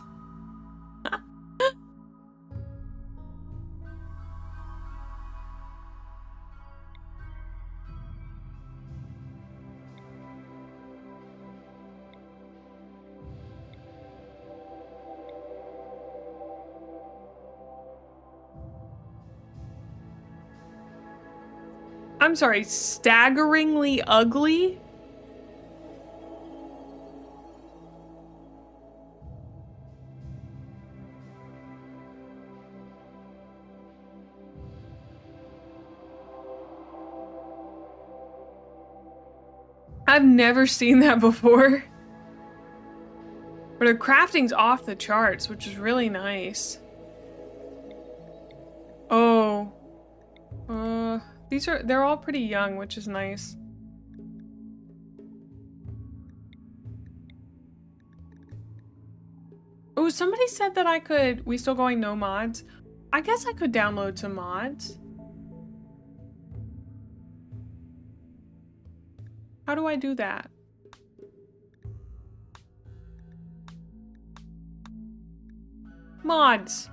I'm sorry, staggeringly ugly? I've never seen that before. But her crafting's off the charts, which is really nice. Oh. They're all pretty young, which is nice. Oh, somebody said that I could... We still going no mods? I guess I could download some mods. How do I do that? Mods.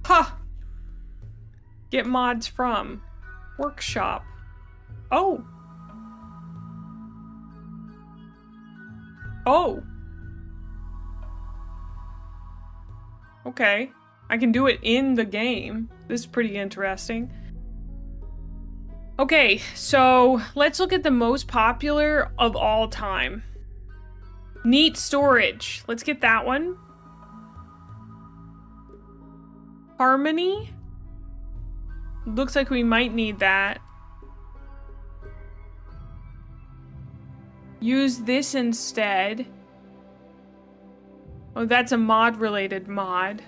Ha! Get mods from workshop. Oh. Oh. Okay. I can do it in the game. This is pretty interesting. Okay, so let's look at the most popular of all time. Neat storage. Let's get that one. Harmony. Looks like we might need that. Use this instead. Oh, that's a mod-related mod.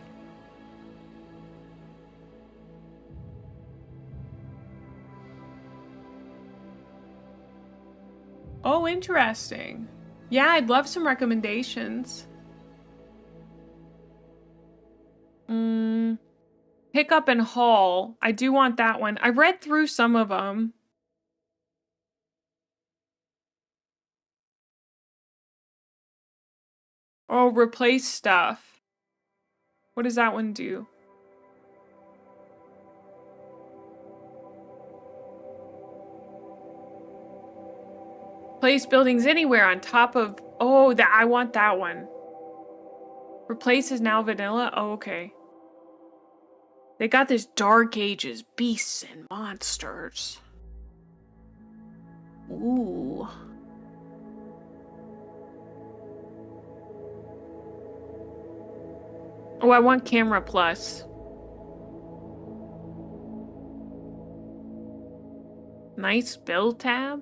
Oh, interesting. Yeah, I'd love some recommendations. Pick up and haul. I do want that one. I read through some of them. Oh, replace stuff. What does that one do? Place buildings anywhere on top of... Oh, I want that one. Replace is now vanilla? Oh, okay. They got this Dark Ages, beasts and monsters. Ooh. Oh, I want camera plus. Nice build tab.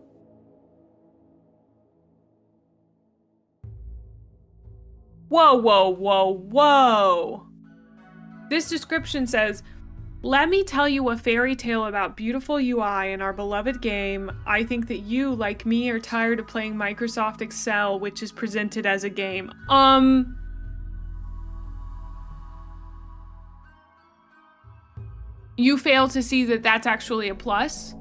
Whoa, whoa, whoa, whoa. This description says, let me tell you a fairy tale about beautiful UI in our beloved game. I think that you, like me, are tired of playing Microsoft Excel, which is presented as a game. You fail to see that that's actually a plus?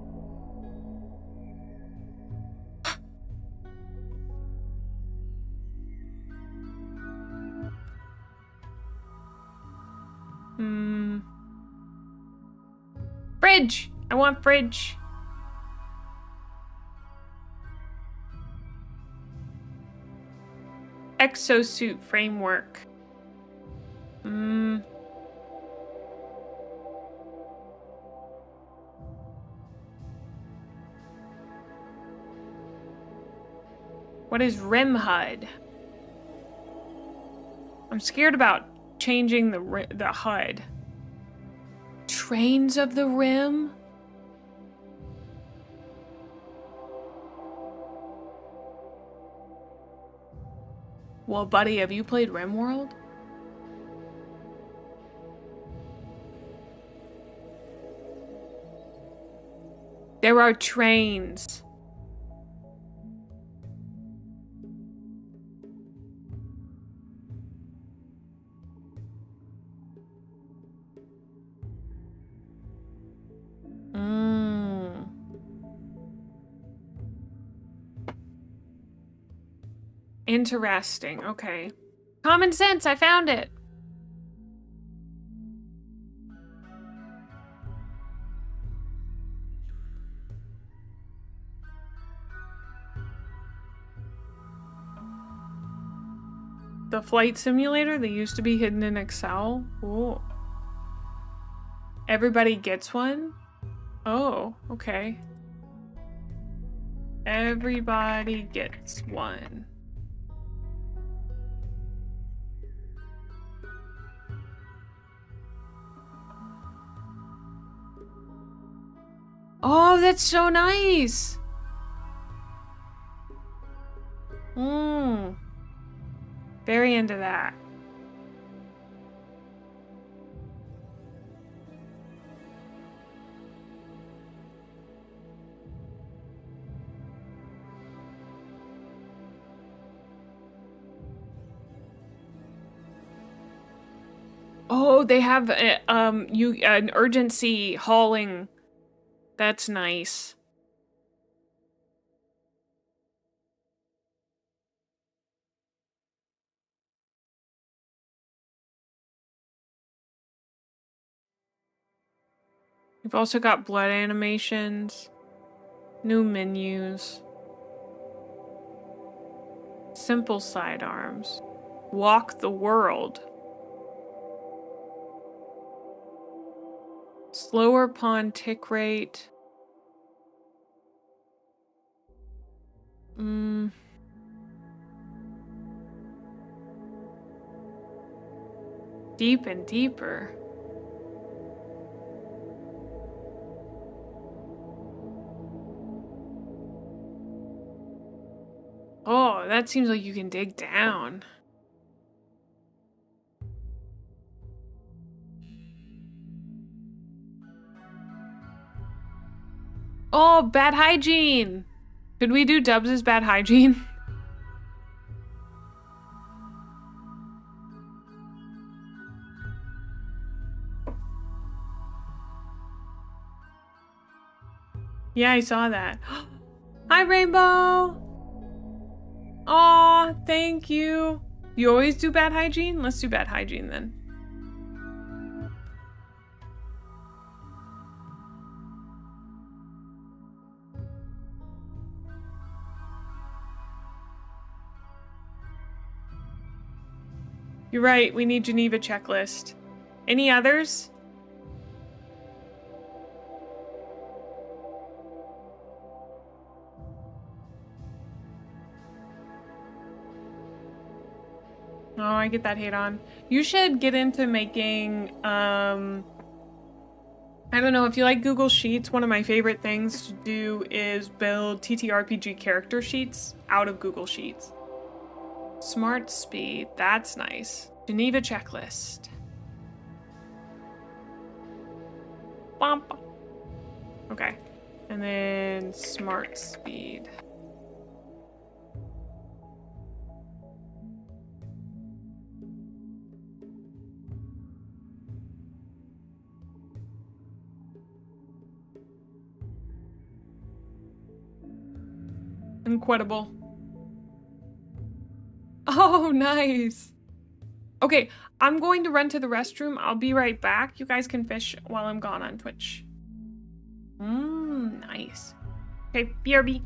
Fridge! I want fridge. Exosuit framework. What is rim HUD? I'm scared about changing the HUD. Trains of the Rim? Well, buddy, have you played Rimworld? There are trains. Interesting. Okay. Common sense. I found it. The flight simulator, they used to be hidden in Excel. Ooh. Everybody gets one? Oh, okay. Everybody gets one. Oh, that's so nice. Very into that. Oh, they have an urgency hauling. That's nice. We've also got blood animations, new menus, simple sidearms, walk the world, slower pawn tick rate. Deep and deeper. Oh, that seems like you can dig down. Oh, bad hygiene. Could we do Dubs' bad hygiene? Yeah, I saw that. Hi, Rainbow. Aw, thank you. You always do bad hygiene? Let's do bad hygiene then. You're right, we need Geneva checklist. Any others? Oh, I get that hate on. You should get into making, I don't know, if you like Google Sheets, one of my favorite things to do is build TTRPG character sheets out of Google Sheets. Smart speed, that's nice. Geneva checklist. Bump. Okay, and then smart speed. Incredible. Oh, nice. Okay, I'm going to run to the restroom. I'll be right back. You guys can fish while I'm gone on Twitch. Nice. Okay, BRB.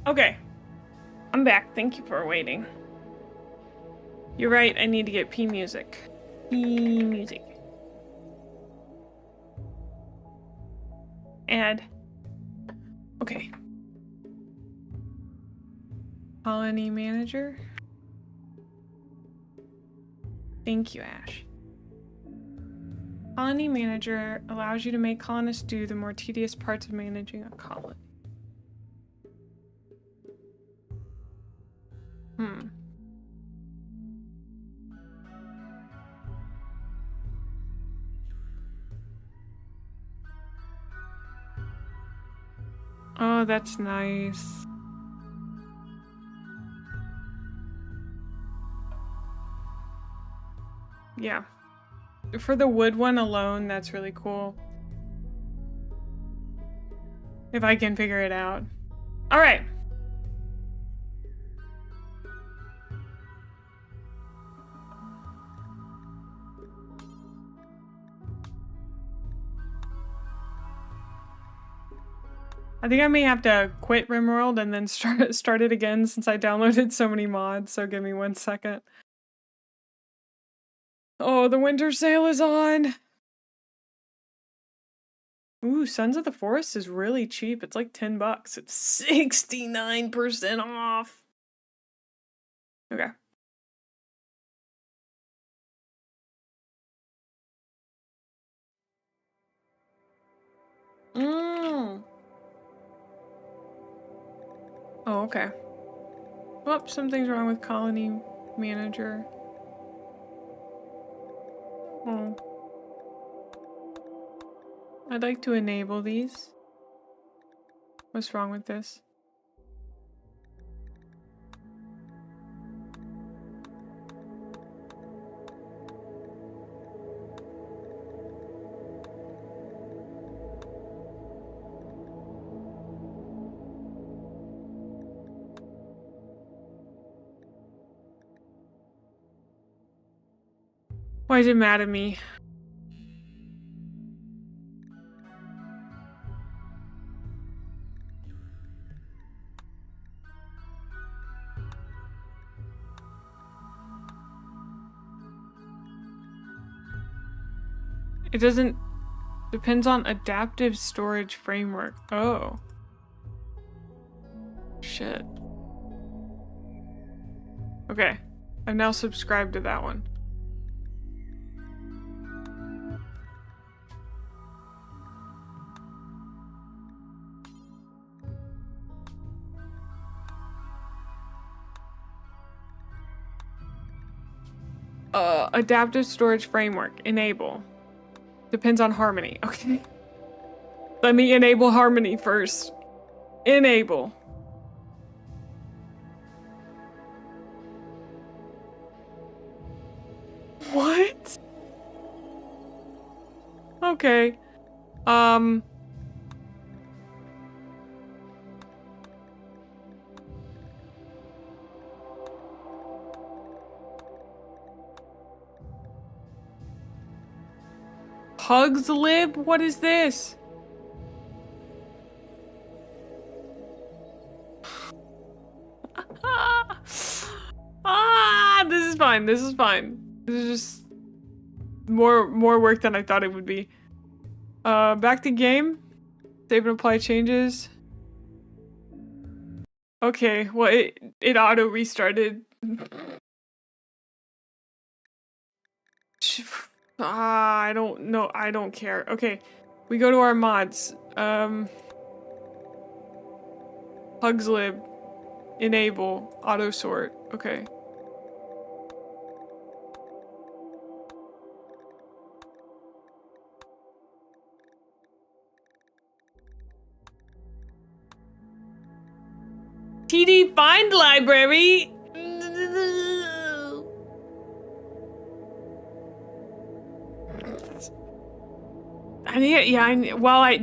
Okay. I'm back. Thank you for waiting. You're right, I need to get P music. P music. Add. Okay. Colony manager. Thank you, Ash. Colony manager allows you to make colonists do the more tedious parts of managing a colony. Oh, that's nice. Yeah. For the wood one alone, that's really cool. If I can figure it out. All right. I think I may have to quit Rimworld and then start it again since I downloaded so many mods, so give me 1 second. Oh, the winter sale is on! Ooh, Sons of the Forest is really cheap. It's like $10. It's 69% off! Okay. Oh, okay. Well, something's wrong with Colony Manager. Oh. I'd like to enable these. What's wrong with this? Why is it mad at me? It doesn't... Depends on adaptive storage framework. Oh. Shit. Okay. I've now subscribed to that one. Adaptive storage framework. Enable. Depends on Harmony. Okay. Let me enable Harmony first. Enable. What? Okay. Hugs lib? What is this? This is fine. This is fine. This is just more work than I thought it would be. Back to game. Save and apply changes. Okay, well it auto restarted. I don't know. I don't care. Okay, we go to our mods. Hugslib, enable, auto sort. Okay, TD find library.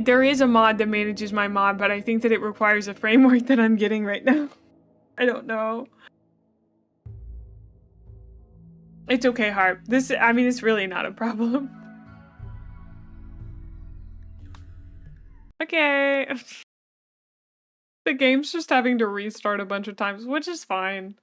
There is a mod that manages my mod, but I think that it requires a framework that I'm getting right now. I don't know. It's okay, Harp. It's really not a problem. Okay. The game's just having to restart a bunch of times, which is fine.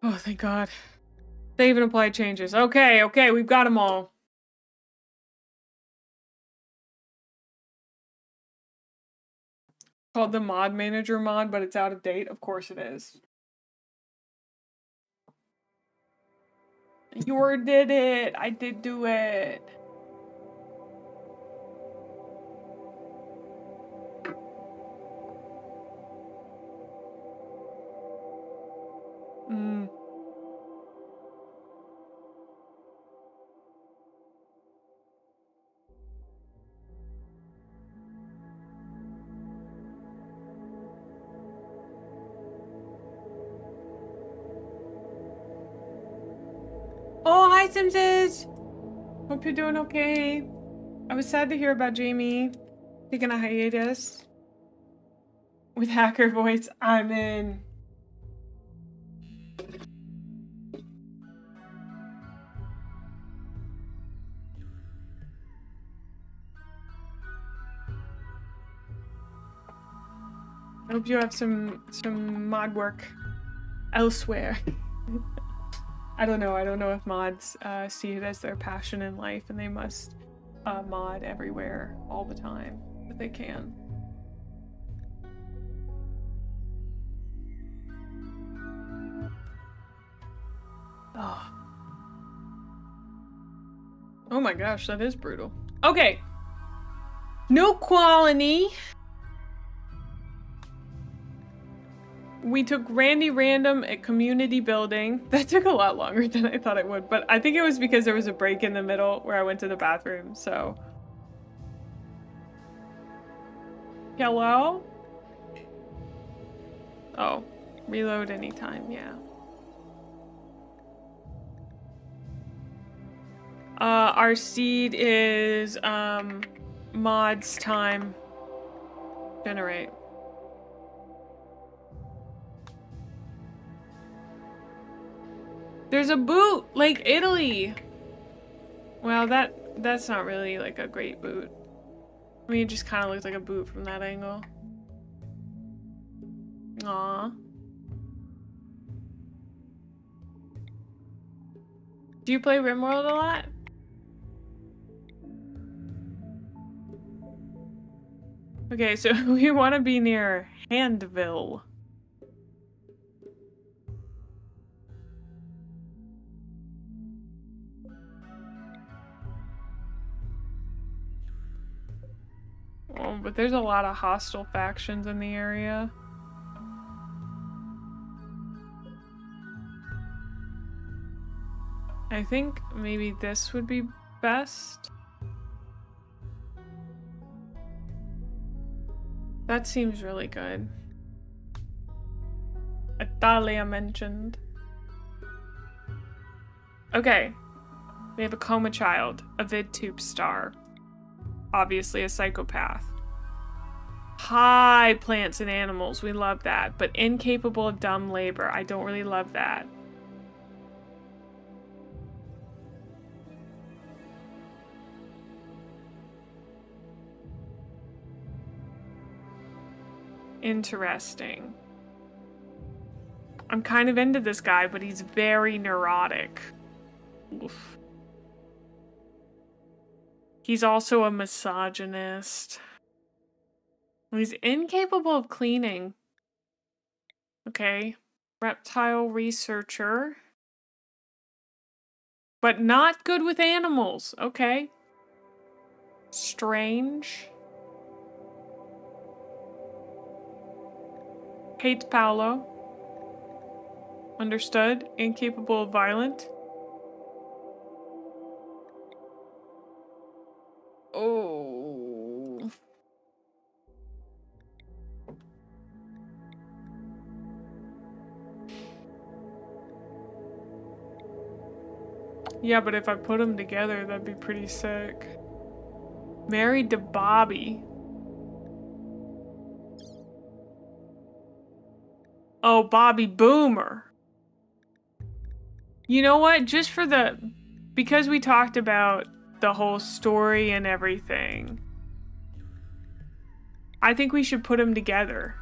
Oh, thank God. They even applied changes. Okay, we've got them all. Called the mod manager mod, but it's out of date. Of course it is. You did it. I did do it. Oh, hi, Simpsons! Hope you're doing okay. I was sad to hear about Jamie taking a hiatus. With hacker voice, I'm in. I hope you have some mod work elsewhere. I don't know if mods see it as their passion in life and they must mod everywhere all the time, but they can. Oh my gosh, that is brutal. Okay. New colony. We took Randy Random at community building. That took a lot longer than I thought it would, but I think it was because there was a break in the middle where I went to the bathroom, so. Hello? Oh, reload anytime, yeah. Our seed is, mods time. Generate. There's a boot, like Italy. Well, that's not really like a great boot. I mean, it just kind of looks like a boot from that angle. Aw. Do you play Rimworld a lot? Okay, so we want to be near Handville. Oh, but there's a lot of hostile factions in the area. I think maybe this would be best. That seems really good. Italia mentioned. Okay. We have a coma child, a VidTube star. Obviously a psychopath. High plants and animals, we love that. But incapable of dumb labor, I don't really love that. Interesting. I'm kind of into this guy, but he's very neurotic. Oof. He's also a misogynist. He's incapable of cleaning. Okay. Reptile researcher. But not good with animals. Okay. Strange. Hates Paolo. Understood. Incapable of violent. Oh. Yeah, but if I put them together, that'd be pretty sick. Married to Bobby. Oh, Bobby Boomer. You know what? Just for the... Because we talked about the whole story and everything, I think we should put them together.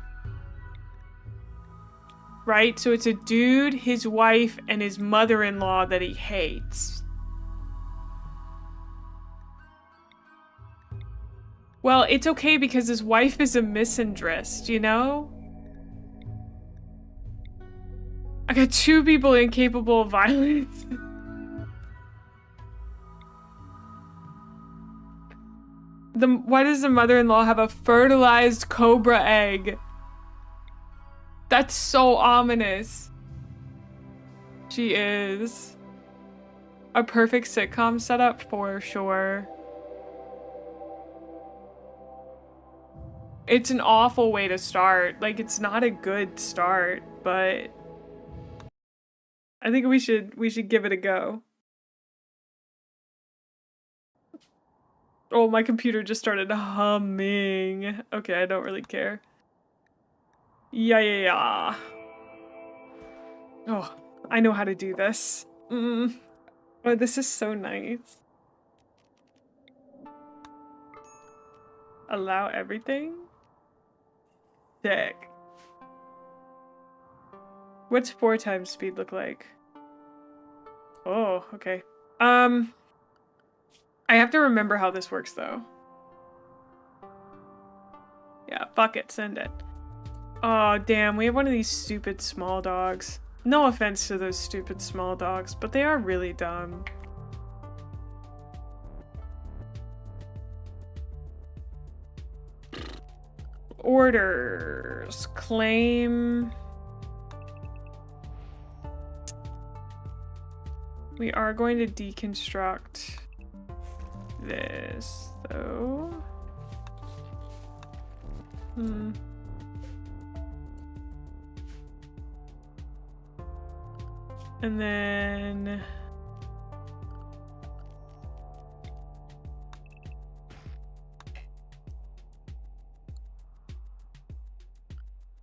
Right? So it's a dude, his wife, and his mother-in-law that he hates. Well, it's okay because his wife is a misandrist, you know? I got 2 people incapable of violence. Why does the mother-in-law have a fertilized cobra egg? That's so ominous. She is. A perfect sitcom setup for sure. It's an awful way to start. Like, it's not a good start, but I think we should give it a go. Oh, my computer just started humming. Okay, I don't really care. Yeah. Oh, I know how to do this. Oh, this is so nice. Allow everything? Sick. What's 4 times speed look like? Oh, okay. I have to remember how this works though. Yeah, fuck it, send it. Oh, damn, we have one of these stupid small dogs. No offense to those stupid small dogs, but they are really dumb. Orders. Claim. We are going to deconstruct this, though. And then...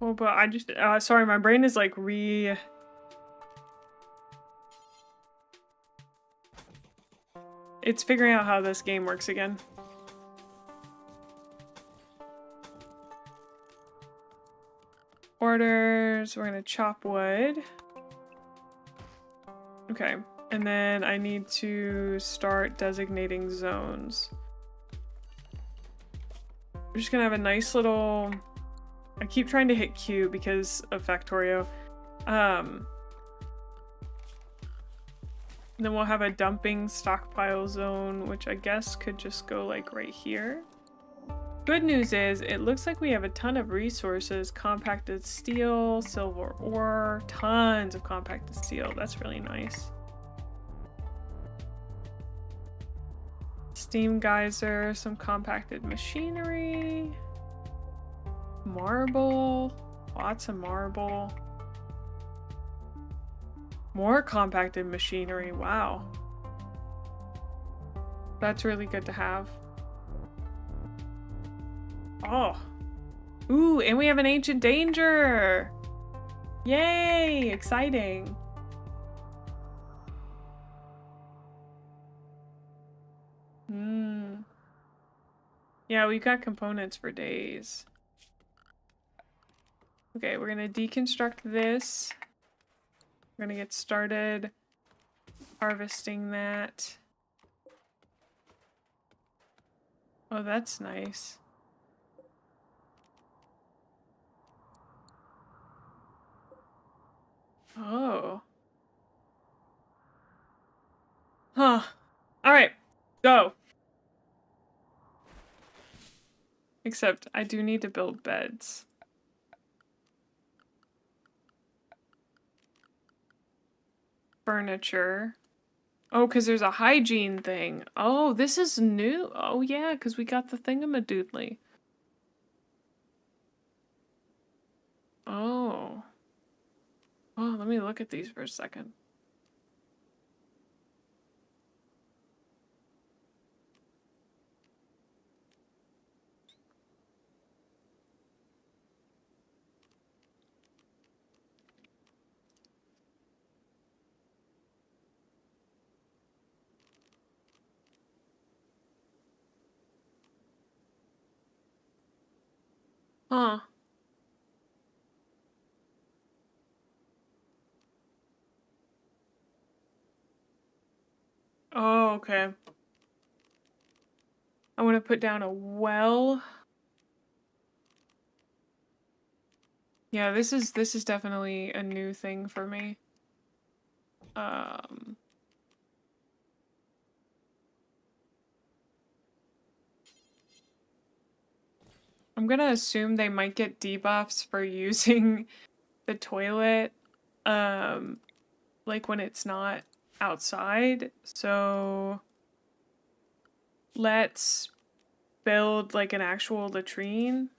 Oh, but I just... sorry, my brain is like It's figuring out how this game works again. Orders, we're gonna chop wood. Okay, and then I need to start designating zones. We're just gonna have a nice little... I keep trying to hit Q because of Factorio. Then we'll have a dumping stockpile zone, which I guess could just go like right here. Good news is, it looks like we have a ton of resources. Compacted steel, silver ore, tons of compacted steel. That's really nice. Steam geyser, some compacted machinery. Marble, lots of marble. More compacted machinery, wow. That's really good to have. Oh. Ooh, and we have an ancient danger! Yay! Exciting. Yeah, we've got components for days. Okay, we're gonna deconstruct this. We're gonna get started harvesting that. Oh, that's nice. Oh. Huh. Alright. Go. Except I do need to build beds. Furniture. Oh, because there's a hygiene thing. Oh, this is new. Oh, yeah, because we got the thingamadoodly. Oh. Oh, let me look at these for a second. Huh. Oh, okay. I want to put down a well. Yeah, this is definitely a new thing for me. I'm gonna assume they might get debuffs for using the toilet, like when it's not outside. So let's build like an actual latrine.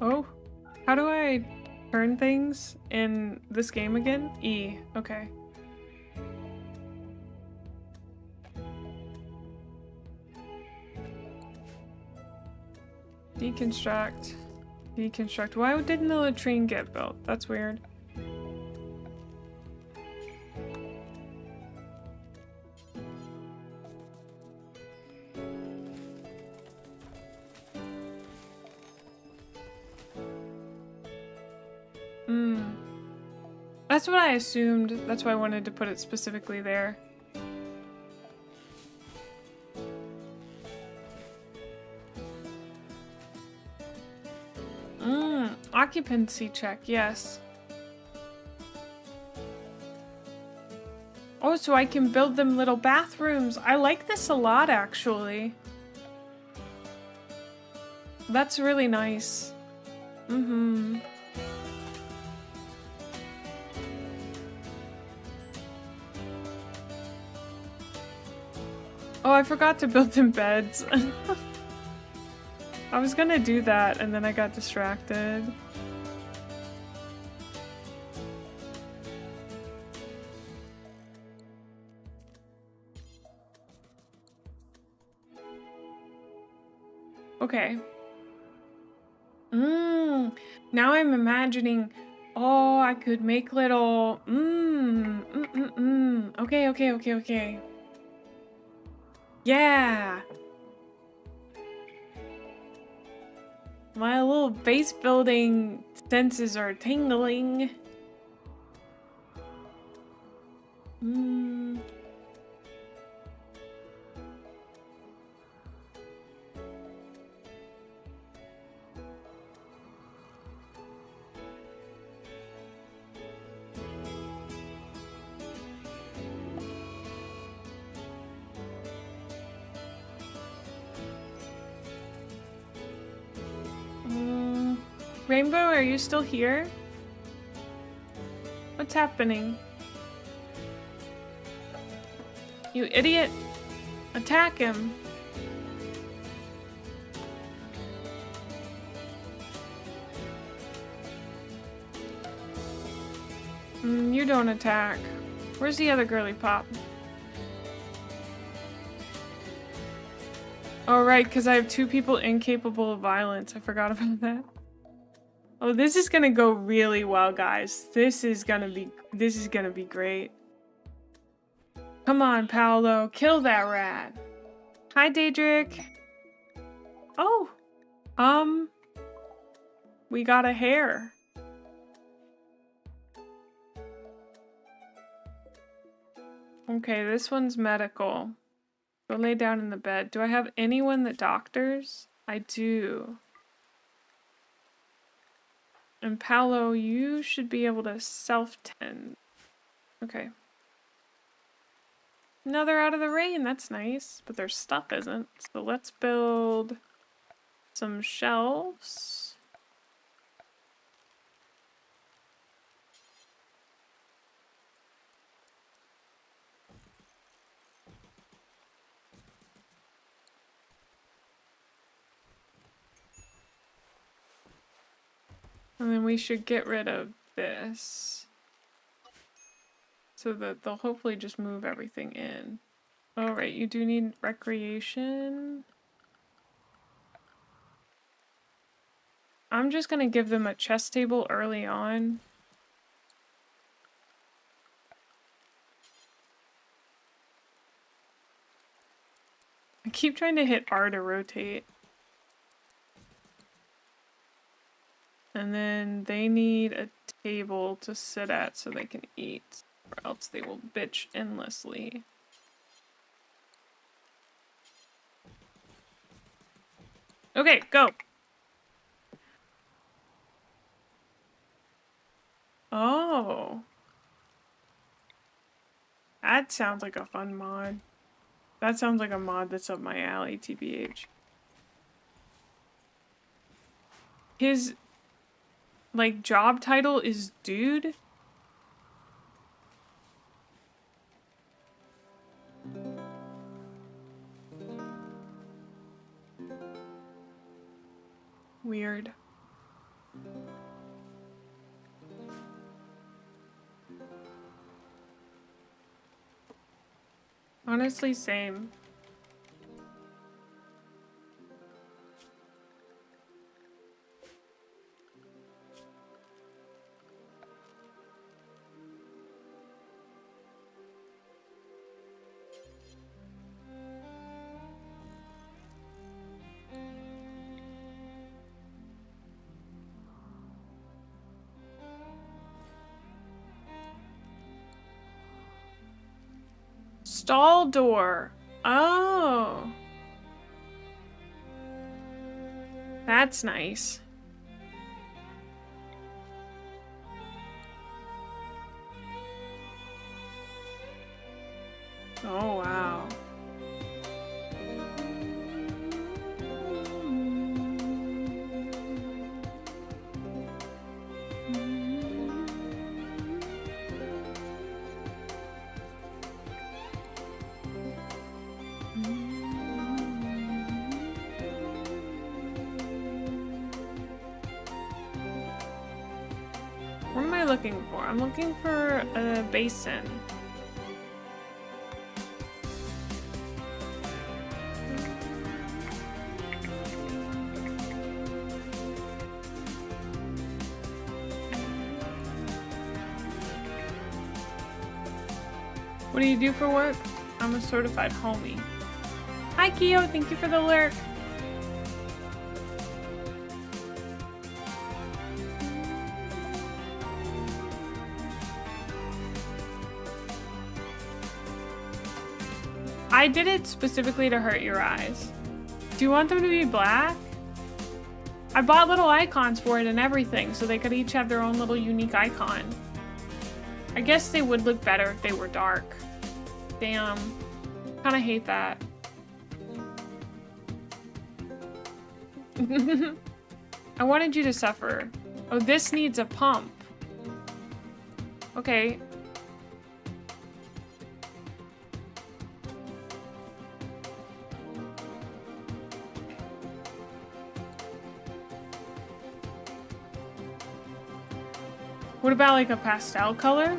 Oh, how do I turn things in this game again? E, okay. Deconstruct. Deconstruct. Why didn't the latrine get built? That's weird. That's what I assumed. That's why I wanted to put it specifically there. Occupancy check, yes. Oh, so I can build them little bathrooms. I like this a lot, actually. That's really nice. Mm-hmm. Oh, I forgot to build them beds. I was gonna do that, and then I got distracted. Okay. Now I'm imagining, oh, I could make little, okay. Yeah! My little base building senses are tingling. Rainbow, are you still here? What's happening? You idiot! Attack him! You don't attack. Where's the other girly pop? Oh, right, because I have 2 people incapable of violence. I forgot about that. Oh, this is gonna go really well, guys. This is gonna be great. Come on, Paolo. Kill that rat. Hi, Daedric. Oh. We got a hare. Okay, this one's medical. Go lay down in the bed. Do I have anyone that doctors? I do. And Paolo, you should be able to self-tend. Okay. Now they're out of the rain, that's nice. But their stuff isn't. So let's build some shelves. And then we should get rid of this. So that they'll hopefully just move everything in. Alright, you do need recreation. I'm just gonna give them a chess table early on. I keep trying to hit R to rotate. And then they need a table to sit at so they can eat, or else they will bitch endlessly. Okay, go! Oh. That sounds like a fun mod. That sounds like a mod that's up my alley, TBH. His, like, job title is dude? Weird. Honestly, same. Stall door. Oh. That's nice. Oh, wow. What am I looking for? I'm looking for a basin. What do you do for work? I'm a certified homie. Hi Keo, thank you for the lurk. I did it specifically to hurt your eyes. Do you want them to be black? I bought little icons for it and everything, so they could each have their own little unique icon. I guess they would look better if they were dark. Damn. Kinda hate that. I wanted you to suffer. Oh, this needs a pump. Okay. What about like a pastel color?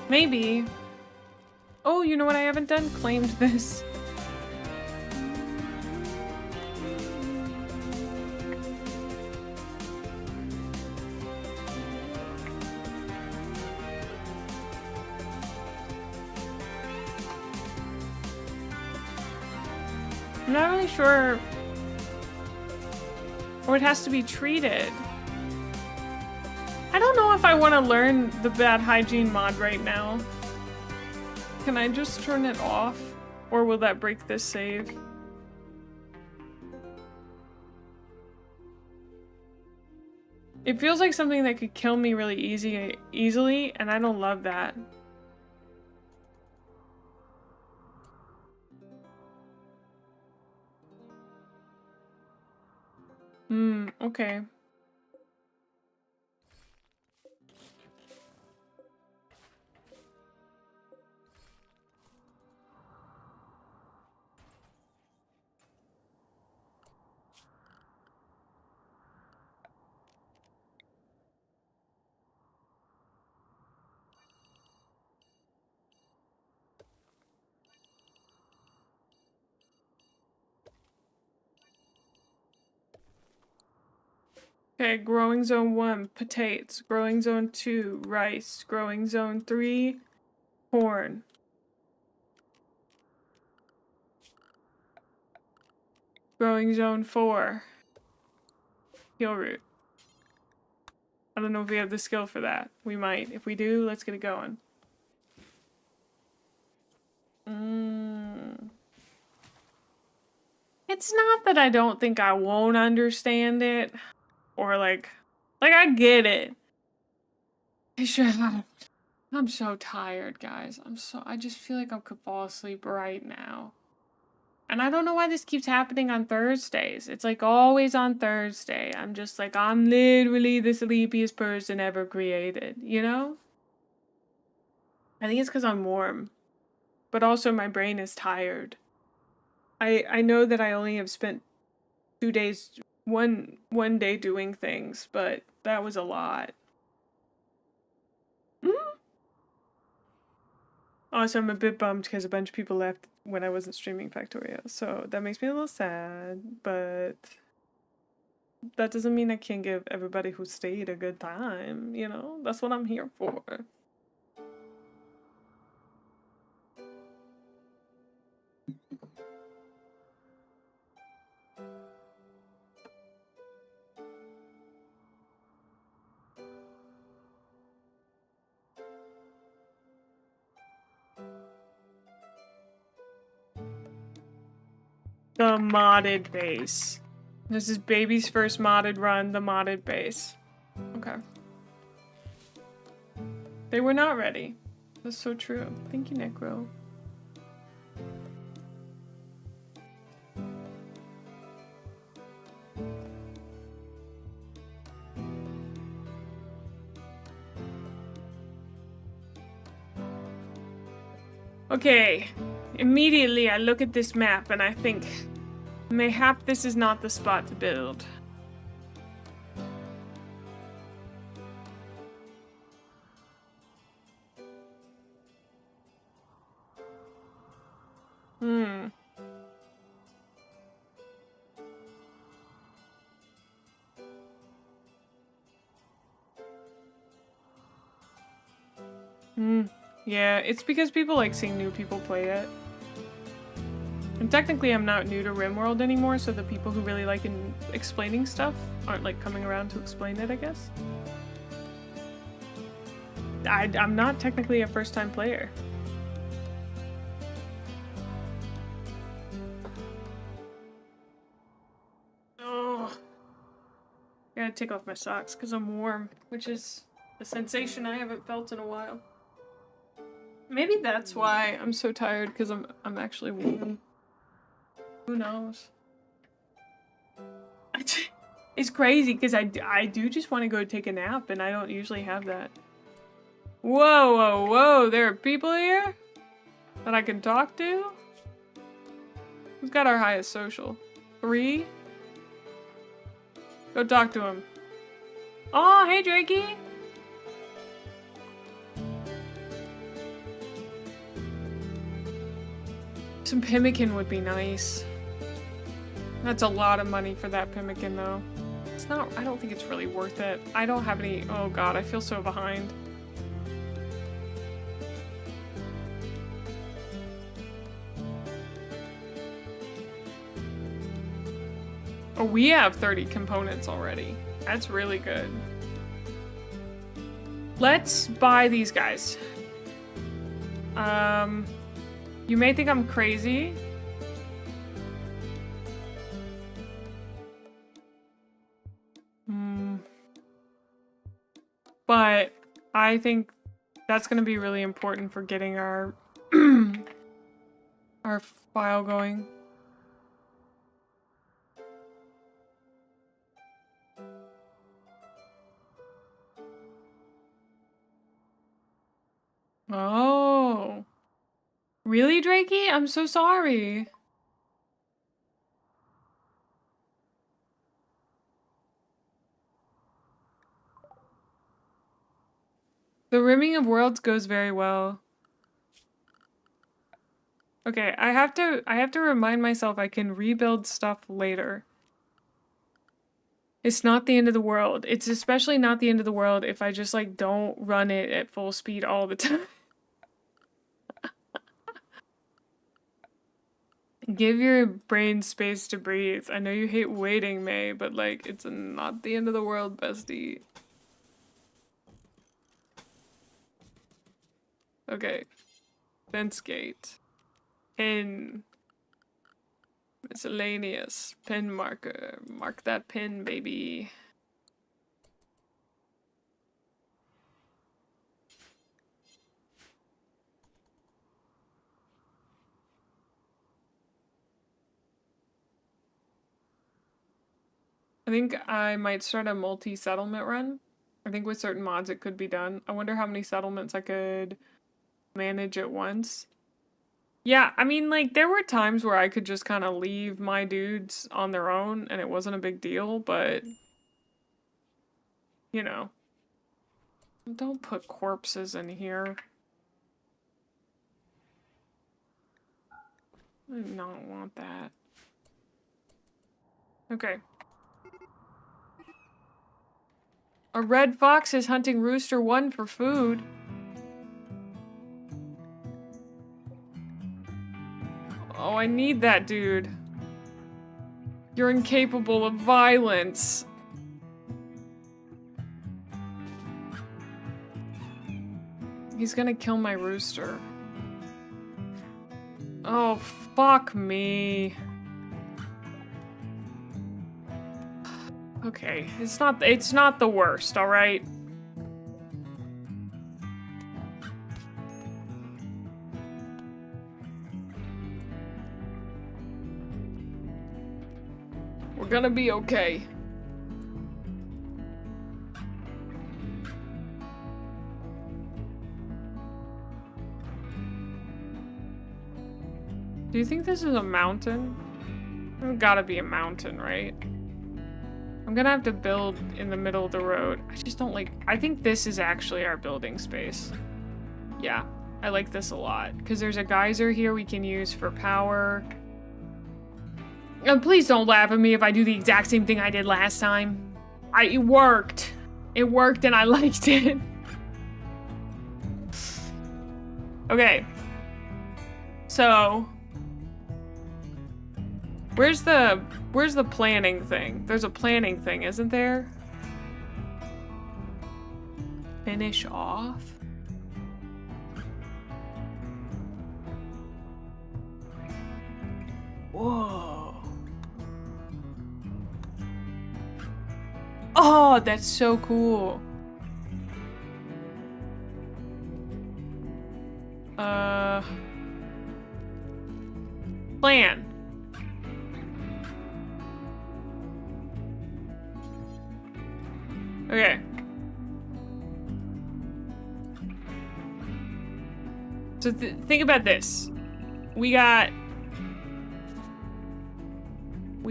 Maybe. Oh, you know what I haven't done? Claimed this. I'm not really sure. Or it has to be treated. I don't don't know if I want to learn the bad hygiene mod right now. Can I just turn it off? Or will that break this save? It feels like something that could kill me really easily, and I don't love that. Okay. Okay, growing zone 1, potatoes. Growing zone 2, rice. Growing zone 3, corn. Growing zone 4, peel root. I don't know if we have the skill for that. We might. If we do, let's get it going. It's not that I don't think I won't understand it. Or like I get it. I'm so tired, guys. I just feel like I could fall asleep right now. And I don't know why this keeps happening on Thursdays. It's like always on Thursday. I'm just like, I'm literally the sleepiest person ever created, you know? I think it's because I'm warm. But also my brain is tired. I know that I only have spent 2 days, one day doing things, but that was a lot. Also, I'm a bit bummed because a bunch of people left when I wasn't streaming Factorio, so that makes me a little sad, but that doesn't mean I can't give everybody who stayed a good time, you know? That's what I'm here for. The modded base. This is baby's first modded run, the modded base. Okay. They were not ready. That's so true. Thank you, Necro. Okay. Immediately I look at this map and I think, mayhap this is not the spot to build. Yeah, it's because people like seeing new people play it. And technically I'm not new to Rimworld anymore, so the people who really like explaining stuff aren't like coming around to explain it, I guess. I'm not technically a first-time player. Oh, I gotta take off my socks because I'm warm, which is a sensation I haven't felt in a while. Maybe that's why I'm so tired, because I'm actually warm. Who knows? It's crazy because I do just want to go take a nap, and I don't usually have that. Whoa, whoa, whoa! There are people here that I can talk to? Who's got our highest social? 3? Go talk to him. Oh, hey, Drakey! Some pemmican would be nice. That's a lot of money for that pemmican, though. It's not, I don't think it's really worth it. I don't have any, oh god, I feel so behind. Oh, we have 30 components already. That's really good. Let's buy these guys. You may think I'm crazy. But I think that's going to be really important for getting our our file going. Oh. Really, Drakey? I'm so sorry. The rimming of worlds goes very well. Okay, I have to remind myself I can rebuild stuff later. It's not the end of the world. It's especially not the end of the world if I just like don't run it at full speed all the time. Give your brain space to breathe. I know you hate waiting, May, but like it's not the end of the world, bestie. Okay. Fence gate. Pin. Miscellaneous. Pin marker. Mark that pin, baby. I think I might start a multi-settlement run. I think with certain mods it could be done. I wonder how many settlements I could manage at once. Yeah, I mean, like, there were times where I could just kind of leave my dudes on their own and it wasn't a big deal, but, you know. Don't put corpses in here. I do not want that. Okay. A red fox is hunting Rooster 1 for food. Oh, I need that dude. You're incapable of violence. He's gonna kill my rooster. Oh, fuck me. Okay, it's not the worst, all right? We're gonna be okay. Do you think this is a mountain? It's gotta be a mountain, right? I'm gonna have to build in the middle of the road. I just don't like... I think this is actually our building space. Yeah, I like this a lot. Because there's a geyser here we can use for power. And please don't laugh at me if I do the exact same thing I did last time. It worked. It worked and I liked it. Okay. So... Where's the planning thing? There's a planning thing, isn't there? Finish off? Whoa. Oh, that's so cool. Plan. Okay. So think about this. We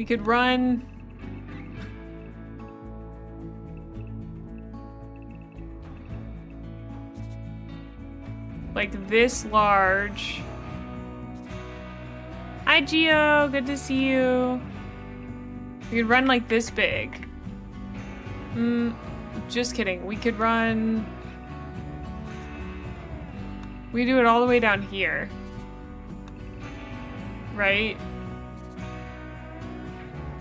could run like this large. Hi Gio, good to see you. We could run like this big. Just kidding. We could run... We do it all the way down here. Right?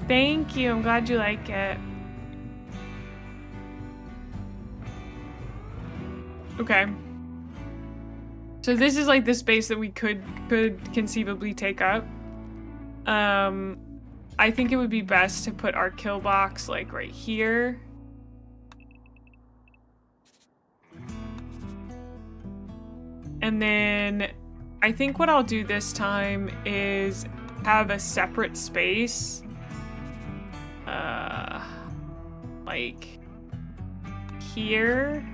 Thank you. I'm glad you like it. Okay. So this is like the space that we could conceivably take up. I think it would be best to put our kill box like right here. And then I think what I'll do this time is have a separate space. Like here.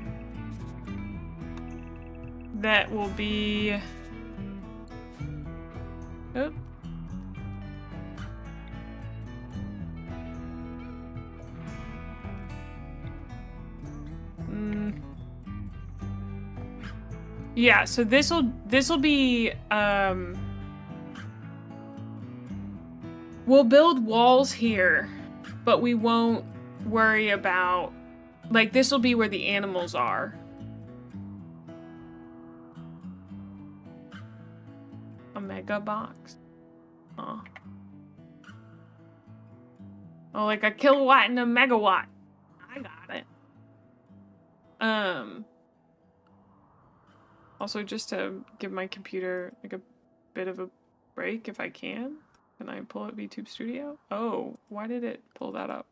That will be... Oh. Yeah, so this'll be we'll build walls here, but we won't worry about, like, this'll be where the animals are. A mega box. Oh. Oh, like a kilowatt and a megawatt. I got it. Also, just to give my computer like a bit of a break if I can. Can I pull up VTube Studio? Oh, why did it pull that up?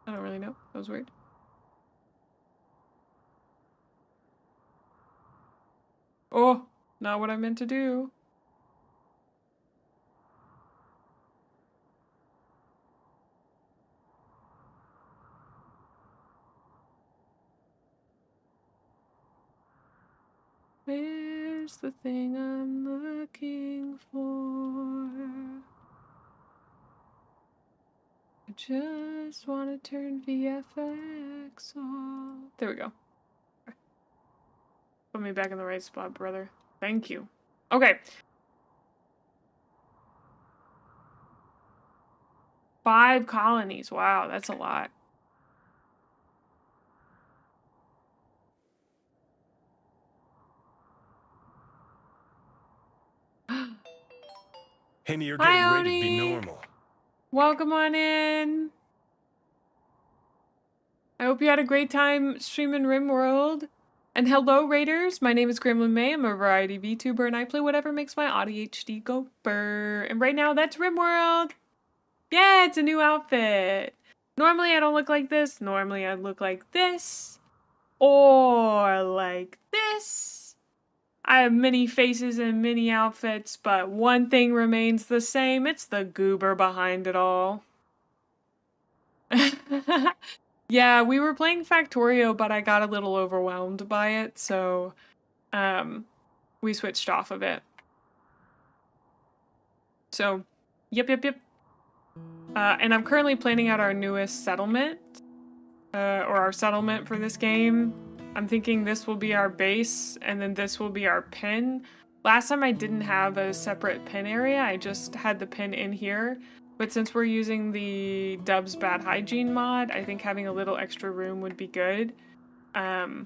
I don't really know. That was weird. Oh, not what I meant to do. Where's the thing I'm looking for? I just want to turn VFX off. There we go. Put me back in the right spot, brother. Thank you. Okay. 5 colonies. Wow, that's a lot. Henny, you're Hi, getting ready to be Oni. normal. Welcome on in. I hope you had a great time streaming Rimworld. And hello, Raiders. My name is Gremlin Mae. I'm a variety VTuber, and I play whatever makes my ADHD go burr. And right now, that's Rimworld. Yeah, it's a new outfit. Normally, I don't look like this. Normally, I look like this. Or like this. I have many faces and many outfits, but one thing remains the same. It's the goober behind it all. Yeah, we were playing Factorio, but I got a little overwhelmed by it, so we switched off of it. So, yep. And I'm currently planning out our newest settlement, or our settlement for this game. I'm thinking this will be our base, and then this will be our pin. Last time I didn't have a separate pin area, I just had the pin in here. But since we're using the Dub's Bad Hygiene mod, I think having a little extra room would be good. So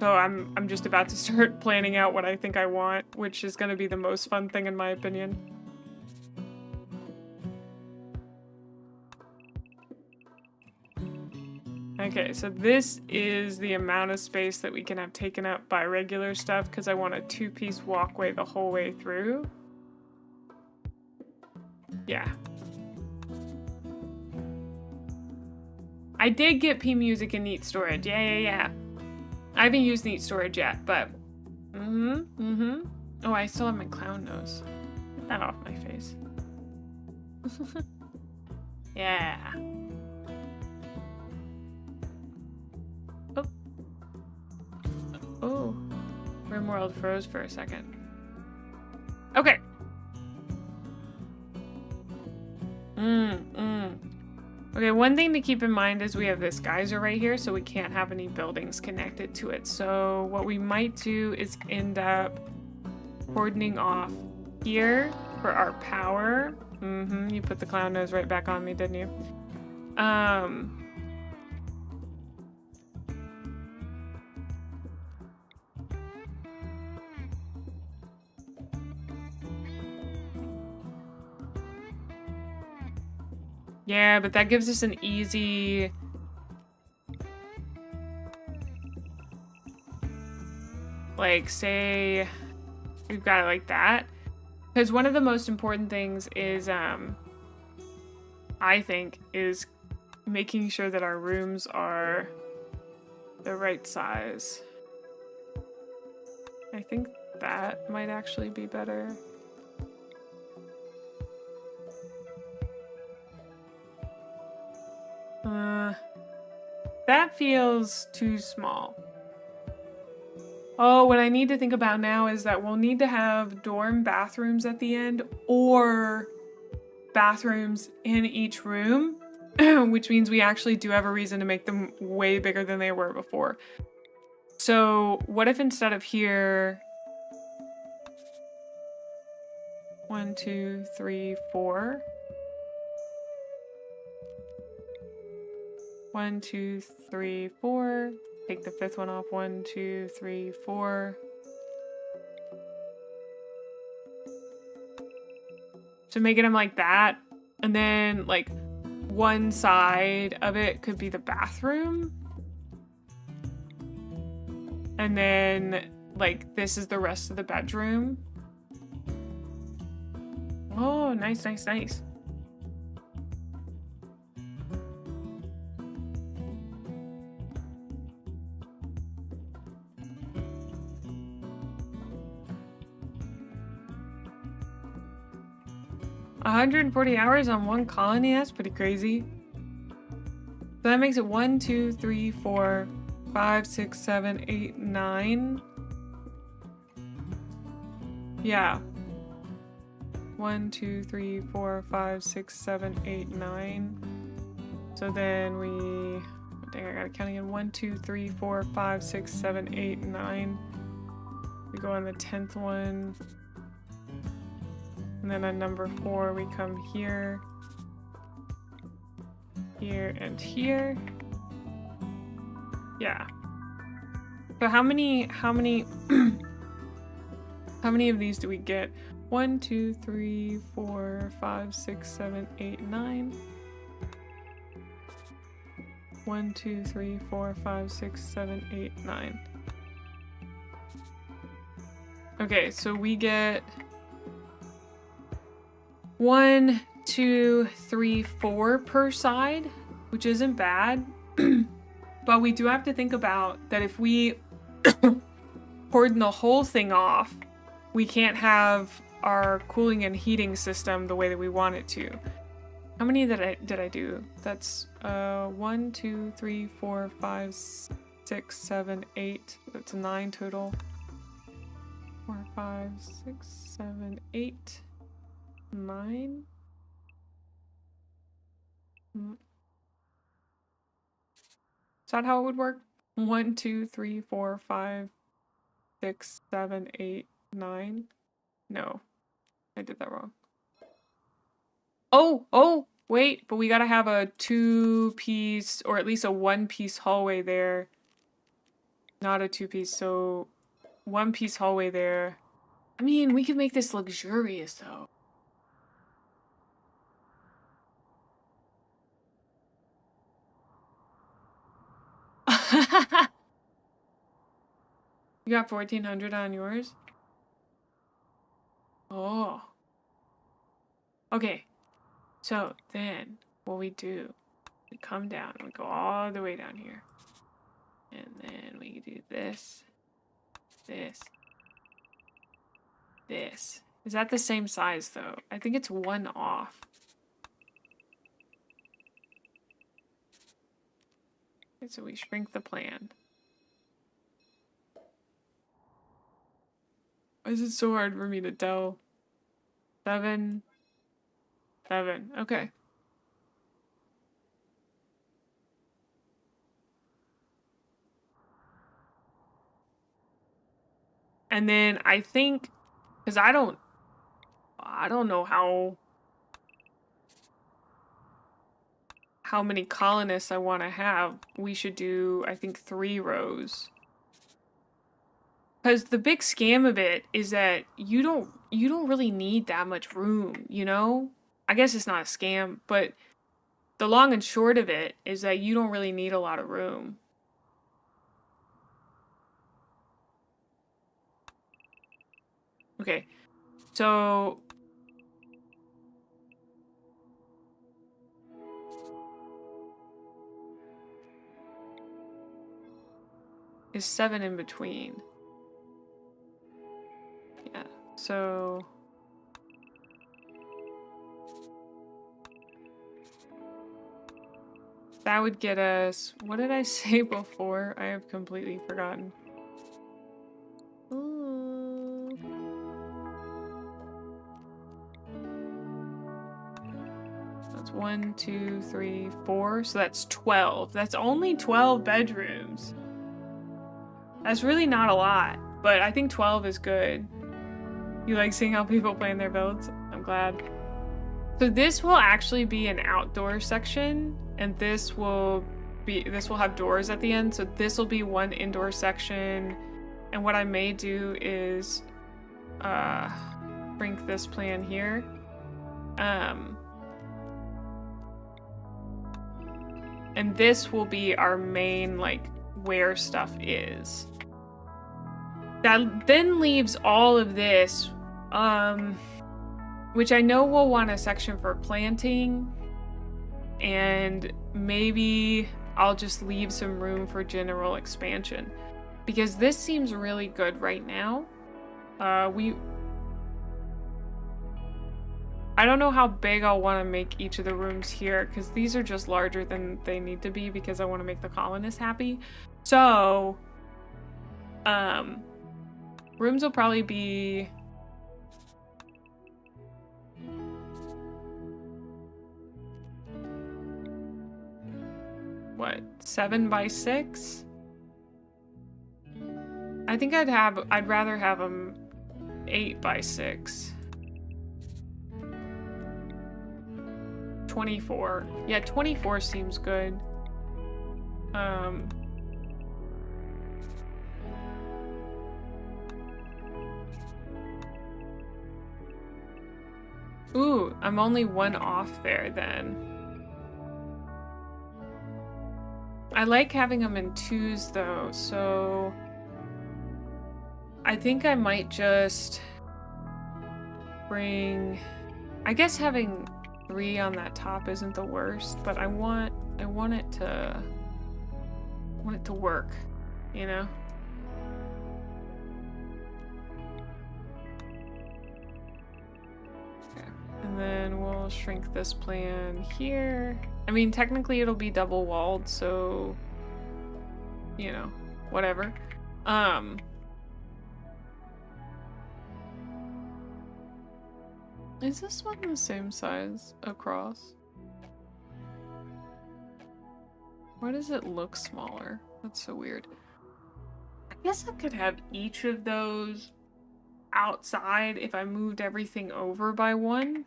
I'm just about to start planning out what I think I want, which is going to be the most fun thing in my opinion. Okay, so this is the amount of space that we can have taken up by regular stuff because I want a 2-piece walkway the whole way through. Yeah. I did get P Music and Neat Storage. Yeah. I haven't used Neat Storage yet, but... Oh, I still have my clown nose. Get that off my face. Yeah. Oh. Rimworld froze for a second. Okay. Okay, one thing to keep in mind is we have this geyser right here, so we can't have any buildings connected to it. So what we might do is end up cordoning off here for our power. You put the clown nose right back on me, didn't you? Yeah, but that gives us an easy like, say we've got it like that. Because one of the most important things is, I think, is making sure that our rooms are the right size. I think that might actually be better. That feels too small. Oh, what I need to think about now is that we'll need to have dorm bathrooms at the end, or bathrooms in each room, which means we actually do have a reason to make them way bigger than they were before. So what if instead of here, 1, 2, 3, 4. 1, 2, 3, 4. Take the fifth one off. 1, 2, 3, 4. So making them like that, and then like one side of it could be the bathroom, and then like this is the rest of the bedroom. Oh, nice, nice, nice. $140 on one colony, that's pretty crazy. So that makes it 1, 2, 3, 4, 5, 6, 7, 8, 9. Yeah. 1, 2, 3, 4, 5, 6, 7, 8, 9. So then we, dang, I gotta count again. 1, 2, 3, 4, 5, 6, 7, 8, 9. We go on the 10th one. And then on number 4, we come here, here, and here. Yeah. So how many how many of these do we get? 1, 2, 3, 4, 5, 6, 7, 8, 9. 1, 2, 3, 4, 5, 6, 7, 8, 9. Okay, so we get 1, 2, 3, 4 per side, which isn't bad. But we do have to think about that if we cordon the whole thing off, we can't have our cooling and heating system the way that we want it to. How many did I do? That's 1, 2, 3, 4, 5, 6, 7, 8. That's 9 total. 4, 5, 6, 7, 8. 9. Is that how it would work? 1, 2, 3, 4, 5, 6, 7, 8, 9. No, I did that wrong. Oh, wait, but we gotta have a 2-piece or at least a 1-piece hallway there. Not a 2-piece, so 1-piece hallway there. I mean, we could make this luxurious though. You got 1,400 on yours? Oh. Okay. So then what we do, we come down and we go all the way down here. And then we do this, this, this. Is that the same size though? I think it's 1 off. Okay, so we shrink the plan. Why is it so hard for me to tell? 7. 7. Okay. And then I think, because I don't know how many colonists I want to have. We should do, I think, 3 rows. Because the big scam of it is that you don't really need that much room, you know? I guess it's not a scam, but the long and short of it is that you don't really need a lot of room. Okay, so is 7 in between? Yeah, so that would get us, what did I say before? I have completely forgotten. Ooh. That's 1, 2, 3, 4. So that's 12. That's only 12 bedrooms. That's really not a lot, but I think 12 is good. You like seeing how people plan their builds? I'm glad. So this will actually be an outdoor section, and this will have doors at the end. So this will be one indoor section. And what I may do is shrink this plan here. And this will be our main, like, where stuff is. That then leaves all of this, which I know we'll want a section for planting, and maybe I'll just leave some room for general expansion, because this seems really good right now. I don't know how big I'll want to make each of the rooms here, because these are just larger than they need to be because I want to make the colonists happy. So, rooms will probably be... what, 7 by 6? I think I'd rather have them 8 by 6. 24. Yeah, 24 seems good. Ooh, I'm only 1 off there then. I like having them in 2s though, so I think I might just bring... I guess having 3 on that top isn't the worst, but I want it to work, you know? Okay. And then we'll shrink this plan here. I mean, technically it'll be double walled, so you know, whatever. Is this one the same size across? Why does it look smaller? That's so weird. I guess I could have each of those outside if I moved everything over by 1.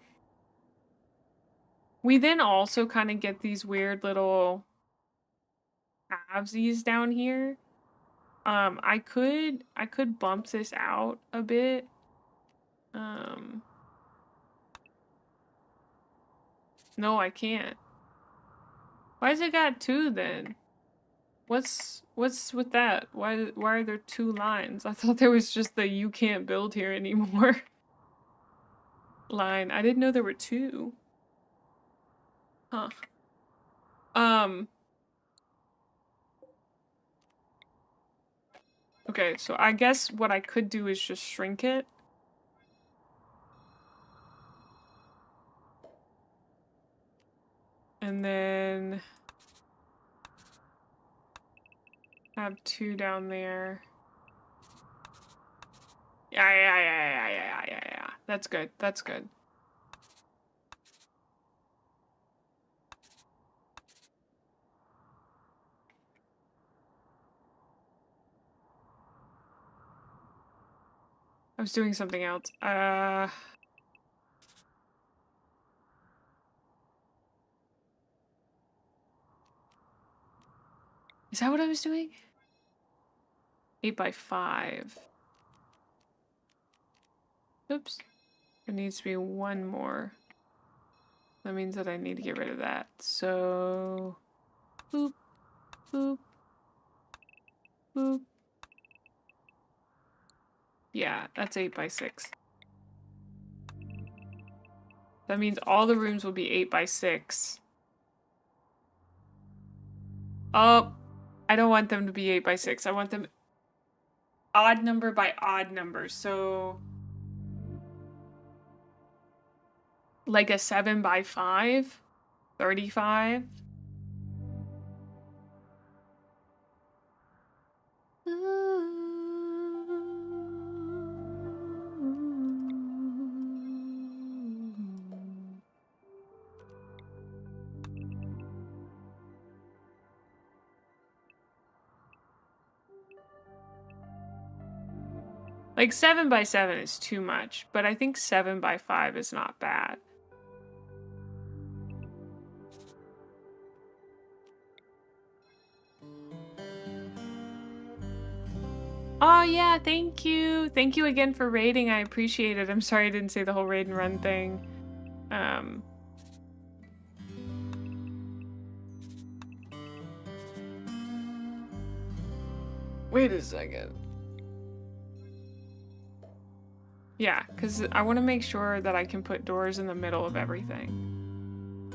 We then also kind of get these weird little halvesies down here. I could bump this out a bit. No, I can't. Why's it got 2 then? What's with that? Why are there 2 lines? I thought there was just the "you can't build here anymore" line. I didn't know there were 2. Huh. Okay, so I guess what I could do is just shrink it. And then have 2 down there. Yeah. That's good. That's good. I was doing something else. Is that what I was doing? 8 by 5. Oops. There needs to be 1 more. That means that I need to get rid of that. So, boop, boop, boop. Yeah, that's 8 by 6. That means all the rooms will be 8 by 6. Oh, I don't want them to be 8 by 6. I want them odd number by odd number. So like a 7 by 5, 35. Like 7 by 7 is too much, but I think 7 by 5 is not bad. Oh yeah, thank you. Thank you again for raiding. I appreciate it. I'm sorry I didn't say the whole raid and run thing. Wait a second. Yeah, because I want to make sure that I can put doors in the middle of everything.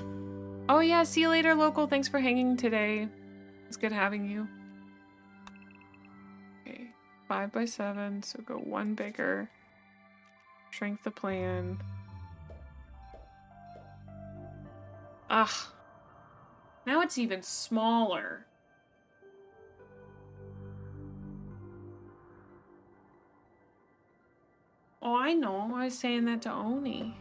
Oh yeah, see you later, local. Thanks for hanging today. It's good having you. Okay, 5 by 7, so go 1 bigger. Shrink the plan. Ugh. Now it's even smaller. Oh, I know. I was saying that to Oni.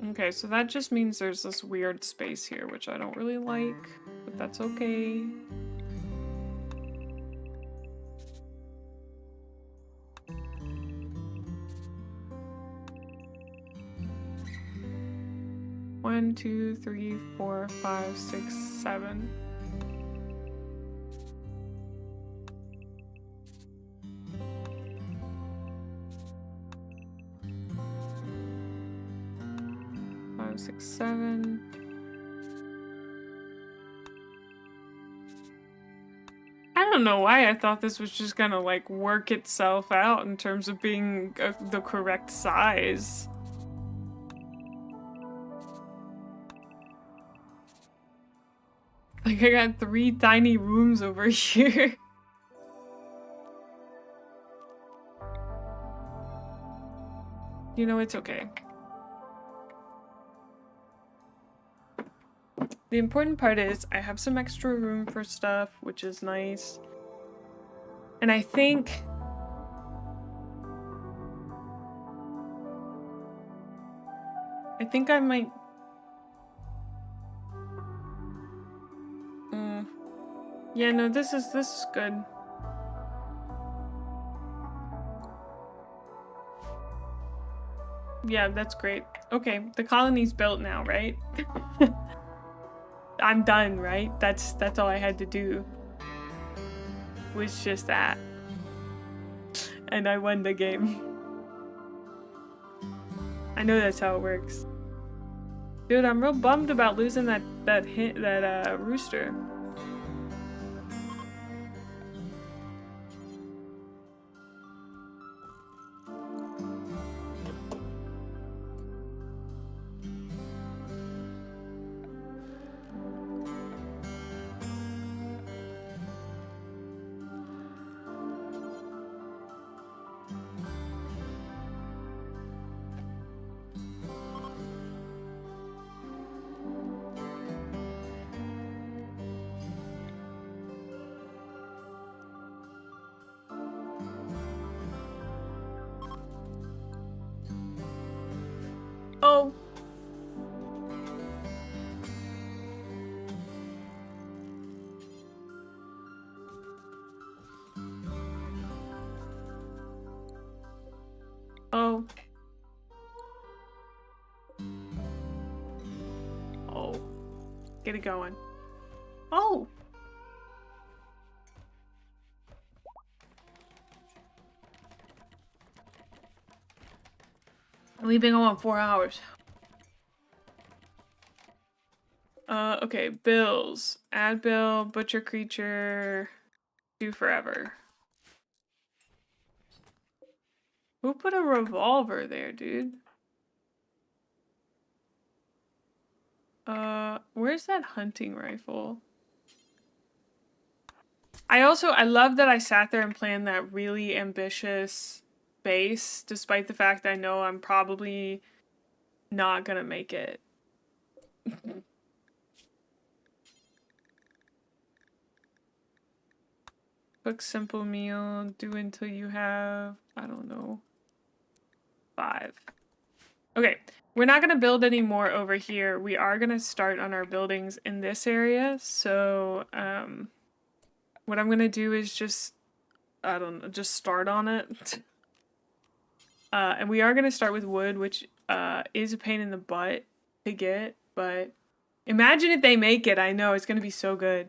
Okay, so that just means there's this weird space here, which I don't really like, but that's okay. One, 2, 3, 4, 5, 6, 7. Five, 6, 7. I don't know why I thought this was just gonna like work itself out in terms of being the correct size. Like I got 3 tiny rooms over here. You know, it's okay. The important part is I have some extra room for stuff, which is nice. And I think I might yeah, no, this is good. Yeah, that's great. Okay, the colony's built now, right? I'm done, right? That's all I had to do. Was just that. And I won the game. I know that's how it works. Dude, I'm real bummed about losing that rooster. Oh. Oh. Oh. Get it going. Oh. We've been going 4 hours. Okay, bills. Add bill, butcher creature. do forever. Who put a revolver there, dude? Where's that hunting rifle? I love that I sat there and planned that really ambitious base, despite the fact that I know I'm probably not gonna make it. Cook simple meal, do until you have, I don't know, 5. Okay, we're not gonna build any more over here. We are gonna start on our buildings in this area, so, what I'm gonna do is just, I don't know, just start on it. And we are gonna start with wood, which, is a pain in the butt to get, but imagine if they make it. I know, it's gonna be so good.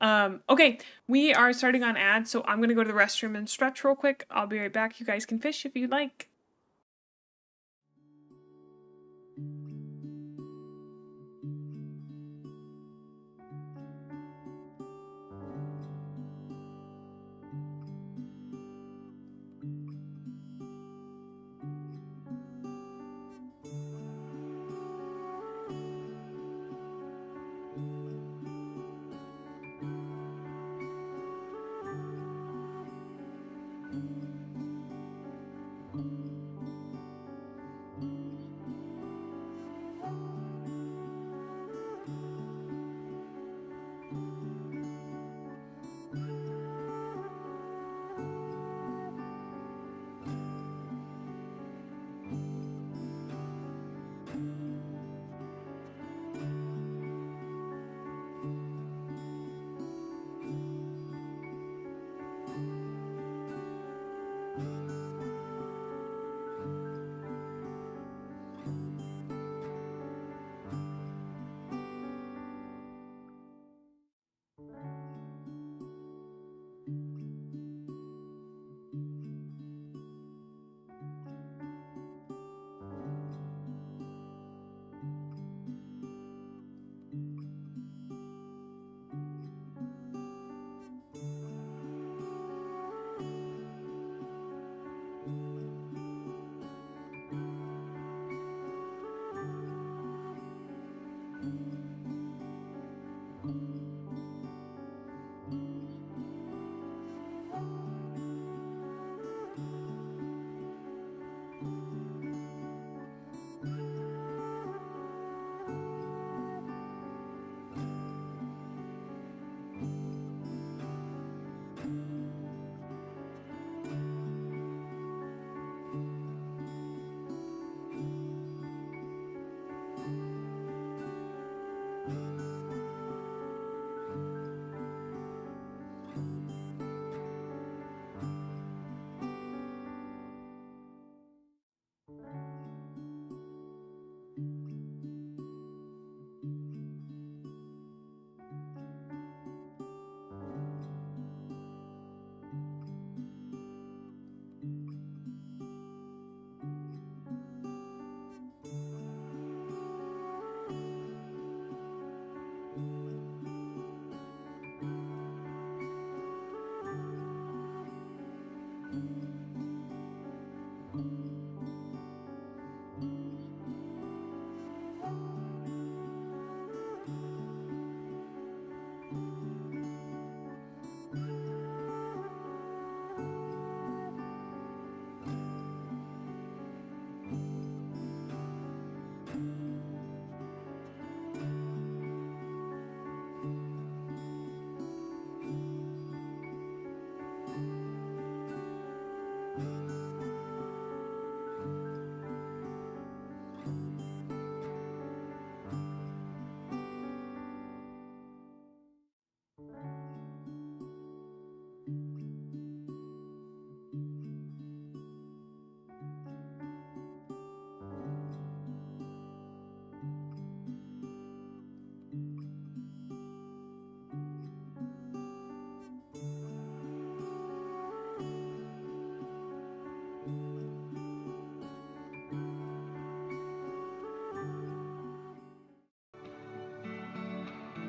Okay, we are starting on ads, so I'm gonna go to the restroom and stretch real quick. I'll be right back. You guys can fish if you'd like.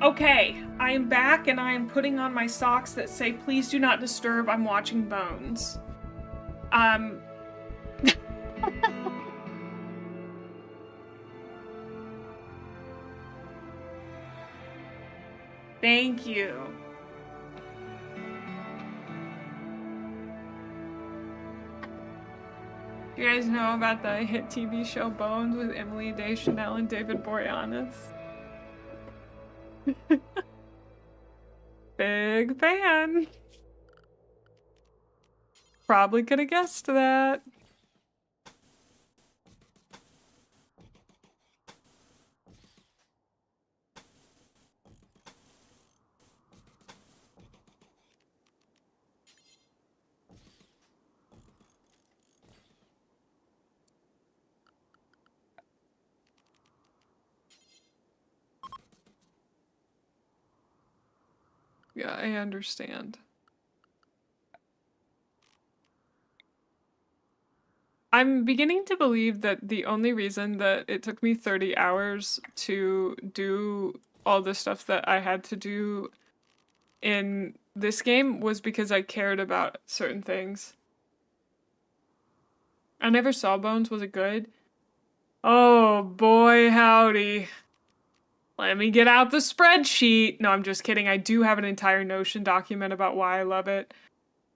Okay, I am back and I am putting on my socks that say, please do not disturb, I'm watching Bones. Thank you. You guys know about the hit TV show Bones with Emily Deschanel and David Boreanaz? Big fan. Probably could have guessed that. Yeah, I understand. I'm beginning to believe that the only reason that it took me 30 hours to do all the stuff that I had to do in this game was because I cared about certain things. I never saw Bones. Was it good? Oh boy, howdy. Let me get out the spreadsheet. No, I'm just kidding. I do have an entire Notion document about why I love it.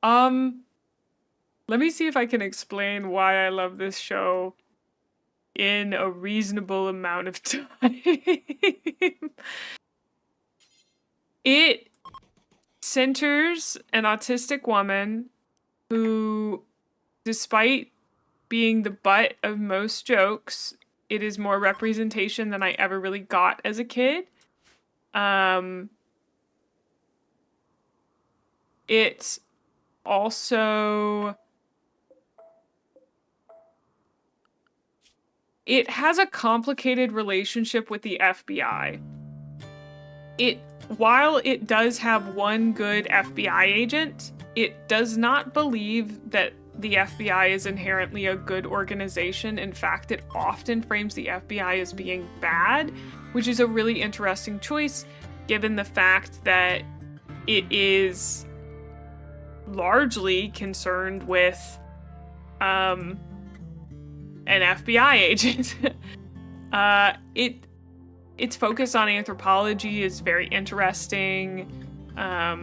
Let me see if I can explain why I love this show in a reasonable amount of time. It centers an autistic woman who, despite being the butt of most jokes, it is more representation than I ever really got as a kid. It's also... It has a complicated relationship with the FBI. While it does have one good FBI agent, it does not believe that the FBI is inherently a good organization. In fact, it often frames the FBI as being bad, which is a really interesting choice given the fact that it is largely concerned with an FBI agent. Its focus on anthropology is very interesting. I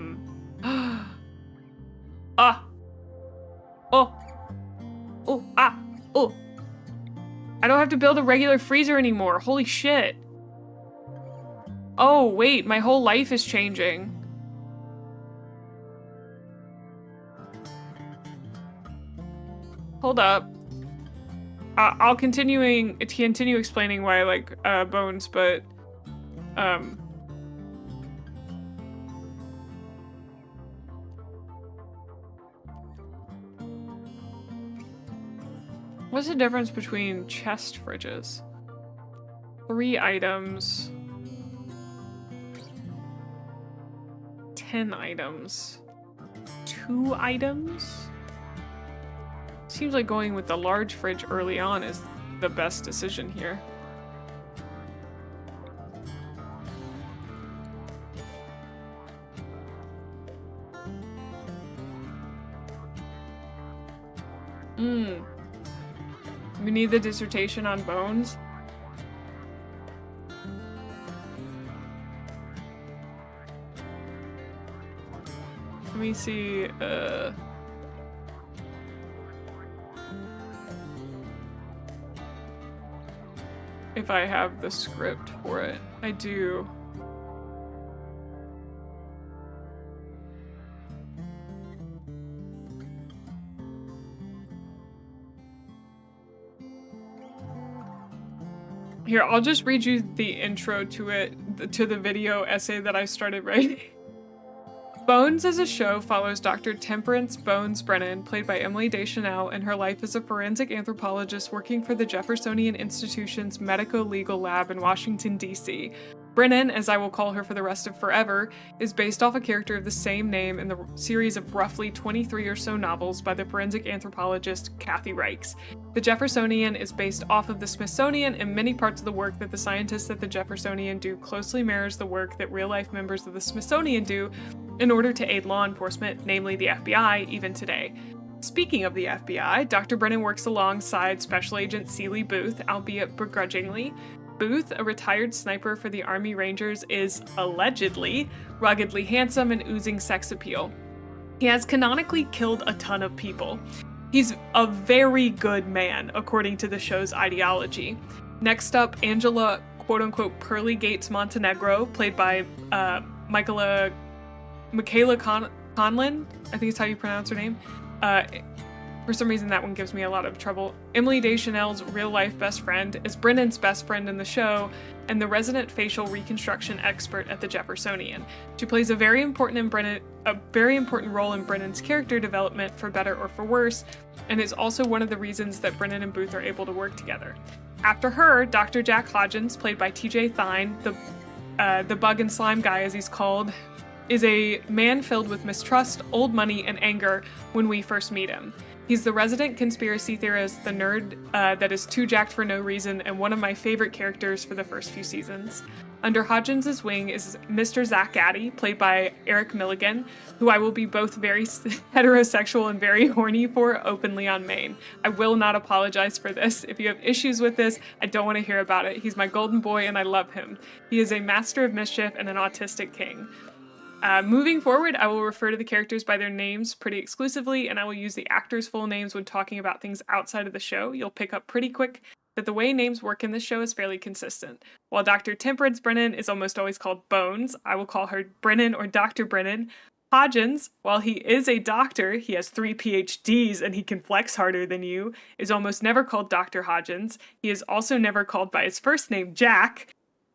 don't have to build a regular freezer anymore. Holy shit. Oh, wait, my whole life is changing. Hold up. I'll continue explaining why I like Bones, but what's the difference between chest fridges? 3 items. 10 items. 2 items? Seems like going with the large fridge early on is the best decision here. We need the dissertation on Bones. Let me see, if I have the script for it. I do. Here, I'll just read you the intro to it, to the video essay that I started writing. Bones as a show follows Dr. Temperance Bones Brennan, played by Emily Deschanel, in her life as a forensic anthropologist working for the Jeffersonian Institution's medico-legal lab in Washington, D.C. Brennan, as I will call her for the rest of forever, is based off a character of the same name in the series of roughly 23 or so novels by the forensic anthropologist Kathy Reichs. The Jeffersonian is based off of the Smithsonian, and many parts of the work that the scientists at the Jeffersonian do closely mirrors the work that real-life members of the Smithsonian do in order to aid law enforcement, namely the FBI, even today. Speaking of the FBI, Dr. Brennan works alongside Special Agent Seeley Booth, albeit begrudgingly. Booth, a retired sniper for the Army Rangers, is allegedly ruggedly handsome and oozing sex appeal. He has canonically killed a ton of people. He's a very good man, according to the show's ideology. Next up, Angela, quote-unquote, Pearly Gates Montenegro, played by Michaela Conlin, I think is how you pronounce her name. For some reason, that one gives me a lot of trouble. Emily Deschanel's real-life best friend is Brennan's best friend in the show, and the resident facial reconstruction expert at the Jeffersonian. She plays a very important role in Brennan's character development, for better or for worse, and is also one of the reasons that Brennan and Booth are able to work together. After her, Dr. Jack Hodgins, played by T.J. Thine, the bug and slime guy as he's called, is a man filled with mistrust, old money, and anger when we first meet him. He's the resident conspiracy theorist, the nerd that is too jacked for no reason, and one of my favorite characters for the first few seasons. Under Hodgins' wing is Mr. Zach Addy, played by Eric Milligan, who I will be both very heterosexual and very horny for openly on main. I will not apologize for this. If you have issues with this, I don't want to hear about it. He's my golden boy and I love him. He is a master of mischief and an autistic king. Moving forward, I will refer to the characters by their names pretty exclusively, and I will use the actors' full names when talking about things outside of the show. You'll pick up pretty quick that the way names work in this show is fairly consistent. While Dr. Temperance Brennan is almost always called Bones, I will call her Brennan or Dr. Brennan. Hodgins, while he is a doctor, he has 3 PhDs and he can flex harder than you, is almost never called Dr. Hodgins. He is also never called by his first name, Jack.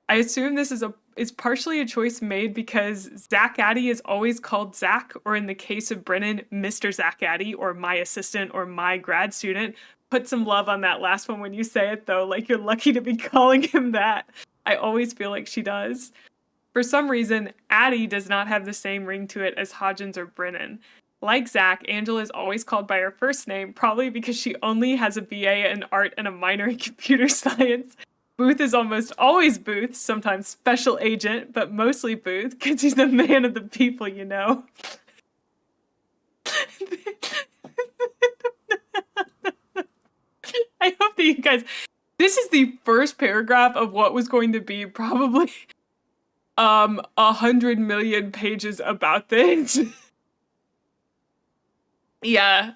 I assume this is partially a choice made because Zach Addy is always called Zach, or in the case of Brennan, Mr. Zach Addy, or my assistant, or my grad student. Put some love on that last one when you say it, though, like you're lucky to be calling him that. I always feel like she does. For some reason, Addy does not have the same ring to it as Hodgins or Brennan. Like Zach, Angela is always called by her first name, probably because she only has a BA in art and a minor in computer science. Booth is almost always Booth, sometimes Special Agent, but mostly Booth, because he's the man of the people, you know. I hope that you guys... This is the first paragraph of what was going to be probably 100 million pages about this. Yeah,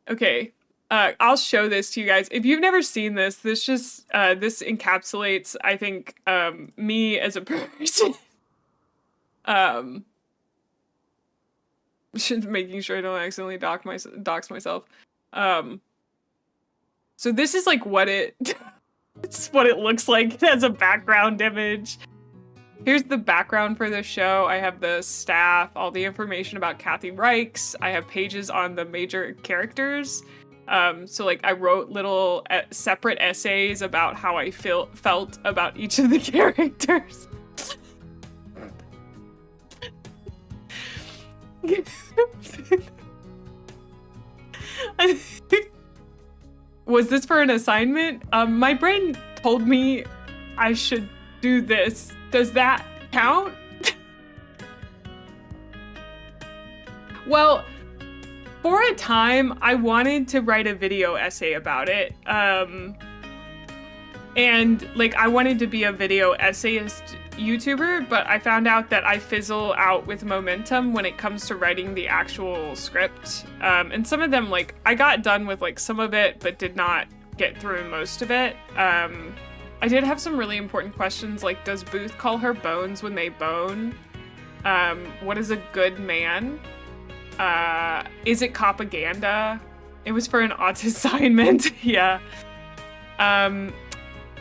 okay. I'll show this to you guys. If you've never seen this, this encapsulates, I think, me as a person. Making sure I don't accidentally dox myself. So this is like what it's what it looks like. It has a background image. Here's the background for the show. I have the staff, all the information about Kathy Reichs. I have pages on the major characters. So like I wrote little separate essays about how I felt about each of the characters. Was this for an assignment? My brain told me I should do this. Does that count? Well, for a time, I wanted to write a video essay about it. And like I wanted to be a video essayist YouTuber, but I found out that I fizzle out with momentum when it comes to writing the actual script. And some of them, like, I got done with like some of it, but did not get through most of it. I did have some really important questions, like, does Booth call her Bones when they bone? What is a good man? Is it propaganda? It was for an autism assignment. Yeah.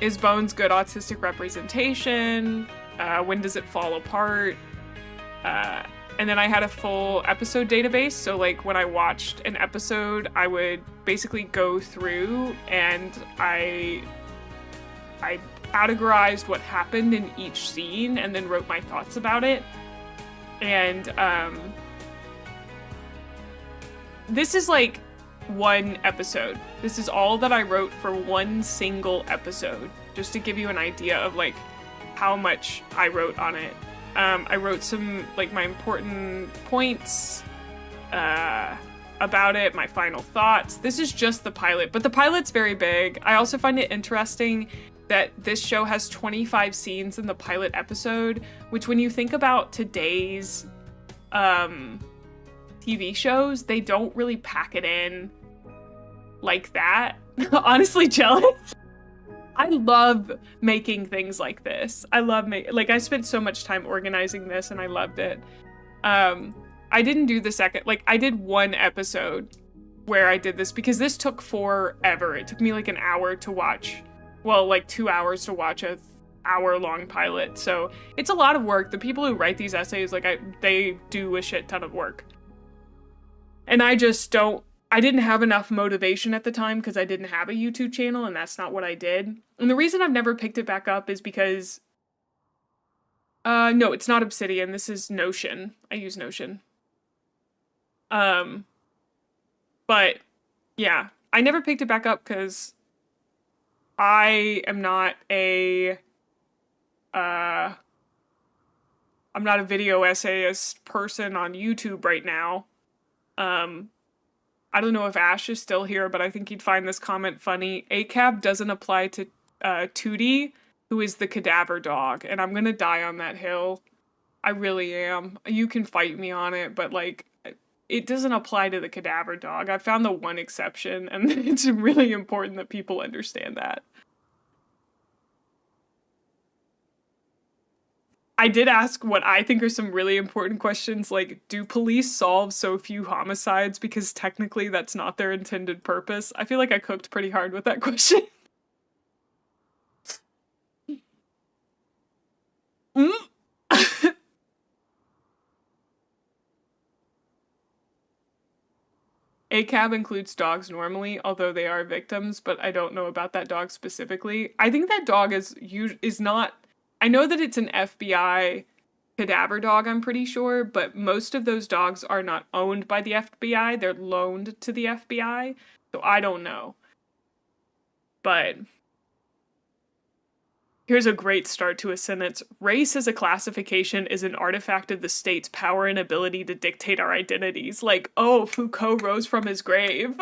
Is Bones good autistic representation? When does it fall apart? And then I had a full episode database. So like when I watched an episode, I would basically go through and I I categorized what happened in each scene and then wrote my thoughts about it. And this is like one episode. This is all that I wrote for one single episode, just to give you an idea of like how much I wrote on it. I wrote some like my important points about it, my final thoughts. This is just the pilot, but the pilot's very big. I also find it interesting that this show has 25 scenes in the pilot episode, which when you think about today's TV shows, they don't really pack it in like that. Honestly, jealous. I love making things like this. I love like I spent so much time organizing this and I loved it. I didn't do the second, like I did one episode where I did this because this took forever. It took me like an hour to watch. Well, like 2 hours to watch a hour-long pilot. So it's a lot of work. The people who write these essays, like they do a shit ton of work. And I didn't have enough motivation at the time because I didn't have a YouTube channel and that's not what I did. And the reason I've never picked it back up is because, no, it's not Obsidian. This is Notion. I use Notion. But yeah, I never picked it back up because I am not I'm not a video essayist person on YouTube right now. I don't know if Ash is still here, but I think he'd find this comment funny. ACAB doesn't apply to Tootie, who is the cadaver dog, and I'm gonna die on that hill. I really am. You can fight me on it, but like, it doesn't apply to the cadaver dog. I found the one exception, and it's really important that people understand that. I did ask what I think are some really important questions, like, do police solve so few homicides because technically that's not their intended purpose? I feel like I cooked pretty hard with that question. ACAB includes dogs normally, although they are victims, but I don't know about that dog specifically. I think that dog is not... I know that it's an FBI cadaver dog, I'm pretty sure, but most of those dogs are not owned by the FBI. They're loaned to the FBI, so I don't know. But here's a great start to a sentence. Race as a classification is an artifact of the state's power and ability to dictate our identities. Like, oh, Foucault rose from his grave.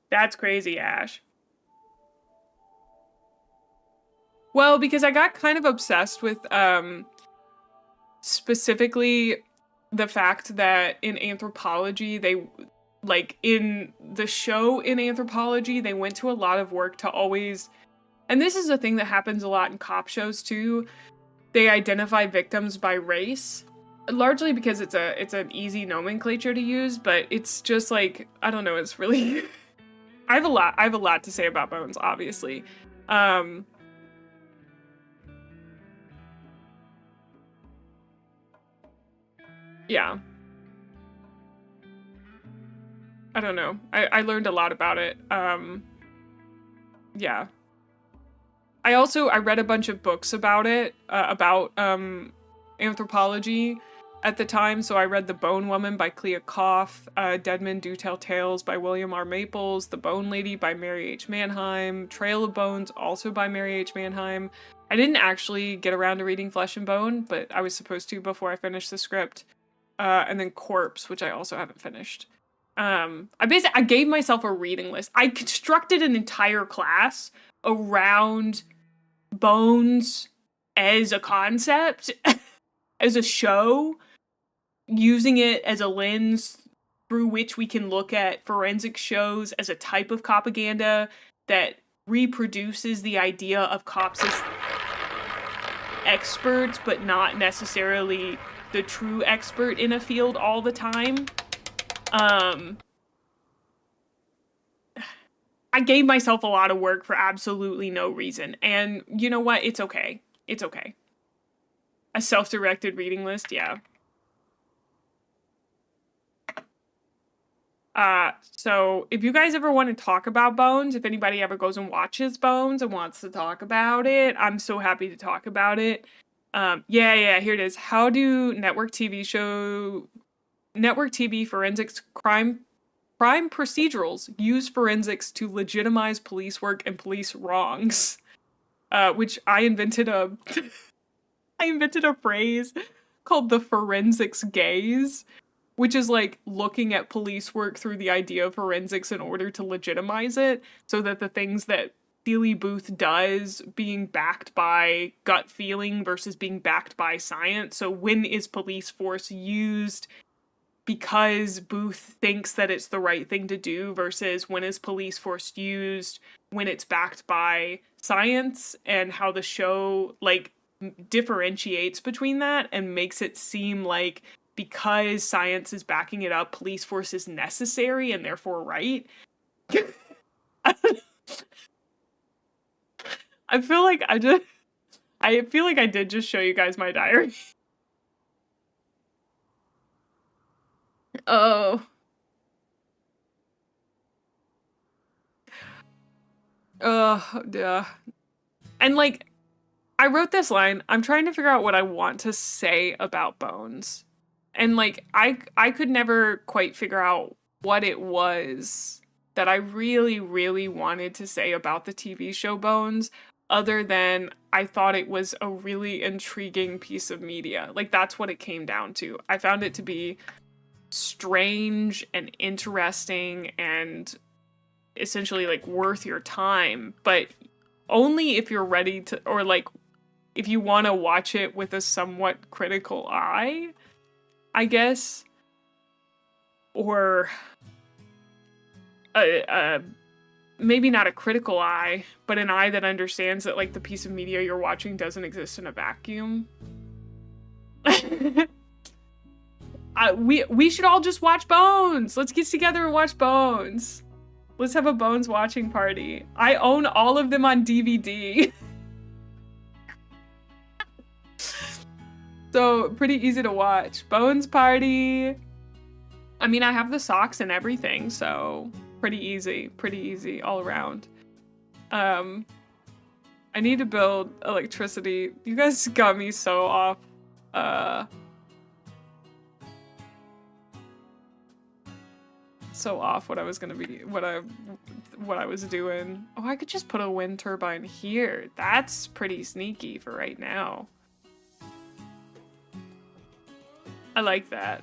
That's crazy, Ash. Well, because I got kind of obsessed with specifically the fact that in anthropology, in the show in anthropology, they went to a lot of work to always, and this is a thing that happens a lot in cop shows too, they identify victims by race. Largely because it's an easy nomenclature to use, but it's just like, I don't know, it's really... I have a lot to say about Bones, obviously. Yeah. I don't know. I learned a lot about it. Yeah. I read a bunch of books about it, about anthropology at the time. So I read The Bone Woman by Clea Koff, Dead Men Do Tell Tales by William R. Maples, The Bone Lady by Mary H. Mannheim, Trail of Bones, also by Mary H. Mannheim. I didn't actually get around to reading Flesh and Bone, but I was supposed to before I finished the script. And then Corpse, which I also haven't finished. I gave myself a reading list. I constructed an entire class around bones as a concept, as a show, using it as a lens through which we can look at forensic shows as a type of propaganda that reproduces the idea of cops as experts, but not necessarily the true expert in a field all the time. I gave myself a lot of work for absolutely no reason. And you know what? It's okay. It's okay. A self-directed reading list, yeah. So if you guys ever want to talk about Bones, if anybody ever goes and watches Bones and wants to talk about it, I'm so happy to talk about it. Yeah, here it is. How do network TV forensics crime procedurals use forensics to legitimize police work and police wrongs? Which I invented a phrase called the forensics gaze, which is like looking at police work through the idea of forensics in order to legitimize it, so that the things that Steely Booth does being backed by gut feeling versus being backed by science. So when is police force used because Booth thinks that it's the right thing to do versus when is police force used when it's backed by science, and how the show like differentiates between that and makes it seem like because science is backing it up, police force is necessary and therefore right. I feel like I did just show you guys my diary. Oh. Duh. And like, I wrote this line. I'm trying to figure out what I want to say about Bones. And like, I could never quite figure out what it was that I really, really wanted to say about the TV show Bones, other than I thought it was a really intriguing piece of media. Like, that's what it came down to. I found it to be strange and interesting and essentially like worth your time, but only if you're ready to, or like if you want to watch it with a somewhat critical eye, I guess, or maybe not a critical eye, but an eye that understands that like the piece of media you're watching doesn't exist in a vacuum. We should all just watch Bones. Let's get together and watch Bones. Let's have a Bones watching party. I own all of them on DVD. So pretty easy to watch. Bones party. I mean, I have the socks and everything, so pretty easy all around. I need to build electricity. You guys got me so off. So off what I was gonna be, what I was doing. Oh, I could just put a wind turbine here. That's pretty sneaky for right now. I like that.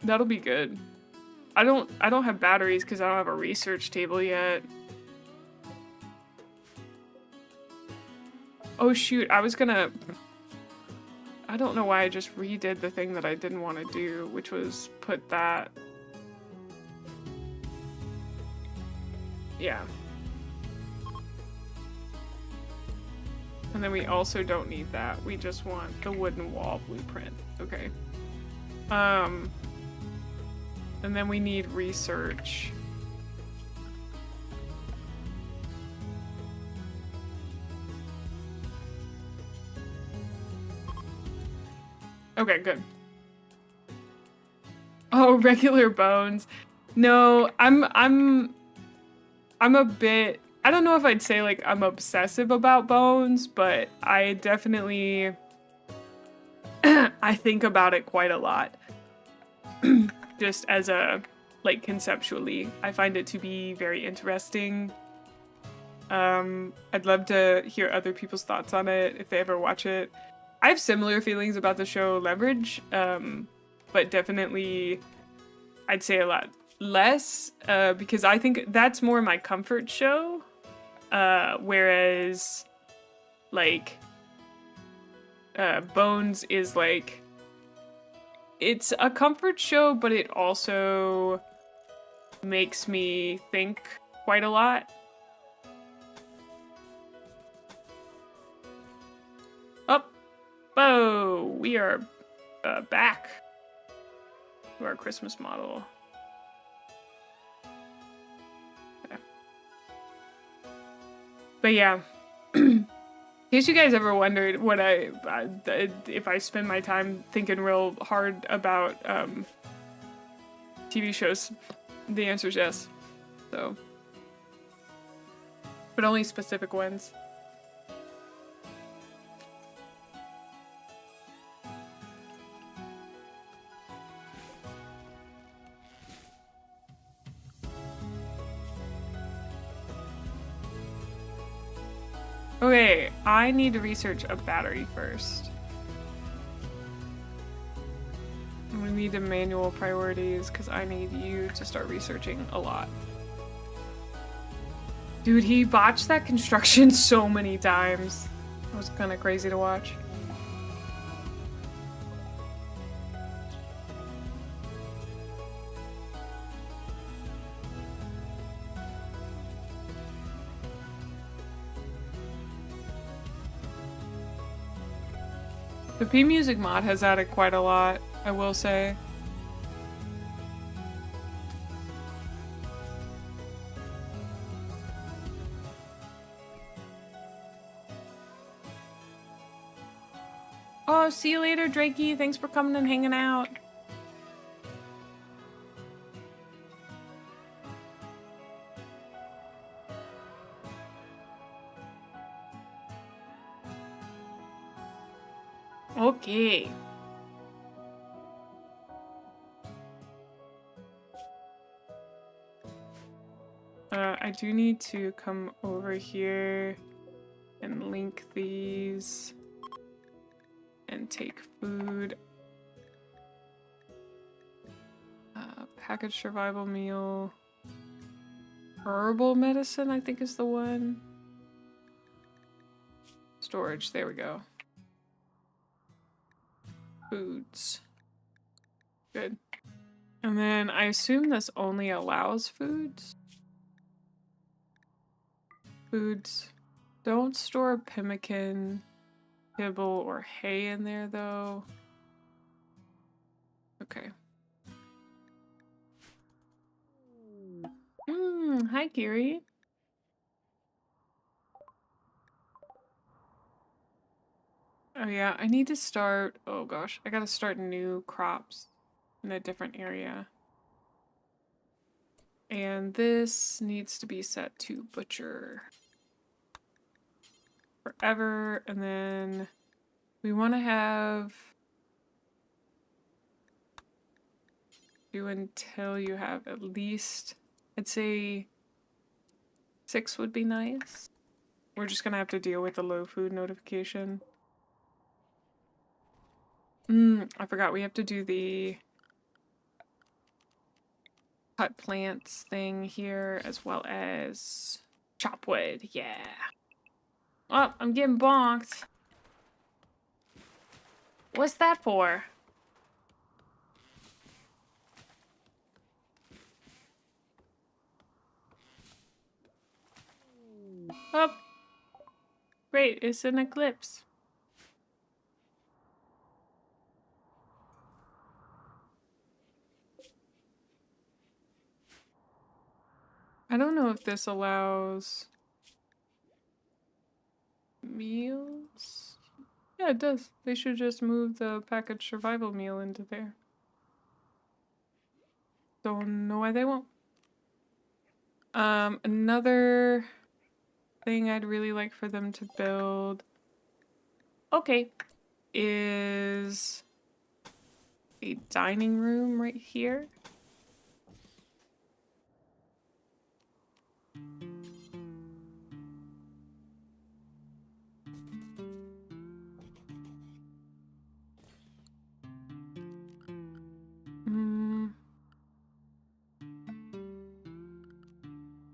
That'll be good. I don't have batteries because I don't have a research table yet. Oh shoot, I don't know why I just redid the thing that I didn't want to do, which was put that. Yeah. And then we also don't need that. We just want the wooden wall blueprint. Okay. And then we need research. Okay, good. Oh, regular Bones. No, I'm a bit, I don't know if I'd say like I'm obsessive about Bones, but I definitely I think about it quite a lot. Just as a like conceptually, I find it to be very interesting. I'd love to hear other people's thoughts on it if they ever watch it. I have similar feelings about the show Leverage, but definitely I'd say a lot less, because I think that's more my comfort show, whereas like Bones is like, it's a comfort show, but it also makes me think quite a lot. Oh, we are back to our Christmas model. Okay. But yeah, in case you guys ever wondered what if I spend my time thinking real hard about TV shows, the answer is yes. So, but only specific ones. Okay, I need to research a battery first. We need the manual priorities because I need you to start researching a lot. Dude, he botched that construction so many times. It was kind of crazy to watch. The P Music mod has added quite a lot, I will say. Oh, see you later, Drakey. Thanks for coming and hanging out. Okay. I do need to come over here and link these and take food. Packaged survival meal. Herbal medicine, I think is the one. Storage, there we go. Foods. Good. And then I assume this only allows foods. Foods. Don't store pemmican, kibble, or hay in there though. Okay. Hi Kiri. Oh yeah, I need to start, oh gosh, I gotta start new crops in a different area. And this needs to be set to butcher forever, and then we want to have do until you have at least, I'd say 6 would be nice. We're just gonna have to deal with the low food notification. I forgot we have to do the cut plants thing here as well as chop wood. Yeah. Oh, I'm getting bonked. What's that for? Oh. Great, it's an eclipse. I don't know if this allows meals. Yeah, it does. They should just move the packaged survival meal into there. Don't know why they won't. Another thing I'd really like for them to build, okay, is a dining room right here.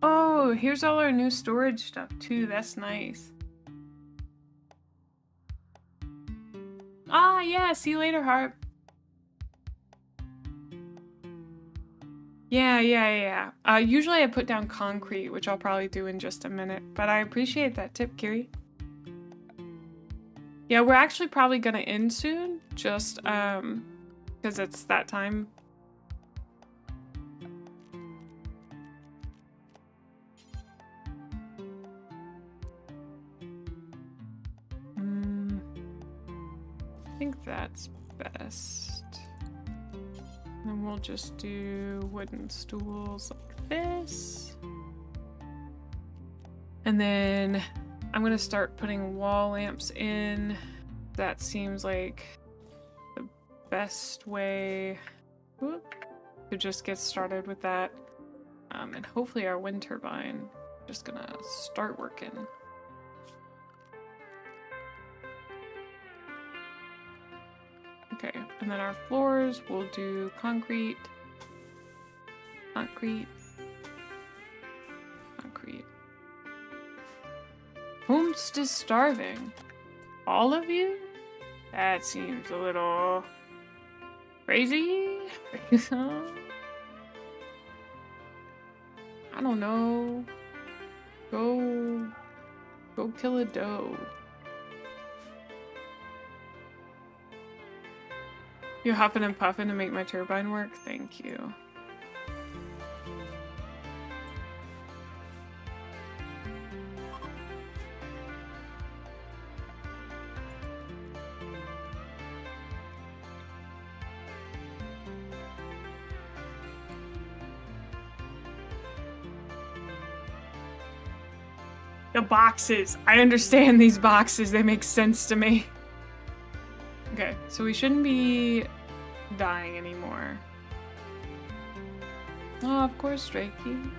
Oh, here's all our new storage stuff too. That's nice. Ah, yeah. See you later, Harp. Yeah. Usually I put down concrete, which I'll probably do in just a minute, but I appreciate that tip, Kiri. Yeah, we're actually probably gonna end soon, just because it's that time. I think that's best. And we'll just do wooden stools like this. And then I'm gonna start putting wall lamps in. That seems like the best way to just get started with that. And hopefully our wind turbine just gonna start working. Okay, and then our floors, we'll do concrete, concrete, concrete. Whom's just starving? All of you? That seems a little crazy. I don't know. Go kill a doe. You're huffing and puffing to make my turbine work? Thank you. The boxes. I understand these boxes. They make sense to me. Okay, so we shouldn't be dying anymore. Oh, of course, Drakey.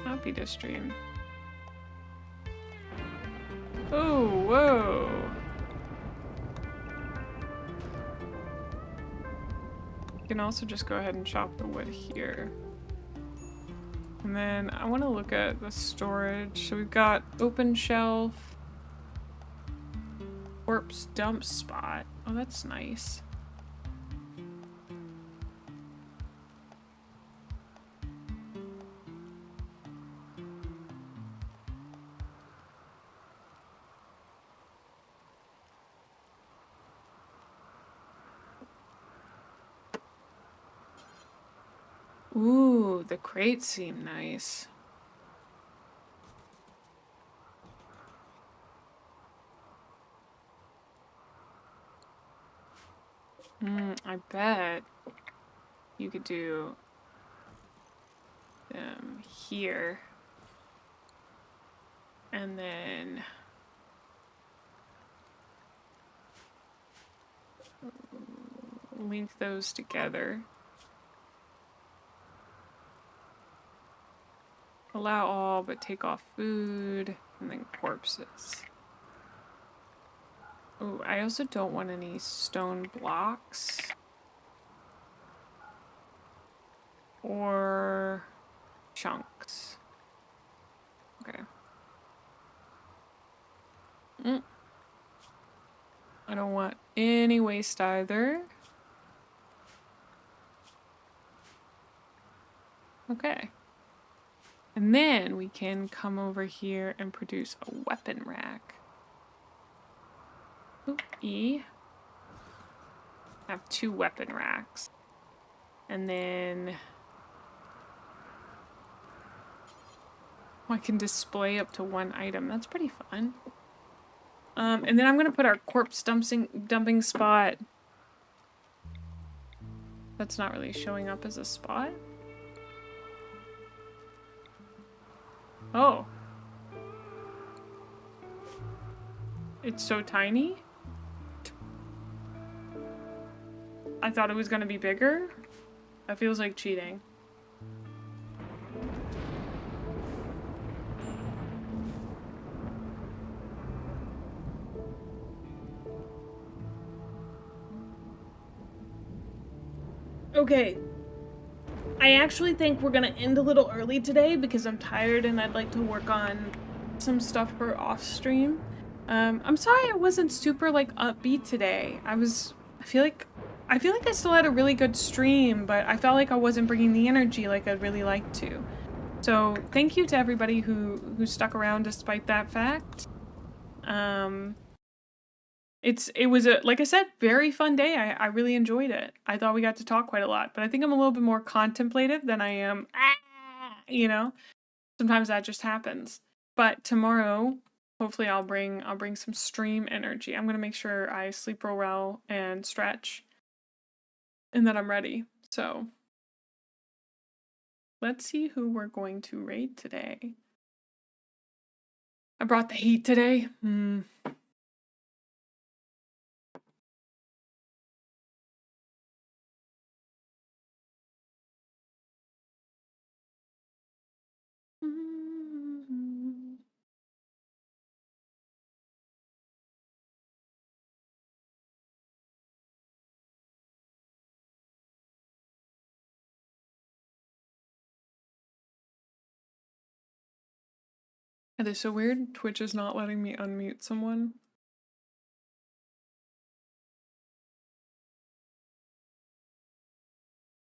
Happy to stream. Oh, whoa. You can also just go ahead and chop the wood here. And then I want to look at the storage. So we've got open shelf. Corpse dump spot. Oh, that's nice. Ooh, the crates seem nice. I bet you could do them here. And then link those together. Allow all, but take off food, and then corpses. Oh, I also don't want any stone blocks. Or chunks. Okay. I don't want any waste either. Okay. And then we can come over here and produce a weapon rack. Oop, E. I have 2 weapon racks. And then I can display up to 1 item. That's pretty fun. And then I'm gonna put our corpse dumping spot. That's not really showing up as a spot. Oh. It's so tiny? I thought it was gonna be bigger. That feels like cheating. Okay. I actually think we're gonna end a little early today because I'm tired and I'd like to work on some stuff for off stream. I'm sorry I wasn't super like upbeat today. I feel like I still had a really good stream, but I felt like I wasn't bringing the energy like I'd really like to. So thank you to everybody who stuck around despite that fact. It was a, like I said, very fun day. I really enjoyed it. I thought we got to talk quite a lot, but I think I'm a little bit more contemplative than I am, you know? Sometimes that just happens. But tomorrow, hopefully I'll bring some stream energy. I'm gonna make sure I sleep real well and stretch. and then I'm ready. So let's see who we're going to raid today. I brought the heat today. It is so weird. Twitch is not letting me unmute someone.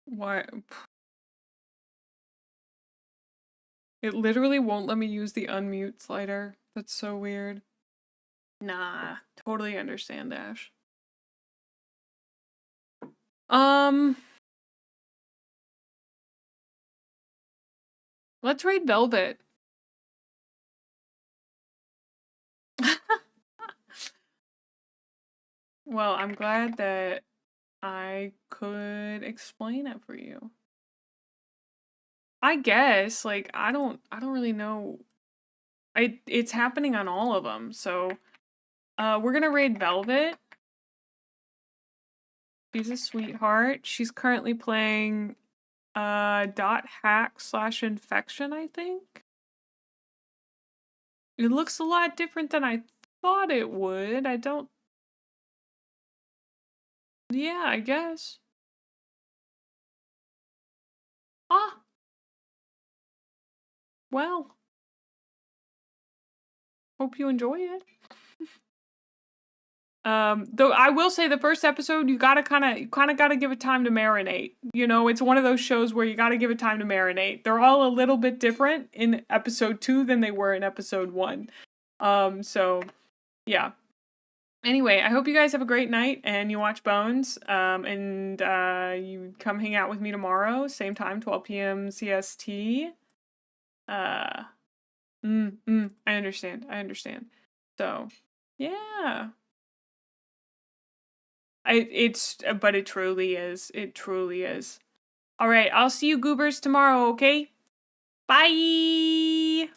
Why? It literally won't let me use the unmute slider. That's so weird. Nah, totally understand, Dash. Let's raid Velvet. Well, I'm glad that I could explain it for you. I guess, like, I don't really know. It's happening on all of them, so we're gonna raid Velvet. She's a sweetheart. She's currently playing .hack/infection, I think. It looks a lot different than I thought it would. I don't. Yeah, I guess. Ah. Well. Hope you enjoy it. Though I will say the first episode, you gotta kind of gotta give it time to marinate. You know, it's one of those shows where you gotta give it time to marinate. They're all a little bit different in episode 2 than they were in episode 1. So yeah. Anyway, I hope you guys have a great night and you watch Bones. And you come hang out with me tomorrow, same time, 12 p.m. CST. I understand. So, yeah. But it truly is. It truly is. All right, I'll see you goobers tomorrow, okay? Bye!